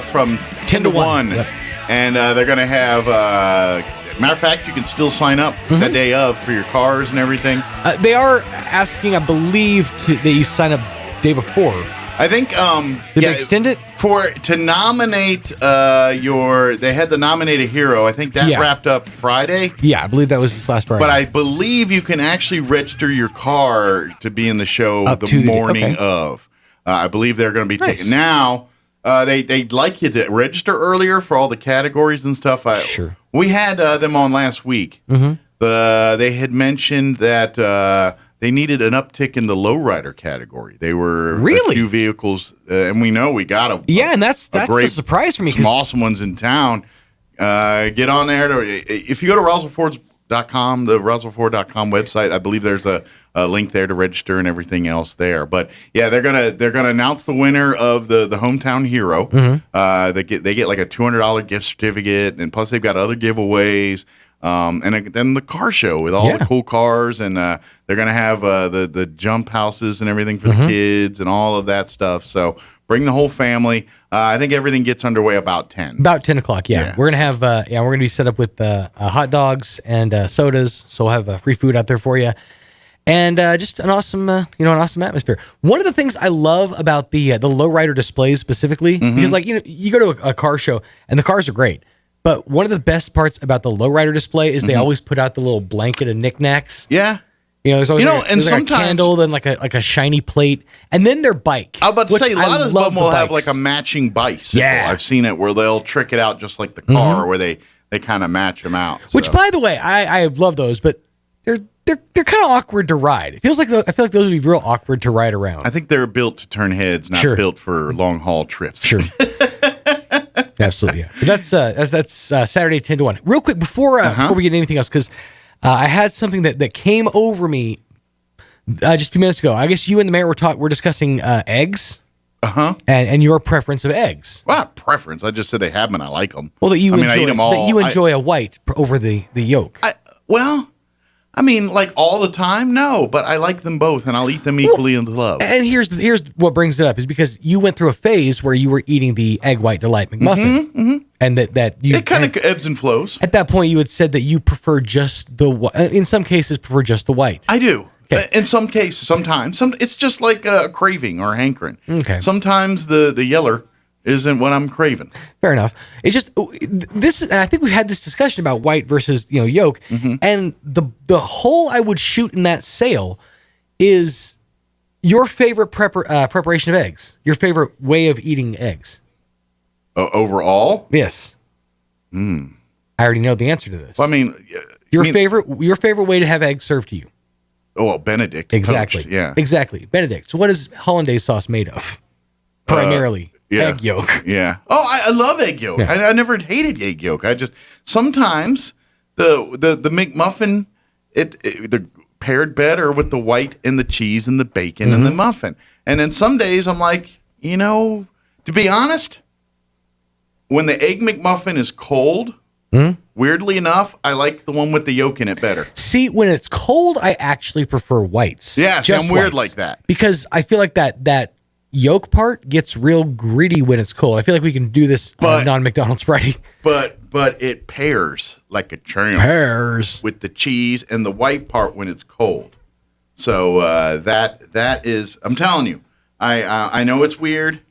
from 10 to 1. Yep. And they're going to have, matter of fact, you can still sign up that day of for your cars and everything. They are asking, I believe, that you sign up day before. I think, Did they extend it? To nominate they had to nominate a hero. I think that wrapped up Friday. Yeah, I believe that was this last Friday. But I believe you can actually register your car to be in the show the morning of. I believe they're going to be taking now. They'd like you to register earlier for all the categories and stuff. Sure. We had them on last week. Mm-hmm. They had mentioned that they needed an uptick in the lowrider category. They were a few vehicles, and we know we got a and that's a surprise for me. Some awesome ones in town. Get on there. If you go to RoswellFords.com, the RoswellFord.com website, I believe there's a link there to register and everything else there. But yeah, they're gonna announce the winner of the hometown hero. Mm-hmm. They get like a $200 gift certificate, and plus they've got other giveaways. And then the car show with all the cool cars, and they're going to have the jump houses and everything for the kids and all of that stuff. So bring the whole family. I think everything gets underway about 10. About 10 o'clock, yeah. We're going to have, we're going to be set up with hot dogs and sodas, so we'll have free food out there for you. And just an awesome, an awesome atmosphere. One of the things I love about the lowrider displays specifically, because you go to a car show and the cars are great. But one of the best parts about the lowrider display is they always put out the little blanket of knickknacks. Yeah. There's always and sometimes a candle, then like a shiny plate, and then their bike. I was about to say, a lot of them will have like a matching bicycle. Yeah. I've seen it where they'll trick it out just like the car, where they kind of match them out. Which, by the way, I love those, but they're kind of awkward to ride. It feels like I feel like those would be real awkward to ride around. I think they're built to turn heads, not built for long haul trips. Sure. Absolutely, yeah. But that's Saturday 10 to 1. Real quick before we get anything else, because I had something that came over me just a few minutes ago. I guess you and the mayor were discussing eggs. And your preference of eggs. Well, not preference. I just said they have them and I like them. Well, I eat them all. That you enjoy a white over the yolk. Like all the time, no, but I like them both, and I'll eat them equally in love. And here's what brings it up is because you went through a phase where you were eating the Egg White Delight McMuffin, and that you it kind of ebbs and flows. At that point, you had said that you prefer just in some cases prefer just the white. I do. Okay. In some cases, sometimes it's just like a craving or a hankering. Okay. Sometimes the yeller isn't what I'm craving. Fair enough. It's just this, and I think we've had this discussion about white versus yolk, and the hole I would shoot in that sale is your favorite preparation of eggs, your favorite way of eating eggs. Overall, yes. I already know the answer to this. Well, your favorite way to have eggs served to you. Oh, well, Benedict. Exactly. Poached, yeah. Exactly. Benedict. So, what is hollandaise sauce made of? Primarily. Egg yolk. Yeah. Oh, I love egg yolk. Yeah. I never hated egg yolk. I just sometimes the McMuffin they're paired better with the white and the cheese and the bacon and the muffin. And then some days I'm like, to be honest, when the egg McMuffin is cold, weirdly enough, I like the one with the yolk in it better. See, when it's cold, I actually prefer whites. Yeah, I'm weird like that because I feel like that yolk part gets real gritty when it's cold. I feel like we can do this on non-McDonald's Friday. But it pairs like a champ. Pairs with the cheese and the white part when it's cold. So that is, I'm telling you, I know it's weird,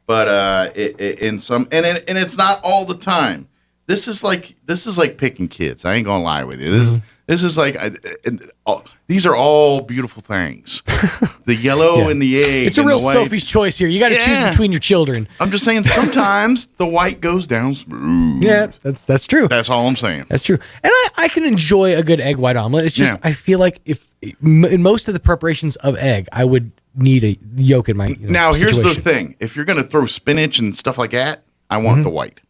but in some and it's not all the time. This is like picking kids. I ain't gonna lie with you. This is like these are all beautiful things. The yellow and the egg. It's a real Sophie's choice here. You got to choose between your children. I'm just saying sometimes the white goes down smooth. Yeah, that's true. That's all I'm saying. That's true. And I can enjoy a good egg white omelet. It's just I feel like if in most of the preparations of egg, I would need a yolk in my now. Here's situation. the thing: if you're going to throw spinach and stuff like that, I want the white.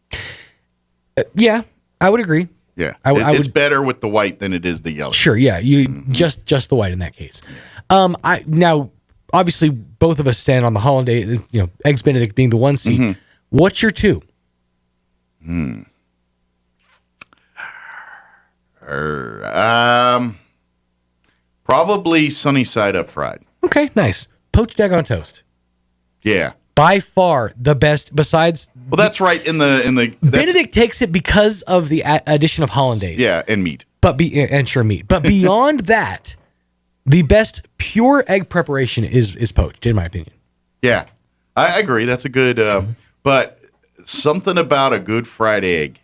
Yeah, I would agree. Yeah, it's better with the white than it is the yellow. Sure, yeah, you just the white in that case. Now obviously both of us stand on the hollandaise. Eggs Benedict being the 1 seed. What's your 2? Probably sunny side up fried. Okay, nice. Poached egg on toast. Yeah. By far the best. Besides, well, that's right. In the Benedict takes it because of the addition of hollandaise. Yeah, and meat. And meat. But beyond that, the best pure egg preparation is poached, in my opinion. Yeah, I agree. That's a good. But something about a good fried egg.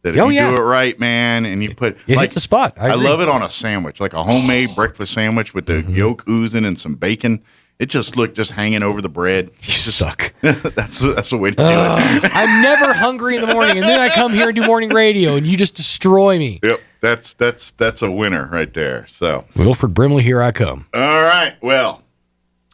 That if you do it right, man, and you put it hits the spot. I agree. love it on a sandwich, like a homemade breakfast sandwich with the yolk oozing and some bacon. It just looked hanging over the bread. You suck. that's the way to do it. I'm never hungry in the morning, and then I come here and do morning radio, and you just destroy me. Yep, that's a winner right there. So Wilford Brimley, here I come. All right, well,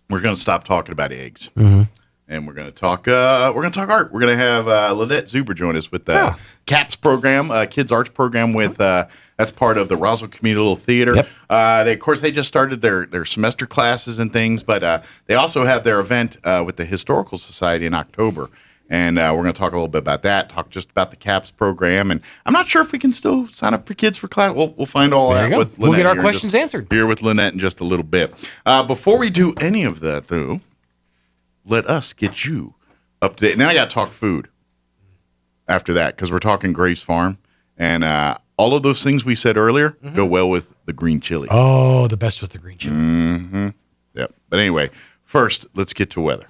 we're going to stop talking about eggs. Mm-hmm. And we're going to talk. Art. We're going to have Lynette Zuber join us with the CAPS program, Kids Arts program. With that's part of the Roswell Community Theater. Yep. They just started their semester classes and things, but they also have their event with the Historical Society in October. And we're going to talk a little bit about that. Talk just about the CAPS program, and I'm not sure if we can still sign up for kids for class. We'll find all that with Lynette. We'll get our questions answered here with Lynette in just a little bit. Before we do any of that, though. Let us get you up to date. And then I got to talk food after that because we're talking Grace Farm. And all of those things we said earlier go well with the green chili. Oh, the best with the green chili. Mm-hmm. Yep. But anyway, first, let's get to weather.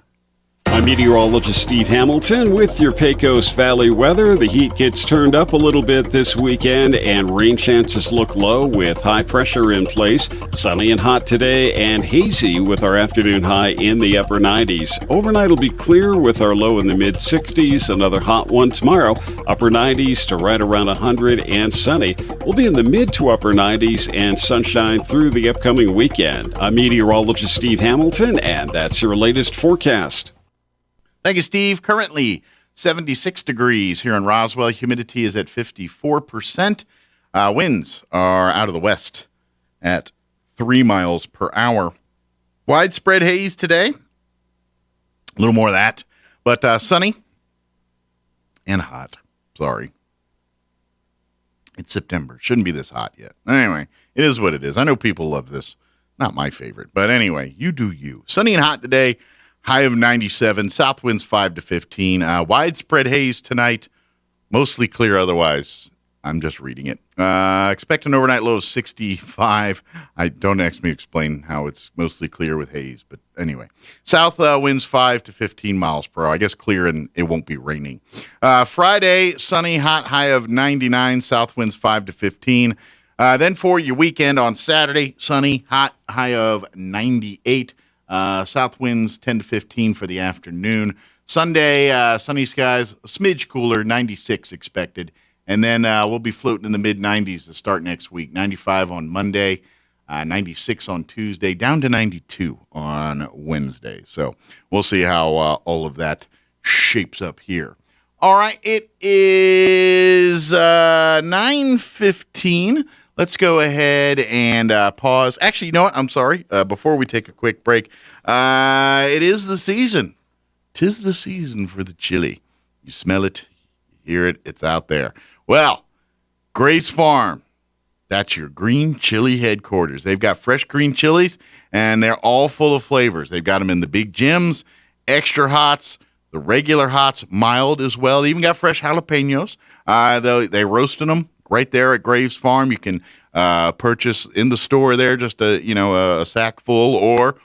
I'm meteorologist Steve Hamilton with your Pecos Valley weather. The heat gets turned up a little bit this weekend, and rain chances look low with high pressure in place. Sunny and hot today and hazy with our afternoon high in the upper 90s. Overnight will be clear with our low in the mid 60s. Another hot one tomorrow, upper 90s to right around 100 and sunny. We'll be in the mid to upper 90s and sunshine through the upcoming weekend. I'm meteorologist Steve Hamilton, and that's your latest forecast. Thank you, Steve. Currently 76 degrees here in Roswell. Humidity is at 54%. Winds are out of the west at 3 miles per hour. Widespread haze today. A little more of that. But sunny and hot. Sorry. It's September. Shouldn't be this hot yet. Anyway, it is what it is. I know people love this. Not my favorite. But anyway, you do you. Sunny and hot today. High of 97, south winds 5 to 15. Widespread haze tonight, mostly clear otherwise. I'm just reading it. Expect an overnight low of 65. Don't ask me to explain how it's mostly clear with haze, but anyway. South winds 5 to 15 miles per hour. I guess clear and it won't be raining. Friday, sunny, hot, high of 99, south winds 5 to 15. Then for your weekend on Saturday, sunny, hot, high of 98. South winds 10 to 15 for the afternoon. Sunday, sunny skies, a smidge cooler, 96 expected. And then we'll be floating in the mid-90s to start next week. 95 on Monday, 96 on Tuesday, down to 92 on Wednesday. So we'll see how all of that shapes up here. All right, it is 9:15. Let's go ahead and pause. Actually, you know what? I'm sorry. Before we take a quick break, it is the season. 'Tis the season for the chili. You smell it, you hear it, it's out there. Well, Grace Farm, that's your green chili headquarters. They've got fresh green chilies, and they're all full of flavors. They've got them in the big gems, extra hots, the regular hots, mild as well. They even got fresh jalapenos. They roasted them right there at Graves Farm. You can purchase in the store there just a sack full, or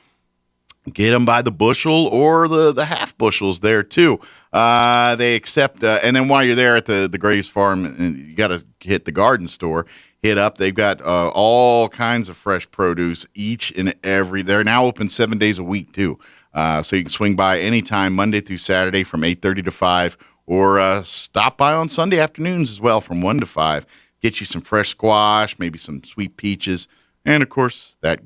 get them by the bushel or the half bushels there too. They accept, and then while you're there at the Graves Farm, you got to hit the garden store. Hit up. They've got all kinds of fresh produce each and every. They're now open 7 days a week too, so you can swing by anytime, Monday through Saturday from 8:30 to 5. Or stop by on Sunday afternoons as well from 1 to 5. Get you some fresh squash, maybe some sweet peaches, and, of course, that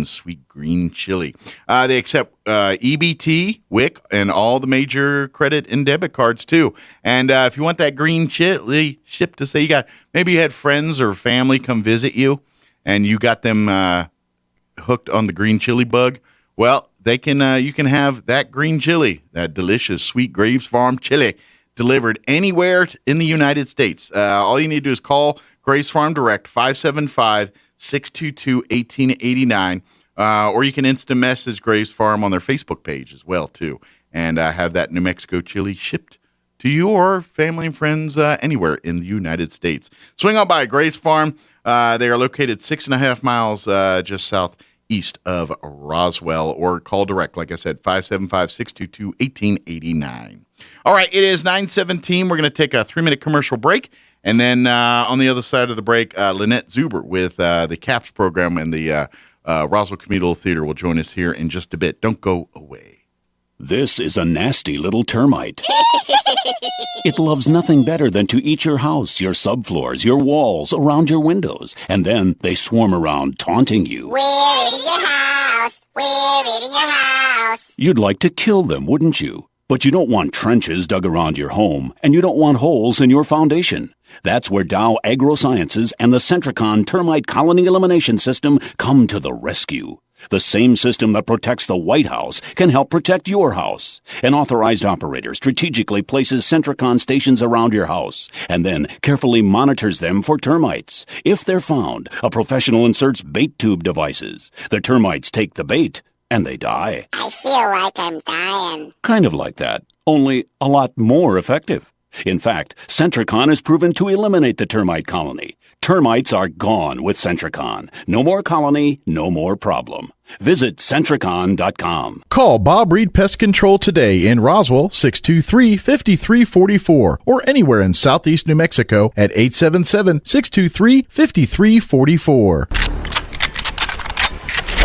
sweet green chili. They accept EBT, WIC, and all the major credit and debit cards, too. And if you want that green chili shipped to say maybe you had friends or family come visit you, and you got them hooked on the green chili bug, well, you can have that green chili, that delicious, sweet Graves Farm chili, delivered anywhere in the United States. All you need to do is call Grace Farm Direct, 575-622-1889, or you can instant message Grace Farm on their Facebook page as well, too, and have that New Mexico chili shipped to you or family and friends anywhere in the United States. Swing on by Grace Farm. They are located 6.5 miles just southeast of Roswell, or call direct, like I said, 575-622-1889. All right, it is 9:17. We're going to take a 3-minute commercial break. And then on the other side of the break, Lynette Zuber with the CAPS program and the Roswell Communal Theater will join us here in just a bit. Don't go away. This is a nasty little termite. It loves nothing better than to eat your house, your subfloors, your walls, around your windows. And then they swarm around, taunting you. We're eating your house. We're eating your house. You'd like to kill them, wouldn't you? But you don't want trenches dug around your home, and you don't want holes in your foundation. That's where Dow AgroSciences and the Centricon Termite Colony Elimination System come to the rescue. The same system that protects the White House can help protect your house. An authorized operator strategically places Centricon stations around your house and then carefully monitors them for termites. If they're found, a professional inserts bait tube devices. The termites take the bait and they die. I feel like I'm dying. Kind of like that, only a lot more effective. In fact, Centricon is proven to eliminate the termite colony. Termites are gone with Centricon. No more colony, no more problem. Visit Centricon.com. Call Bob Reed Pest Control today in Roswell, 623-5344, or anywhere in southeast New Mexico at 877-623-5344.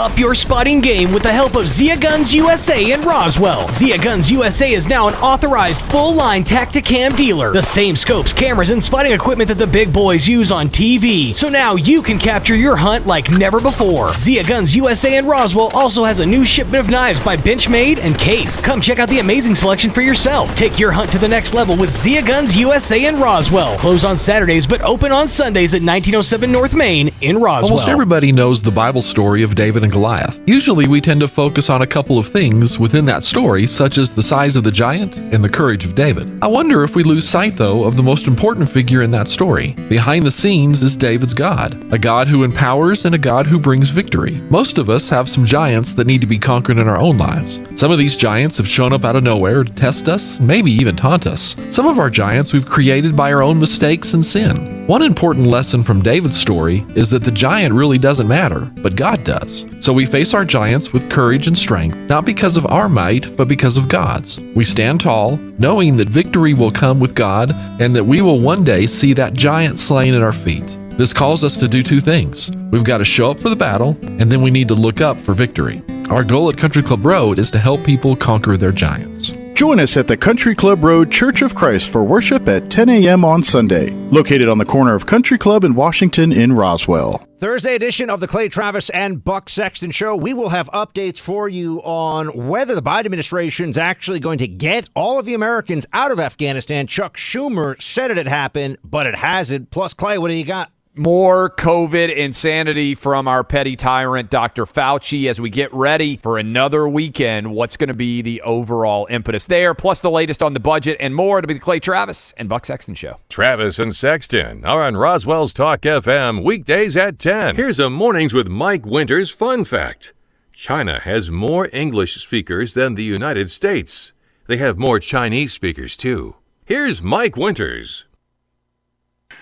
Up your spotting game with the help of Zia Guns USA in Roswell. Zia Guns USA is now an authorized full-line Tacticam dealer. The same scopes, cameras, and spotting equipment that the big boys use on TV. So now you can capture your hunt like never before. Zia Guns USA in Roswell also has a new shipment of knives by Benchmade and Case. Come check out the amazing selection for yourself. Take your hunt to the next level with Zia Guns USA in Roswell. Closed on Saturdays but open on Sundays at 1907 North Main in Roswell. Almost everybody knows the Bible story of David and Goliath. Usually we tend to focus on a couple of things within that story, such as the size of the giant and the courage of David. I wonder if we lose sight, though, of the most important figure in that story. Behind the scenes is David's God, a God who empowers and a God who brings victory. Most of us have some giants that need to be conquered in our own lives. Some of these giants have shown up out of nowhere to test us, maybe even taunt us. Some of our giants we've created by our own mistakes and sin. One important lesson from David's story is that the giant really doesn't matter, but God does. So we face our giants with courage and strength, not because of our might, but because of God's. We stand tall, knowing that victory will come with God, and that we will one day see that giant slain at our feet. This calls us to do two things. We've got to show up for the battle, and then we need to look up for victory. Our goal at Country Club Road is to help people conquer their giants. Join us at the Country Club Road Church of Christ for worship at 10 a.m. on Sunday, located on the corner of Country Club and Washington in Roswell. Thursday edition of the Clay Travis and Buck Sexton Show. We will have updates for you on whether the Biden administration is actually going to get all of the Americans out of Afghanistan. Chuck Schumer said it had happened, but it hasn't. Plus, Clay, what do you got? More COVID insanity from our petty tyrant, Dr. Fauci, as we get ready for another weekend. What's going to be the overall impetus there? Plus the latest on the budget and more. To be the Clay Travis and Buck Sexton Show. Travis and Sexton are on Roswell's Talk FM weekdays at 10. Here's a Mornings with Mike Winters fun fact. China has more English speakers than the United States. They have more Chinese speakers, too. Here's Mike Winters.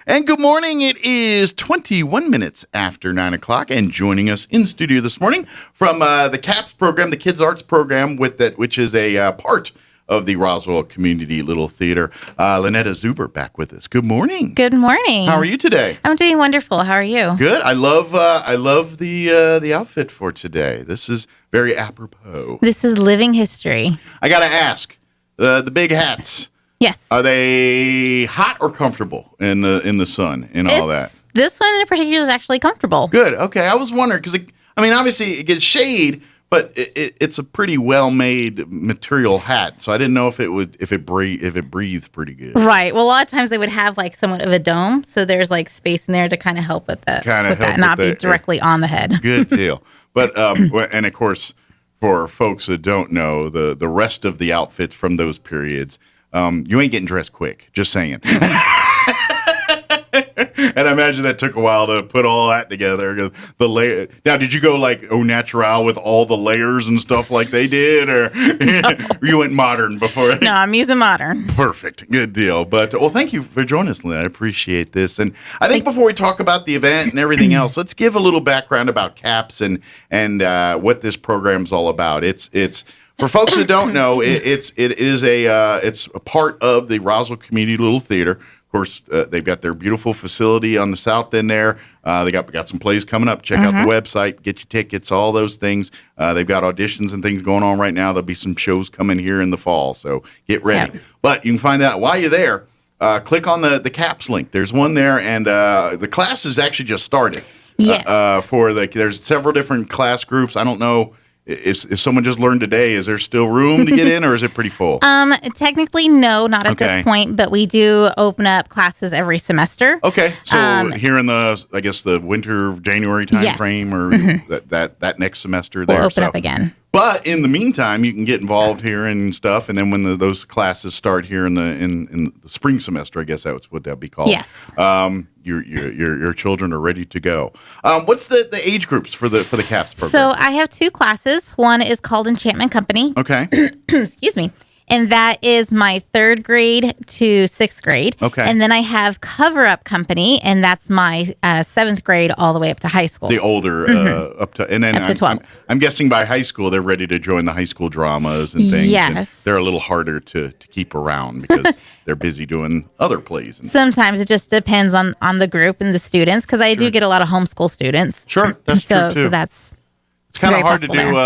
And good morning. It is 21 minutes after 9 o'clock, and joining us in studio this morning from the CAPS program, the Kids Arts program, which is a part of the Roswell Community Little Theater. Lynette Zuber back with us. Good morning. Good morning. How are you today? I'm doing wonderful. How are you? Good. I love the outfit for today. This is very apropos. This is living history. I got to ask, the big hats. Yes. Are they hot or comfortable in the sun and all that? This one in particular is actually comfortable. Good. Okay. I was wondering because, obviously it gets shade, but it's a pretty well-made material hat. So I didn't know if it breathed pretty good. Right. Well, a lot of times they would have like somewhat of a dome, so there's like space in there to kind of help with that, not be directly on the head. Good deal. But and of course, for folks that don't know, the rest of the outfits from those periods. You ain't getting dressed quick, just saying. And I imagine that took a while to put all that together. The layer. Now, did you go like au natural with all the layers and stuff like they did, or you went modern before? No, I'm using modern. Perfect, good deal. But thank you for joining us, Lynn. I appreciate this. And I think before we talk about the event and everything else, let's give a little background about CAPS and what this program's all about. It's For folks that don't know, it's a part of the Roswell Community Little Theater. Of course, they've got their beautiful facility on the south end there. They got some plays coming up. Check out the website, get your tickets, all those things. They've got auditions and things going on right now. There'll be some shows coming here in the fall, so get ready. Yep. But you can find out while you're there. Click on the CAPS link. There's one there, and the class has actually just started. Yes. There's several different class groups. I don't know. If someone just learned today, is there still room to get in, or is it pretty full? Technically, no, not at this point, but we do open up classes every semester. Okay, so here in the winter, January time frame, or that next semester there. We'll open up again. But in the meantime, you can get involved here and stuff, and then when those classes start here in the spring semester, I guess that's what that'd be called. Yes. Your children are ready to go. What's the age groups for the CAPS program? So I have 2 classes. One is called Enchantment Company. Okay. Excuse me. And that is my 3rd grade to 6th grade. Okay. And then I have Cover Up Company, and that's my 7th grade all the way up to high school. The older up to 12. I'm guessing by high school they're ready to join the high school dramas and things. Yes. And they're a little harder to keep around because they're busy doing other plays. Sometimes it just depends on the group and the students, because I do get a lot of homeschool students. Sure, that's true too. So that's it's kind of hard to do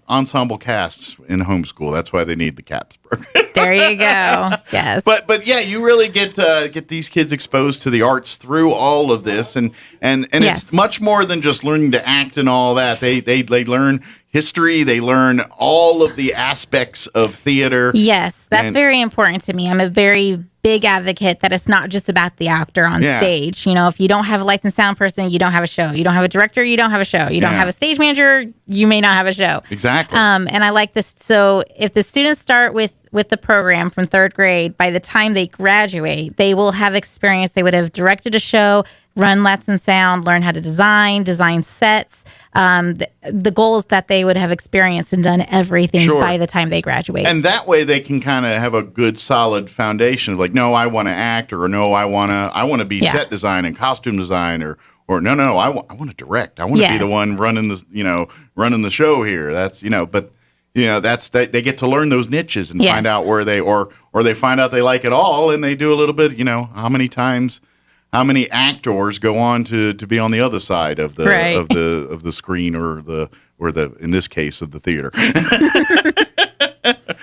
ensemble casts in homeschool. That's why they need the CAPS program. There you go. Yes. But yeah, you really get these kids exposed to the arts through all of this, and it's much more than just learning to act and all that. They learn history. They learn all of the aspects of theater. Yes, that's very important to me. I'm a very big advocate that it's not just about the actor on stage. You know, if you don't have a licensed sound person, you don't have a show. You don't have a director, you don't have a show. You don't have a stage manager, you may not have a show. Exactly. And I like this. So if the students start with the program from 3rd grade, by the time they graduate, they will have experience. They would have directed a show, run lights and sound, learn how to design sets. The goal is that they would have experienced and done everything by the time they graduate. And that way they can kind of have a good solid foundation of like, no, I want to act, or no, I want to be set design and costume design, or no, I want to direct. I want to be the one running the show here. That's, but that's they get to learn those niches and find out where they or they find out they like it all, and they do a little bit, how many actors go on to be on the other side of the screen or the in this case of the theater.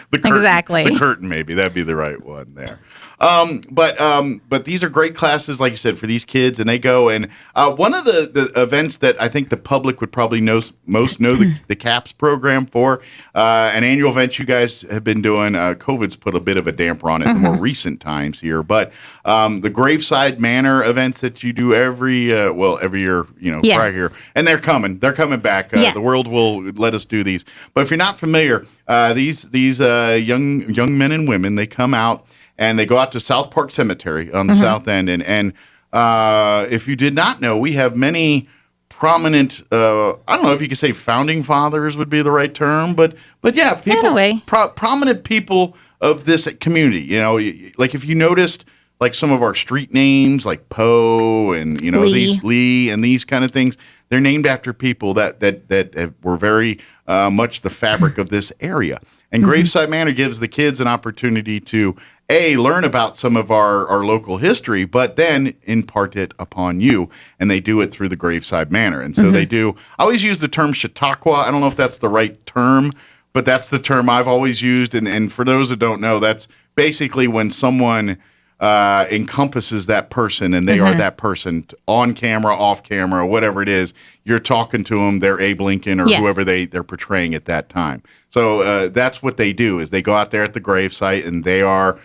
The curtain, exactly. The curtain, maybe that'd be the right one there. But these are great classes, like you said, for these kids, and they go. And one of the events that I think the public would probably most know the CAPS program for, an annual event you guys have been doing. COVID's put a bit of a damper on it in more recent times here, but the Graveside Manor events that you do every year, prior here, and they're coming back. The world will let us do these. But if you're not familiar, these young men and women, they come out. And they go out to South Park Cemetery on the south end. And if you did not know, we have many prominent, I don't know if you could say founding fathers would be the right term, but yeah, people, prominent people of this community. Like if you noticed, like some of our street names, like Poe and, these Lee and these kind of things, they're named after people that were very much the fabric of this area. And Graveside Manor gives the kids an opportunity to learn about some of our local history, but then impart it upon you, and they do it through the Graveside Manor. And so they do. I always use the term Chautauqua. I don't know if that's the right term, but that's the term I've always used. And for those that don't know, that's basically when someone encompasses that person, and they are that person on camera, off camera, whatever it is. You're talking to them, they're Abe Lincoln or whoever they're portraying at that time. So that's what they do, is they go out there at the gravesite, and they are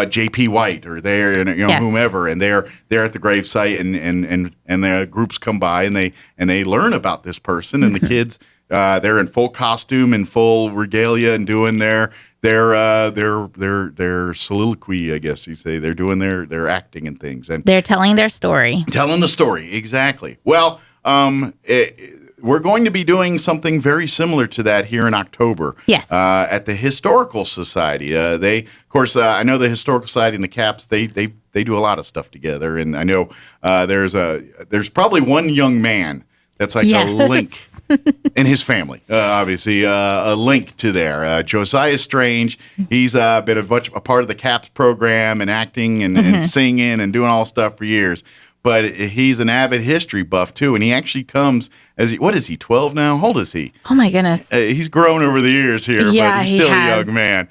J.P. White, or they're whomever, and they're at the gravesite, and the groups come by, and they learn about this person, and the kids they're in full costume and full regalia and doing their soliloquy, I guess you say. They're doing their acting and things, and they're telling their story. Telling the story, exactly. Well, we're going to be doing something very similar to that here in October. Yes. At the Historical Society. They, of course, I know the Historical Society and the CAPS. They do a lot of stuff together, and I know there's probably one young man That's like a link. And his family, obviously, a link to there. Josiah Strange, he's been a part of the CAPS program and acting and singing and doing all stuff for years. But he's an avid history buff, too. And he actually comes what is he, 12 now? How old is he? Oh, my goodness. He's grown over the years here, Yeah, but he's still he a young man.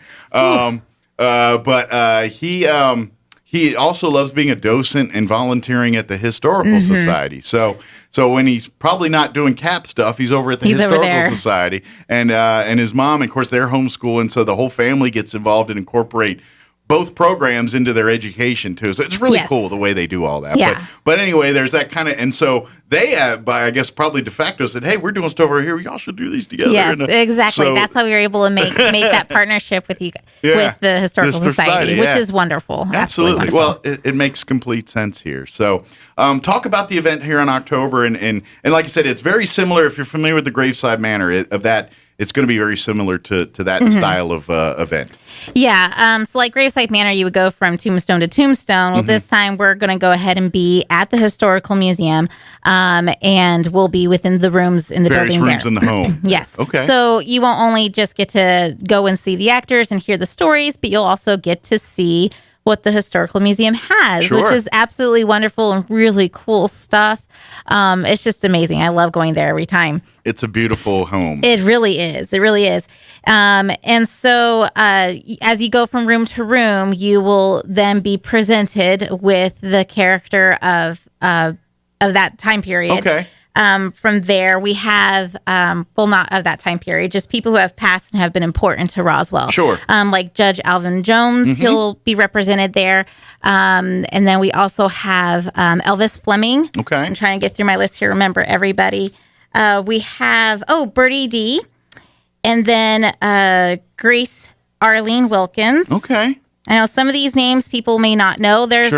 But he also loves being a docent and volunteering at the Historical Society. So when he's probably not doing CAP stuff, he's over at the Historical Society. And his mom, of course, they're homeschooling, so the whole family gets involved and incorporate both programs into their education, too. So it's really cool the way they do all that. Yeah. But anyway, there's that kind of, and so they have, I guess, probably de facto said, hey, we're doing stuff over here. Y'all should do these together. Yes, exactly. So, that's how we were able to make that partnership with you, with the Historical Society, which is wonderful. Absolutely. Wonderful. Well, it makes complete sense here. So talk about the event here in October. And like I said, it's very similar, if you're familiar with the Graveside Manor, it's going to be very similar to that style of event. Yeah. So like Graveside Manor, you would go from tombstone to tombstone. Well, this time we're going to go ahead and be at the Historical Museum, and we'll be within the rooms in the Various building rooms there. in the home. Yes. Okay. So you won't only just get to go and see the actors and hear the stories, but you'll also get to see what the Historical Museum has, which is absolutely wonderful and really cool stuff. It's just amazing. I love going there every time. It's a beautiful home. It really is. It really is. And so as you go from room to room, you will then be presented with the character of that time period. Okay. From there, we have, not of that time period, just people who have passed and have been important to Roswell. Sure. Like Judge Alvin Jones, he'll be represented there. And then we also have Elvis Fleming. Okay. I'm trying to get through my list here, remember everybody. We have, Bertie D. And then Grace Arlene Wilkins. Okay. I know some of these names people may not know. There's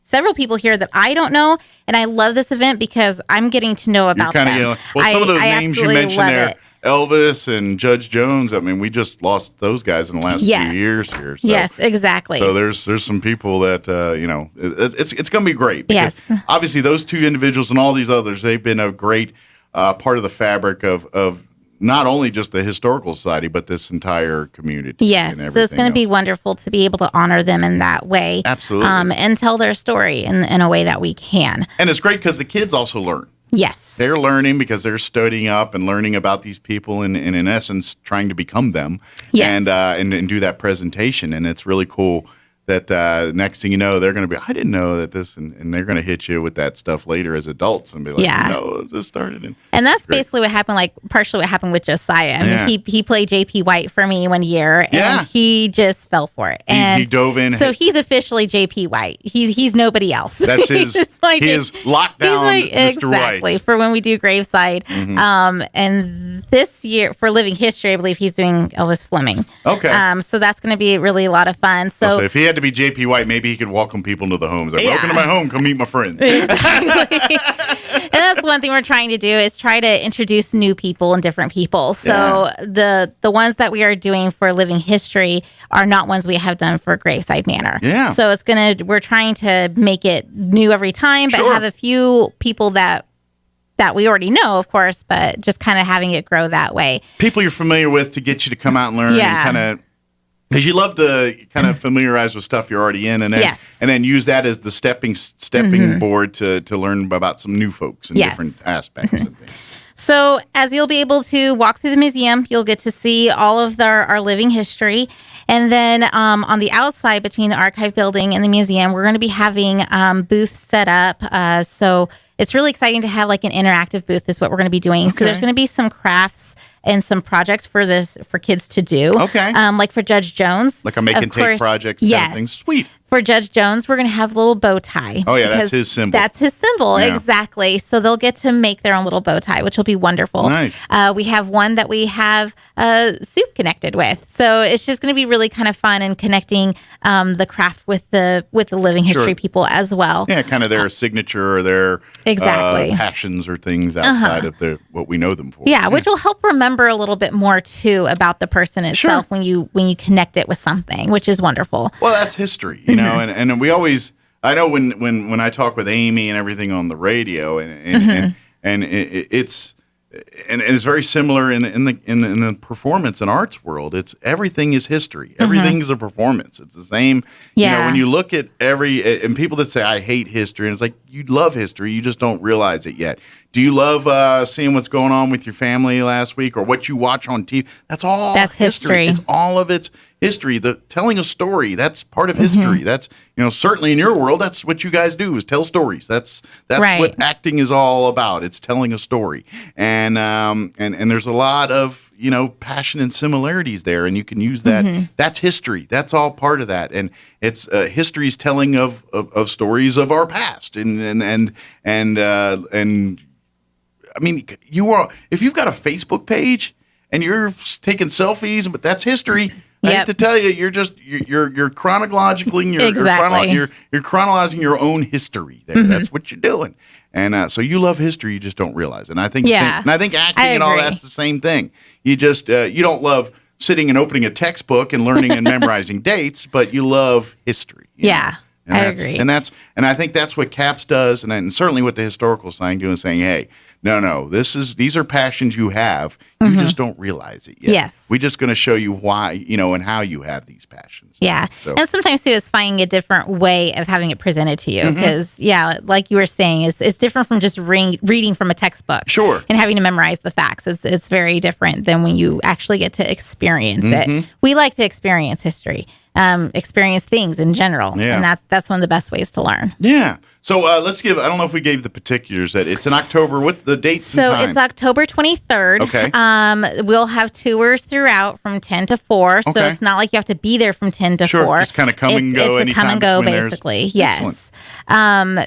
several people here that I don't know, and I love this event because I'm getting to know about them. Some of those names you mentioned there, it. Elvis and Judge Jones. I mean, we just lost those guys in the last few years here. So, yes, exactly. So there's some people that it's going to be great. Because obviously, those two individuals and all these others, they've been a great part of the fabric of not only just the Historical Society, but this entire community. Yes, so it's going to be wonderful to be able to honor them in that way. Absolutely. And tell their story in a way that we can. And it's great because the kids also learn. Yes. They're learning because they're studying up and learning about these people and in essence, trying to become them. Yes. And do that presentation. And it's really cool that next thing you know, they're going to be, I didn't know that this, and they're going to hit you with that stuff later as adults and be like, no, this started. And that's basically what happened, partially what happened with Josiah. I mean, he played JP White for me one year, and he just fell for it. And he dove in. So he's officially JP White. He's nobody else. That's his, he is locked down Mr. Exactly, White. For when we do Graveside. And this year, for Living History, I believe he's doing Elvis Fleming. Okay. So that's going to be really a lot of fun. So if he had to be JP White, maybe he could welcome people into the homes. Like, welcome to my home. Come meet my friends. Exactly. And that's one thing we're trying to do is try to introduce new people and different people. So the ones that we are doing for Living History are not ones we have done for Graveside Manor. Yeah. So we're trying to make it new every time, but have a few people that we already know, of course, but just kind of having it grow that way. People you're familiar with to get you to come out and learn and kind of. Because you love to kind of familiarize with stuff you're already in, and then use that as the stepping board to learn about some new folks and different aspects of things. So as you'll be able to walk through the museum, you'll get to see all of our living history. And then on the outside between the archive building and the museum, we're going to be having booths set up. So it's really exciting to have like an interactive booth is what we're going to be doing. So there's going to be some crafts and some projects for kids to do. Okay. Like for Judge Jones. Like a make and take project kind of thing. Sweet. For Judge Jones, we're going to have a little bow tie. Oh, yeah, that's his symbol. That's his symbol, exactly. So they'll get to make their own little bow tie, which will be wonderful. Nice. We have one that we have soup connected with. So it's just going to be really kind of fun and connecting the craft with the living history people as well. Yeah, kind of their signature or their passions or things outside of what we know them for. Yeah, which will help remember a little bit more, too, about the person itself when you connect it with something, which is wonderful. Well, that's history, you know, and we always, I know when I talk with Amy and everything on the radio, and it's very similar in the performance and arts world. It's everything is history. Everything is a performance. It's the same. Yeah. You know, when you look at and people that say I hate history, and it's like you love history, you just don't realize it yet. Do you love seeing what's going on with your family last week or what you watch on TV? That's history. It's all of it's history. The telling a story, that's part of history. That's, certainly in your world, that's what you guys do is tell stories. That's right. what acting is all about. It's telling a story. And there's a lot of, passion and similarities there, and you can use that. That's history. That's all part of that. And it's history's telling of stories of our past. And I mean, if you've got a Facebook page and you're taking selfies, but that's history. I have to tell you, you're chronologically, you're chronologizing your own history there. That's what you're doing. And so you love history, you just don't realize it. And I think acting and all that's the same thing. You just you don't love sitting and opening a textbook and learning and memorizing dates, but you love history. Yeah. I agree. And I think that's what CAPS does, and certainly what the Historical Society doing, saying, hey, no, these are passions you have. You just don't realize it yet. Yes. We're just going to show you why, and how you have these passions. Yeah. So. And sometimes, too, it's finding a different way of having it presented to you. Because, like you were saying, it's different from just reading from a textbook. Sure. And having to memorize the facts. It's very different than when you actually get to experience it. We like to experience history, experience things in general. Yeah. And that's one of the best ways to learn. Yeah. So let's I don't know if we gave the particulars that it's in October. What the dates and time? So it's October 23rd. Okay. We'll have tours throughout from 10 to 4. So it's not like you have to be there from 10 to 4. Just kind of come and go. It's a come and go, basically. Yes.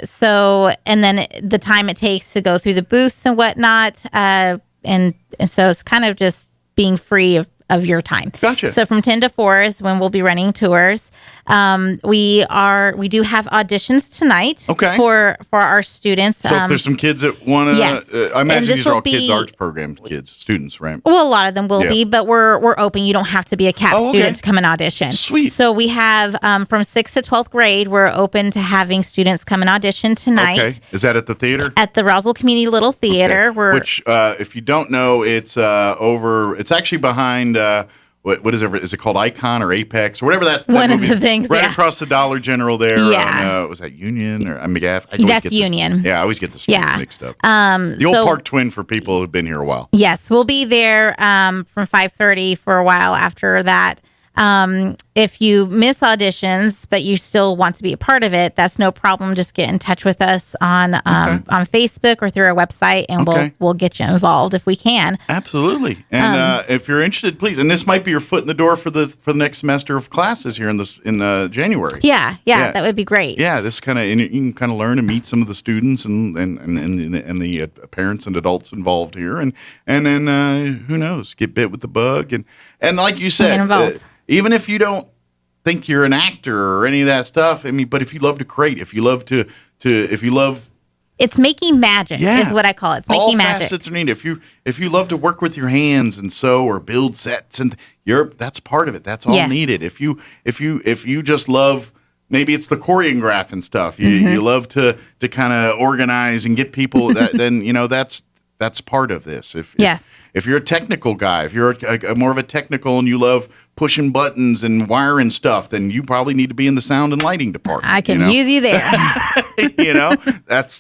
So, and then the time it takes to go through the booths and whatnot. And so it's kind of just being free of your time. Gotcha. So from 10 to 4 is when we'll be running tours. We do have auditions tonight for our students. So if there's some kids that want to, yes. I imagine these are all kids' arts program students, right? Well, a lot of them will be, but we're open. You don't have to be a CAP student to come and audition. Sweet. So we have from 6th to 12th grade, we're open to having students come and audition tonight. Okay. Is that at the theater? At the Roswell Community Little Theater. Okay. Which, if you don't know, it's it's actually behind what is it? Is it called Icon or Apex or whatever that's one of the things? Right across the Dollar General there. Yeah. Was that Union or McGaff? That's Union. I always get the streets mixed up. The old Park Twin for people who've been here a while. Yes, we'll be there from 5:30 for a while after that. If you miss auditions, but you still want to be a part of it, that's no problem. Just get in touch with us on Facebook or through our website, and we'll get you involved if we can. Absolutely. And if you're interested, please. And this might be your foot in the door for the next semester of classes here in January. Yeah, that would be great. Yeah, this kind of you can kind of learn and meet some of the students and the parents and adults involved here, and then who knows, get bit with the bug and like you said. Even if you don't think you're an actor or any of that stuff, I mean, but if you love to create, if you love it's making magic is what I call it. It's making magic. All facets are needed. If you love to work with your hands and sew or build sets, and that's part of it. That's all needed. If you just love, maybe it's the choreograph and stuff. You love to kind of organize and get people. Then that's part of this. If you're a technical guy, if you're more of a technical and you love pushing buttons and wiring stuff, then you probably need to be in the sound and lighting department. I can use you there. That's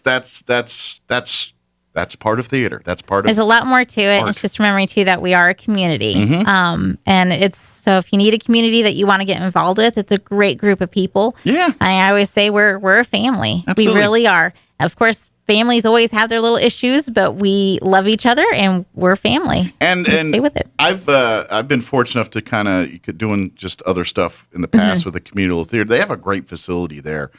part of theater. That's part of. There's a lot more to it. Art. It's just remembering too that we are a community, and it's so if you need a community that you want to get involved with, it's a great group of people. Yeah, I always say we're a family. Absolutely. We really are. Of course, families always have their little issues, but we love each other and we're family. And stay with it. I've been fortunate enough to kind of doing just other stuff in the past with the communal theater. They have a great facility there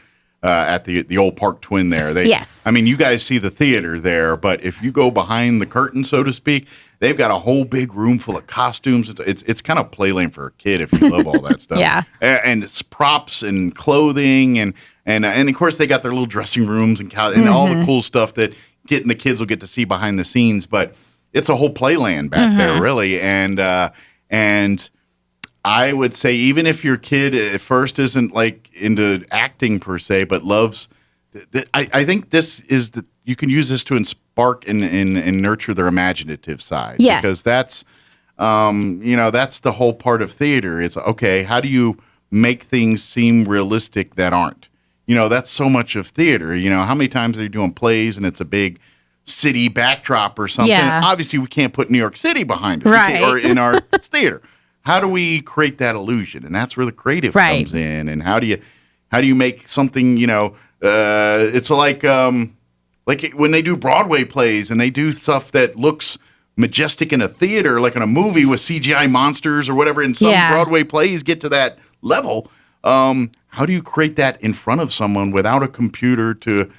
at the old Park Twin there. Yes. I mean, you guys see the theater there, but if you go behind the curtain, so to speak, they've got a whole big room full of costumes. It's kind of playland for a kid if you love all that stuff. Yeah. And it's props and clothing and of course they got their little dressing rooms and all the cool stuff that the kids will get to see behind the scenes. But it's a whole playland back there, really. And I would say even if your kid at first isn't like into acting per se, but loves I think this is you can use this to spark and nurture their imaginative side. Yes. Because that's, that's the whole part of theater is, okay, how do you make things seem realistic that aren't? That's so much of theater. How many times are you doing plays and it's a big city backdrop or something? Yeah. Obviously, we can't put New York City behind it. Right. Or in our theater. How do we create that illusion? And that's where the creative comes in. And how do you make something, it's like when they do Broadway plays and they do stuff that looks majestic in a theater, like in a movie with CGI monsters or whatever, and some Broadway plays get to that level. How do you create that in front of someone without a computer to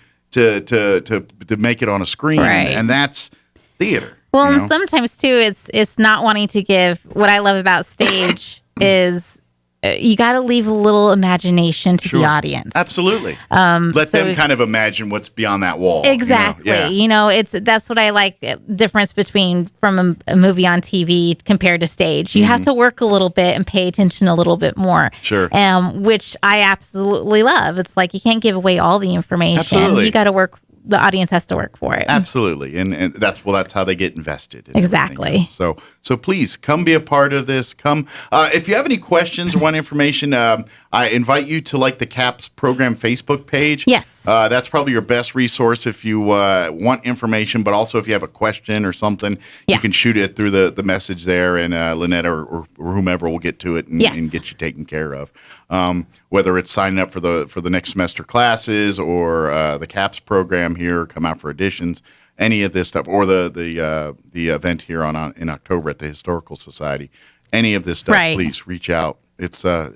make it on a screen? Right. And that's theater. Well, and sometimes too, it's not wanting to give. What I love about stage is you got to leave a little imagination to the audience. Absolutely. Let them kind of imagine what's beyond that wall. Exactly. That's what I like. Difference between from a movie on TV compared to stage. You have to work a little bit and pay attention a little bit more. Sure. Which I absolutely love. It's like you can't give away all the information. Absolutely. You got to work. The audience has to work for it. Absolutely, and that's how they get invested. Exactly. So please come be a part of this. Come if you have any questions or want information. I invite you to like the CAPS program Facebook page. Yes, that's probably your best resource if you want information, but also if you have a question or something, you can shoot it through the message there, and Lynette or whomever will get to it and get you taken care of. Whether it's signing up for the next semester classes or the CAPS program here, come out for auditions, any of this stuff, or the event here in October at the Historical Society, any of this stuff, please reach out. It's a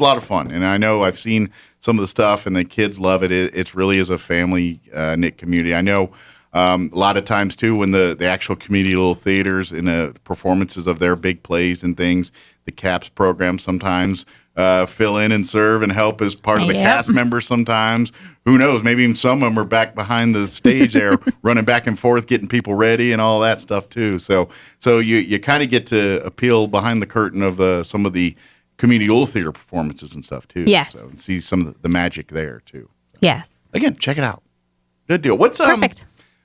lot of fun, and I know I've seen some of the stuff, and the kids love it. It really is a family knit community. I know. A lot of times, too, when the actual community little theaters and the performances of their big plays and things, the CAPS program sometimes fill in and serve and help as part of the cast members sometimes. Who knows? Maybe even some of them are back behind the stage there running back and forth, getting people ready and all that stuff, too. So you kind of get to appeal behind the curtain of some of the community little theater performances and stuff, too. Yes. So see some of the magic there, too. So, yes. Again, check it out. Good deal. What's perfect?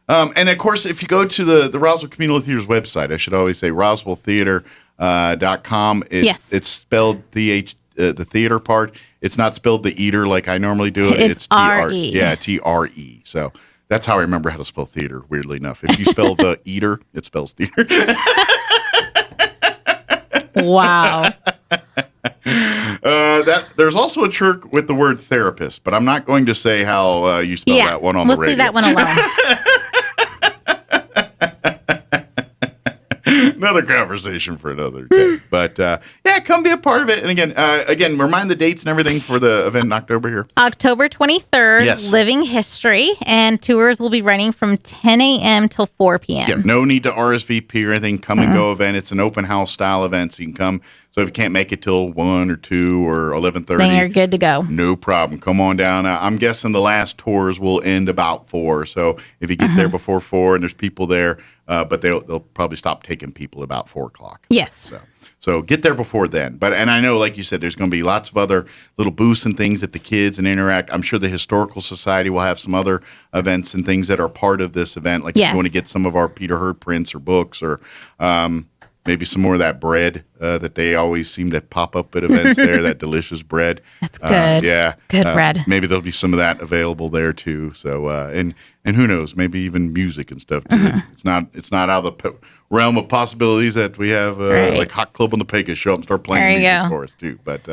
And of course, if you go to the Roswell Community Theater's website, I should always say roswelltheater.com. It's spelled the theater part. It's not spelled the eater like I normally do it. It's R-E. Yeah, T-R-E. So that's how I remember how to spell theater, weirdly enough. If you spell the eater, it spells theater. Wow. There's also a trick with the word therapist, but I'm not going to say how you spell that one on the radio. We'll leave that one alone. Another conversation for another day. But come be a part of it. And again, remind the dates and everything for the event in October here. October 23rd, Living History, and tours will be running from 10 a.m. till 4 p.m. Yeah, no need to RSVP or anything. Come and go event. It's an open house style event, so you can come. So if you can't make it till 1 or 2 or 11:30, then you're good to go. No problem. Come on down. I'm guessing the last tours will end about 4. So if you get there before 4 and there's people there, but they'll probably stop taking people about 4 o'clock. Yes. So get there before then. And I know, like you said, there's going to be lots of other little booths and things that the kids and interact. I'm sure the Historical Society will have some other events and things that are part of this event. Like if you want to get some of our Peter Hurd prints or books or maybe some more of that bread that they always seem to pop up at events there, that delicious bread. That's good. Good bread. Maybe there'll be some of that available there too. So and who knows, maybe even music and stuff too. It's not out of the realm of possibilities that we have like Hot Club on the Pecos show up and start playing music for us too. But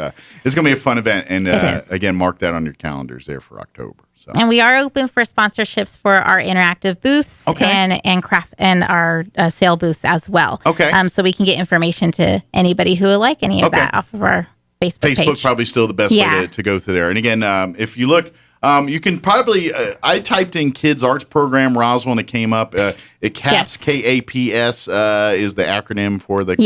it's going to be a fun event, and again, mark that on your calendars there for October. So. And we are open for sponsorships for our interactive booths and craft and our sale booths as well. Okay. So we can get information to anybody who would like any of that off of our Facebook page. Probably still the best way to go through there. And again, if you look, you can probably I typed in Kids Arts Program Roswell and it came up. It CAPS, KAPS is the acronym for the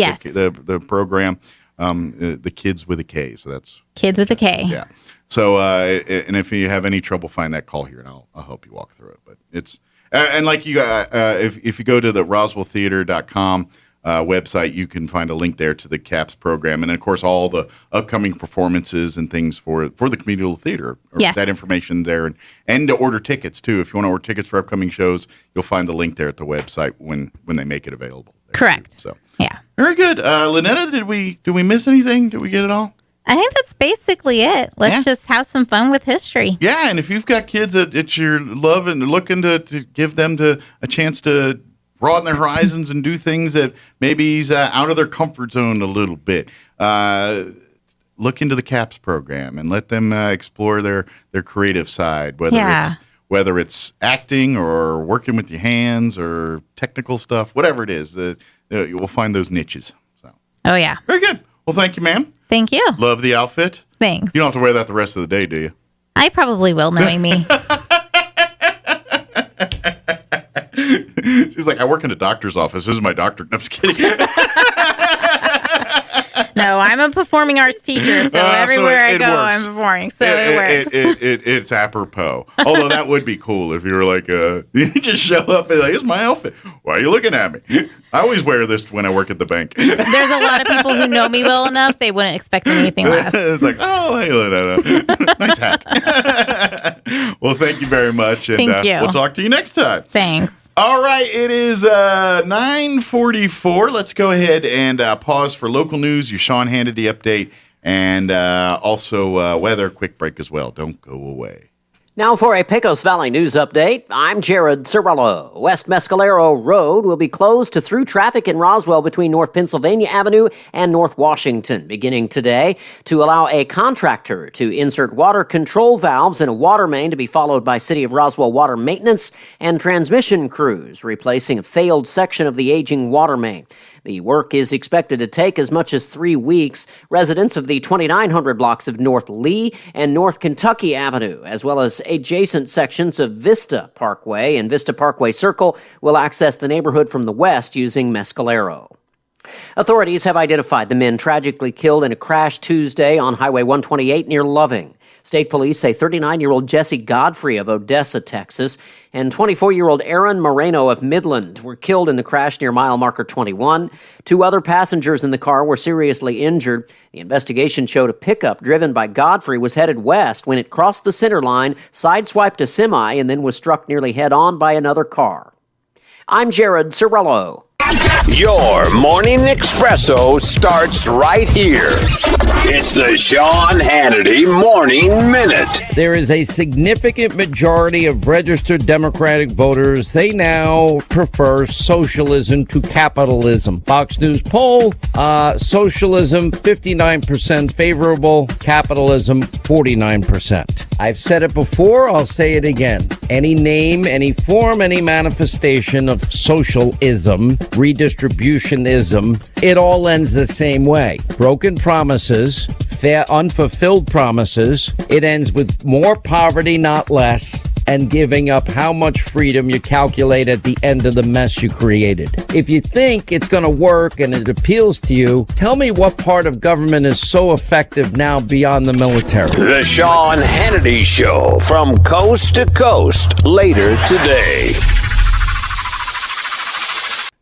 program. The Kids with a K. So that's Kids with a K. Yeah. So, and if you have any trouble, find that call here, and I'll help you walk through it. But it's and like you, if you go to the RoswellTheater.com, website, you can find a link there to the CAPS program. And, of course, all the upcoming performances and things for the communal theater. Yes. That information there. And to order tickets, too. If you want to order tickets for upcoming shows, you'll find the link there at the website when they make it available. Correct. So yeah. Very good. Lynetta, did we miss anything? Did we get it all? I think that's basically it. Let's just have some fun with history. Yeah, and if you've got kids that you're loving and looking to give them a chance to broaden their horizons and do things that maybe is out of their comfort zone a little bit, look into the CAPS program and let them explore their creative side, whether it's acting or working with your hands or technical stuff, whatever it is, you'll find those niches. So. Oh, yeah. Very good. Well, thank you, ma'am. Thank you. Love the outfit. Thanks. You don't have to wear that the rest of the day, do you? I probably will, knowing me. She's like, I work in a doctor's office. This is my doctor. No, I'm just kidding. No, I'm a performing arts teacher, so everywhere I go, I'm performing. So it works. It's apropos. Although that would be cool if you were like, you just show up and like, it's my outfit. Why are you looking at me? I always wear this when I work at the bank. There's a lot of people who know me well enough, they wouldn't expect anything less. It's like, oh, hey, nice hat. Well, thank you very much. And thank you. We'll talk to you next time. Thanks. All right, it is 9:44. Let's go ahead and pause for local news, your Sean Hannity update, and also weather. Quick break as well. Don't go away. Now for a Pecos Valley news update, I'm Jared Cirillo. West Mescalero Road will be closed to through traffic in Roswell between North Pennsylvania Avenue and North Washington beginning today to allow a contractor to insert water control valves in a water main to be followed by City of Roswell water maintenance and transmission crews replacing a failed section of the aging water main. The work is expected to take as much as 3 weeks. Residents of the 2,900 blocks of North Lee and North Kentucky Avenue, as well as adjacent sections of Vista Parkway and Vista Parkway Circle, will access the neighborhood from the west using Mescalero. Authorities have identified the men tragically killed in a crash Tuesday on Highway 128 near Loving. State police say 39-year-old Jesse Godfrey of Odessa, Texas, and 24-year-old Aaron Moreno of Midland were killed in the crash near mile marker 21. 2 other passengers in the car were seriously injured. The investigation showed a pickup driven by Godfrey was headed west when it crossed the center line, sideswiped a semi, and then was struck nearly head-on by another car. I'm Jared Cirillo. Your morning espresso starts right here. It's the Sean Hannity Morning Minute. There is a significant majority of registered Democratic voters. They now prefer socialism to capitalism. Fox News poll, socialism 59% favorable, capitalism 49%. I've said it before, I'll say it again. Any name, any form, any manifestation of socialism, redistributionism, it all ends the same way. Broken promises, unfulfilled promises. It ends with more poverty, not less, and giving up how much freedom you calculate at the end of the mess you created. If you think it's going to work and it appeals to you, tell me what part of government is so effective now beyond the military. The Sean Hannity Show from coast to coast later today.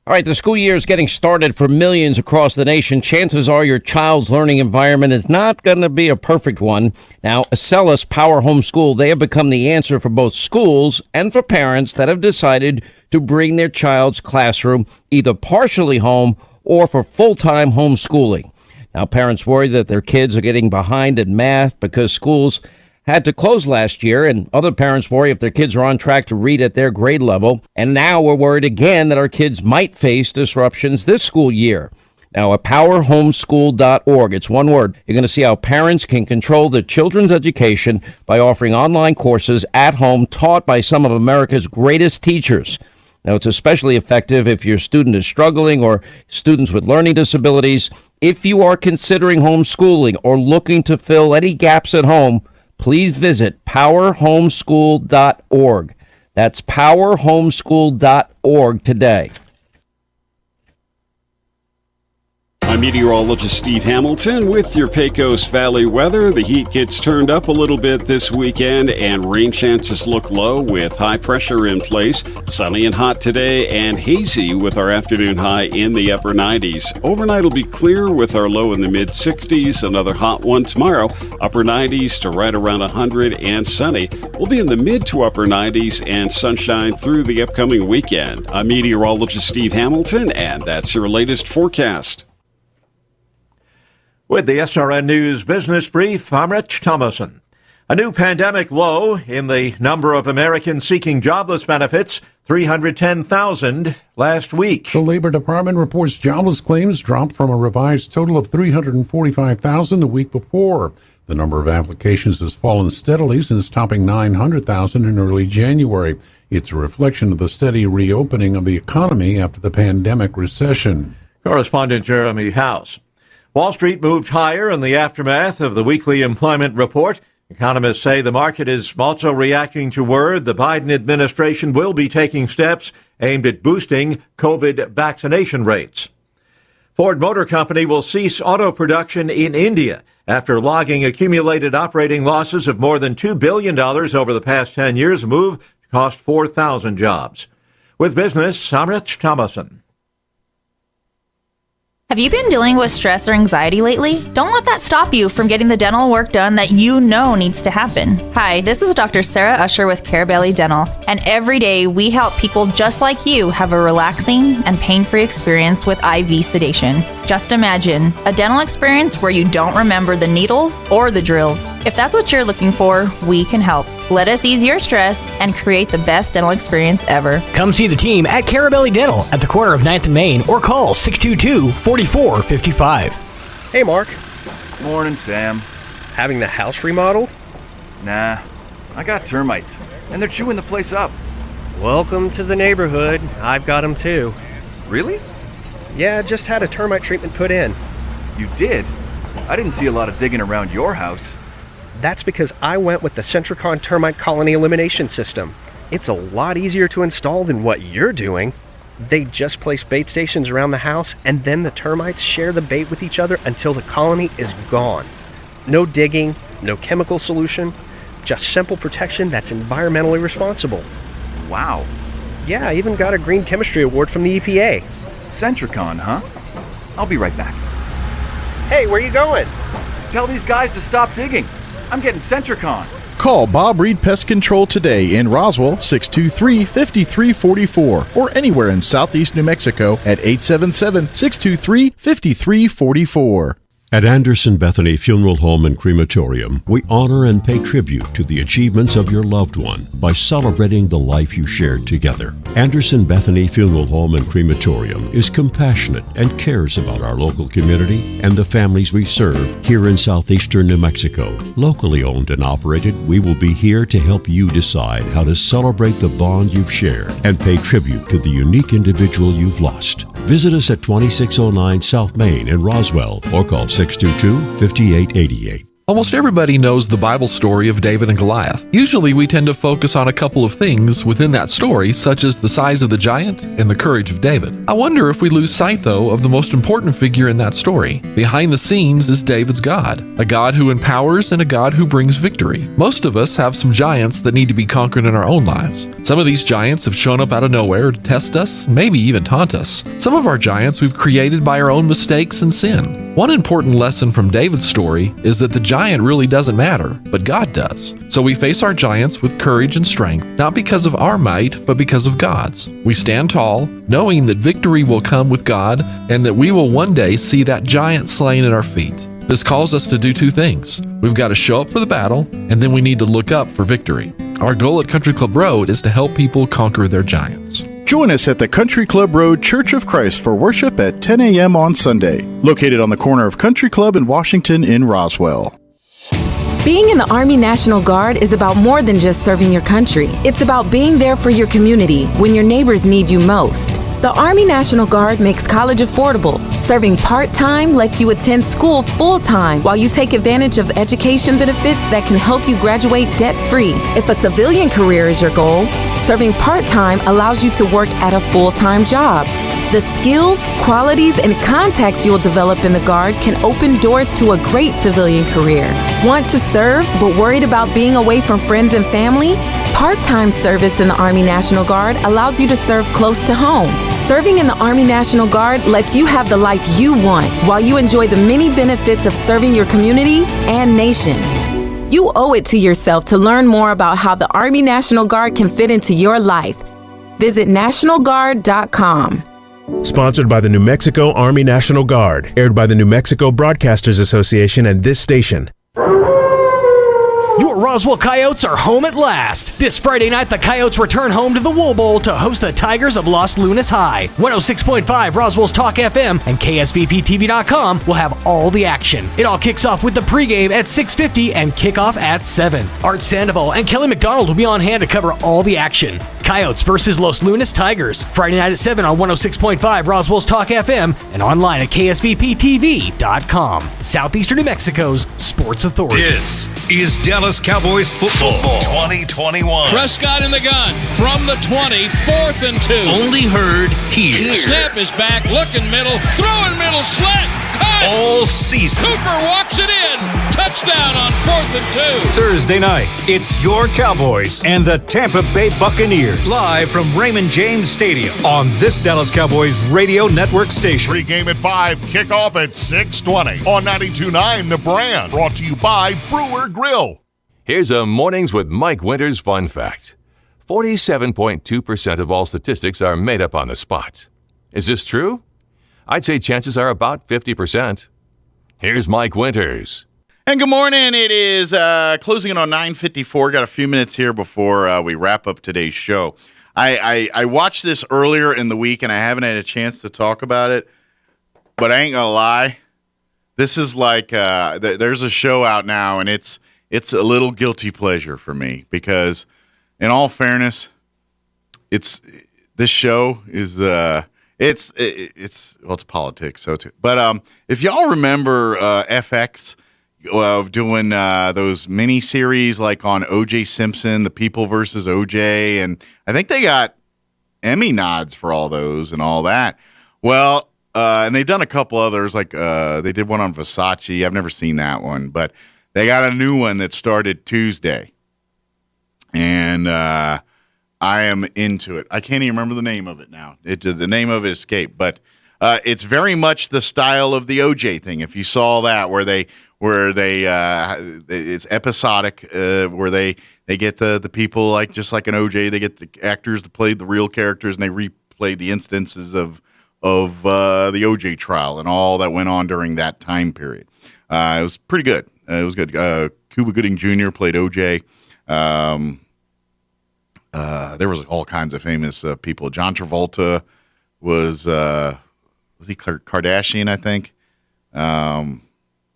All right, the school year is getting started for millions across the nation. Chances are your child's learning environment is not going to be a perfect one. Now, Acellus Power Homeschool, they have become the answer for both schools and for parents that have decided to bring their child's classroom either partially home or for full-time homeschooling. Now, parents worry that their kids are getting behind in math because schools had to close last year, and other parents worry if their kids are on track to read at their grade level. And now we're worried again that our kids might face disruptions this school year. Now, at powerhomeschool.org, it's one word, you're going to see how parents can control their children's education by offering online courses at home taught by some of America's greatest teachers. Now, it's especially effective if your student is struggling or students with learning disabilities. If you are considering homeschooling or looking to fill any gaps at home, please visit powerhomeschool.org. That's powerhomeschool.org today. I'm I'm meteorologist Steve Hamilton with your Pecos Valley weather. The heat gets turned up a little bit this weekend and rain chances look low with high pressure in place. Sunny and hot today and hazy with our afternoon high in the upper 90s. Overnight will be clear with our low in the mid 60s. Another hot one tomorrow. Upper 90s to right around 100 and sunny. We'll be in the mid to upper 90s and sunshine through the upcoming weekend. I'm meteorologist Steve Hamilton, and that's your latest forecast. With the SRN News Business Brief, I'm Rich Thomason. A new pandemic low in the number of Americans seeking jobless benefits, 310,000 last week. The Labor Department reports jobless claims dropped from a revised total of 345,000 the week before. The number of applications has fallen steadily since topping 900,000 in early January. It's a reflection of the steady reopening of the economy after the pandemic recession. Correspondent Jeremy House. Wall Street moved higher in the aftermath of the weekly employment report. Economists say the market is also reacting to word the Biden administration will be taking steps aimed at boosting COVID vaccination rates. Ford Motor Company will cease auto production in India after logging accumulated operating losses of more than $2 billion over the past 10 years. A move cost 4,000 jobs. With business, I'm Rich Thomason. Have you been dealing with stress or anxiety lately? Don't let that stop you from getting the dental work done that you know needs to happen. Hi, this is Dr. Sarah Usher with Carabelli Dental, and every day we help people just like you have a relaxing and pain-free experience with IV sedation. Just imagine a dental experience where you don't remember the needles or the drills. If that's what you're looking for, we can help. Let us ease your stress and create the best dental experience ever. Come see the team at Carabelli Dental at the corner of 9th and Main or call 622-4455. Hey, Mark. Morning, Sam. Having the house remodeled? Nah, I got termites, and they're chewing the place up. Welcome to the neighborhood. I've got them too. Really? Yeah, just had a termite treatment put in. You did? I didn't see a lot of digging around your house. That's because I went with the Centricon Termite Colony Elimination System. It's a lot easier to install than what you're doing. They just place bait stations around the house, and then the termites share the bait with each other until the colony is gone. No digging, no chemical solution, just simple protection that's environmentally responsible. Wow. Yeah, I even got a Green Chemistry Award from the EPA. Centricon, huh? I'll be right back. Hey, where you going? Tell these guys to stop digging. I'm getting Centricon. Call Bob Reed Pest Control today in Roswell, 623-5344, or anywhere in southeast New Mexico at 877-623-5344. At Anderson Bethany Funeral Home and Crematorium, we honor and pay tribute to the achievements of your loved one by celebrating the life you shared together. Anderson Bethany Funeral Home and Crematorium is compassionate and cares about our local community and the families we serve here in southeastern New Mexico. Locally owned and operated, we will be here to help you decide how to celebrate the bond you've shared and pay tribute to the unique individual you've lost. Visit us at 2609 South Main in Roswell or call 622-5888. Almost everybody knows the Bible story of David and Goliath. Usually we tend to focus on a couple of things within that story, such as the size of the giant and the courage of David. I wonder if we lose sight, though, of the most important figure in that story. Behind the scenes is David's God, a God who empowers and a God who brings victory. Most of us have some giants that need to be conquered in our own lives. Some of these giants have shown up out of nowhere to test us, maybe even taunt us. Some of our giants we've created by our own mistakes and sin. One important lesson from David's story is that the giant really doesn't matter, but God does. So we face our giants with courage and strength, not because of our might, but because of God's. We stand tall, knowing that victory will come with God and that we will one day see that giant slain at our feet. This calls us to do two things. We've got to show up for the battle, and then we need to look up for victory. Our goal at Country Club Road is to help people conquer their giants. Join us at the Country Club Road Church of Christ for worship at 10 a.m. on Sunday, located on the corner of Country Club and Washington in Roswell. Being in the Army National Guard is about more than just serving your country. It's about being there for your community when your neighbors need you most. The Army National Guard makes college affordable. Serving part-time lets you attend school full-time while you take advantage of education benefits that can help you graduate debt-free. If a civilian career is your goal, serving part-time allows you to work at a full-time job. The skills, qualities, and contacts you'll develop in the Guard can open doors to a great civilian career. Want to serve but worried about being away from friends and family? Part-time service in the Army National Guard allows you to serve close to home. Serving in the Army National Guard lets you have the life you want while you enjoy the many benefits of serving your community and nation. You owe it to yourself to learn more about how the Army National Guard can fit into your life. Visit NationalGuard.com. Sponsored by the New Mexico Army National Guard. Aired by the New Mexico Broadcasters Association and this station. Your Roswell Coyotes are home at last. This Friday night, the Coyotes return home to the Wool Bowl to host the Tigers of Los Lunas High. 106.5 Roswell's Talk FM and KSVPTV.com will have all the action. It all kicks off with the pregame at 6:50 and kickoff at 7. Art Sandoval and Kelly McDonald will be on hand to cover all the action. Coyotes versus Los Lunas Tigers. Friday night at 7 on 106.5 Roswell's Talk FM and online at KSVPTV.com. Southeastern New Mexico's Sports Authority. This is Dallas Cowboys football 2021. Prescott in the gun from the 20, 4th and 2. Only heard here. Snap is back, looking middle, throwing middle, slant, caught. All season. Cooper walks it in. Touchdown on 4th and 2. Thursday night, it's your Cowboys and the Tampa Bay Buccaneers. Live from Raymond James Stadium. On this Dallas Cowboys radio network station. Pre-game at 5, kickoff at 6:20 on 92.9 The Brand. Brought to you by Brewer Grill. Here's a Mornings with Mike Winters fun fact. 47.2% of all statistics are made up on the spot. Is this true? I'd say chances are about 50%. Here's Mike Winters. And good morning. It is closing in on 9:54. Got a few minutes here before we wrap up today's show. I watched this earlier in the week, and I haven't had a chance to talk about it, but I ain't going to lie. This is like there's a show out now, and it's a little guilty pleasure for me because, in all fairness, this show is it's politics, so too. But if y'all remember FX doing those mini series like on O.J. Simpson, The People versus O.J., and I think they got Emmy nods for all those and all that. Well, and they've done a couple others, like they did one on Versace. I've never seen that one, but they got a new one that started Tuesday, and I am into it. I can't even remember the name of it now. The name of it escaped, but it's very much the style of the O.J. thing. If you saw that, where they it's episodic, where they get the people like just like an O.J. They get the actors to play the real characters, and they replay the instances of the O.J. trial and all that went on during that time period. It was pretty good. It was good. Cuba Gooding Jr. played O.J. There was all kinds of famous people. John Travolta was he Kardashian, I think.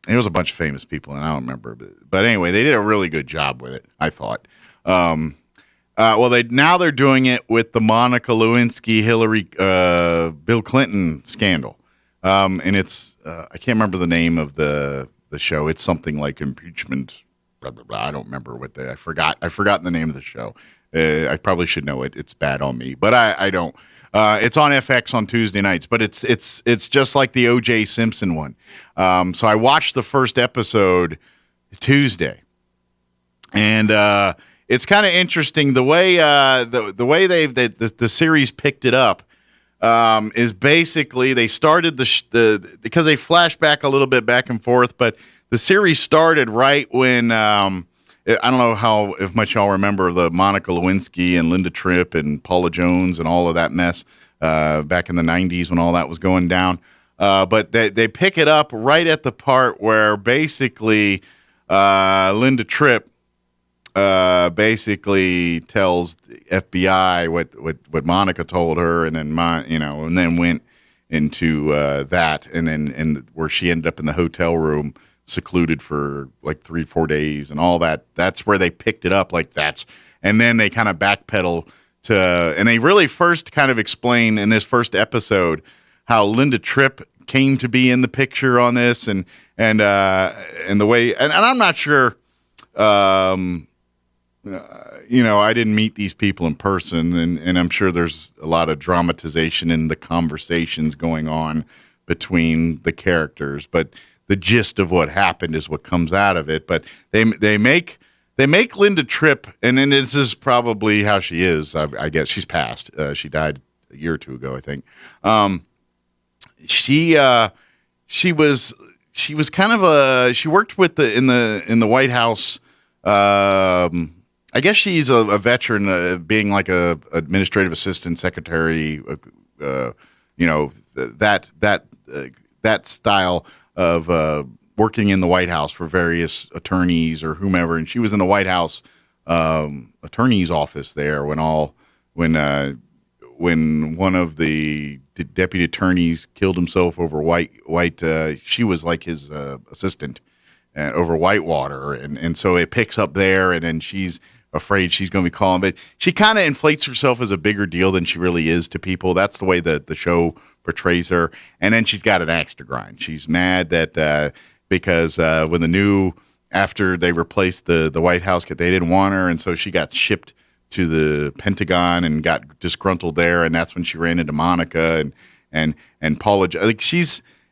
There was a bunch of famous people, and I don't remember. But anyway, they did a really good job with it, I thought. Well, they're doing it with the Monica Lewinsky, Hillary, Bill Clinton scandal, and it's I can't remember the name of the show. It's something like impeachment. Blah, blah, blah. I don't remember what I forgot. I forgot the name of the show. I probably should know it. It's bad on me, but I don't. It's on FX on Tuesday nights, but it's just like the O.J. Simpson one. So I watched the first episode Tuesday, and it's kind of interesting the way the way the series picked it up is basically they started because they flashed back a little bit back and forth, but the series started right when. I don't know if much y'all remember the Monica Lewinsky and Linda Tripp and Paula Jones and all of that mess back in the 90s when all that was going down. But they pick it up right at the part where basically Linda Tripp basically tells the FBI what Monica told her, and then went into that, and where she ended up in the hotel room secluded for like 3-4 days and all that. That's where they picked it up, and then they kind of backpedal and they really first kind of explain in this first episode how Linda Tripp came to be in the picture on this, and the way, and I'm not sure I didn't meet these people in person, and I'm sure there's a lot of dramatization in the conversations going on between the characters, but the gist of what happened is what comes out of it. But they make Linda Tripp, and then this is probably how she is. I guess she's passed. She died a year or two ago, I think. She was kind of she worked with in the White House. I guess she's a veteran, being like a administrative assistant, secretary. That style of working in the White House for various attorneys or whomever. And she was in the White House attorney's office there when one of the deputy attorneys killed himself over she was like his assistant over Whitewater. And so it picks up there, and then she's afraid she's going to be calling. But she kind of inflates herself as a bigger deal than she really is to people. That's the way the show portrays her. And then she's got an axe to grind. She's mad that because after they replaced the White House, they didn't want her, and so she got shipped to the Pentagon and got disgruntled there, and that's when she ran into Monica and Paula. Like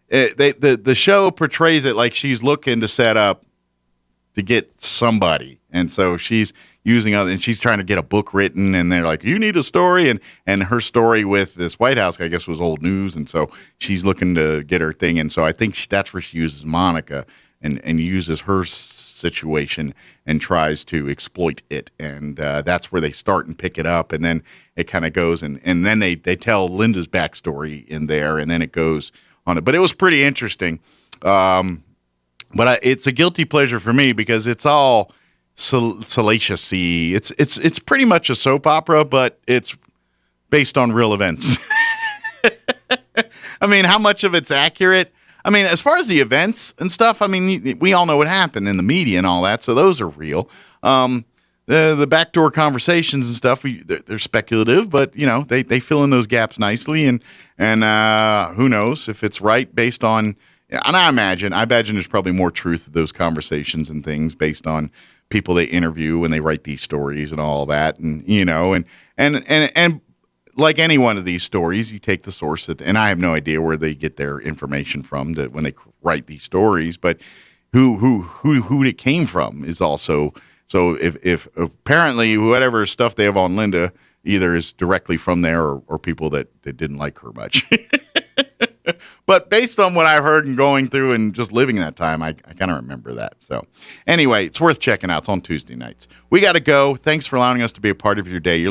the show portrays it like she's looking to set up to get somebody, and so she's using other, and she's trying to get a book written, and they're like, you need a story, and her story with this White House, I guess, was old news, and so she's looking to get her thing, and so I think that's where she uses Monica and uses her situation and tries to exploit it, and that's where they start and pick it up, and then it kind of goes, and then they tell Linda's backstory in there, and then it goes on it, but it was pretty interesting, but it's a guilty pleasure for me because it's all salacious-y. It's pretty much a soap opera, but it's based on real events. I mean, how much of it's accurate? I mean, as far as the events and stuff, I mean, we all know what happened in the media and all that, so those are real. The backdoor conversations and stuff, they're speculative, but they fill in those gaps nicely, and who knows if it's right based on. And I imagine there's probably more truth to those conversations and things based on people they interview when they write these stories and all that, and and like any one of these stories, you take the source and I have no idea where they get their information from when they write these stories, but who it came from is also so. If apparently whatever stuff they have on Linda either is directly from there or people that didn't like her much. But based on what I've heard and going through and just living that time, I kind of remember that. So anyway, it's worth checking out. It's on Tuesday nights. We got to go. Thanks for allowing us to be a part of your day. You're listening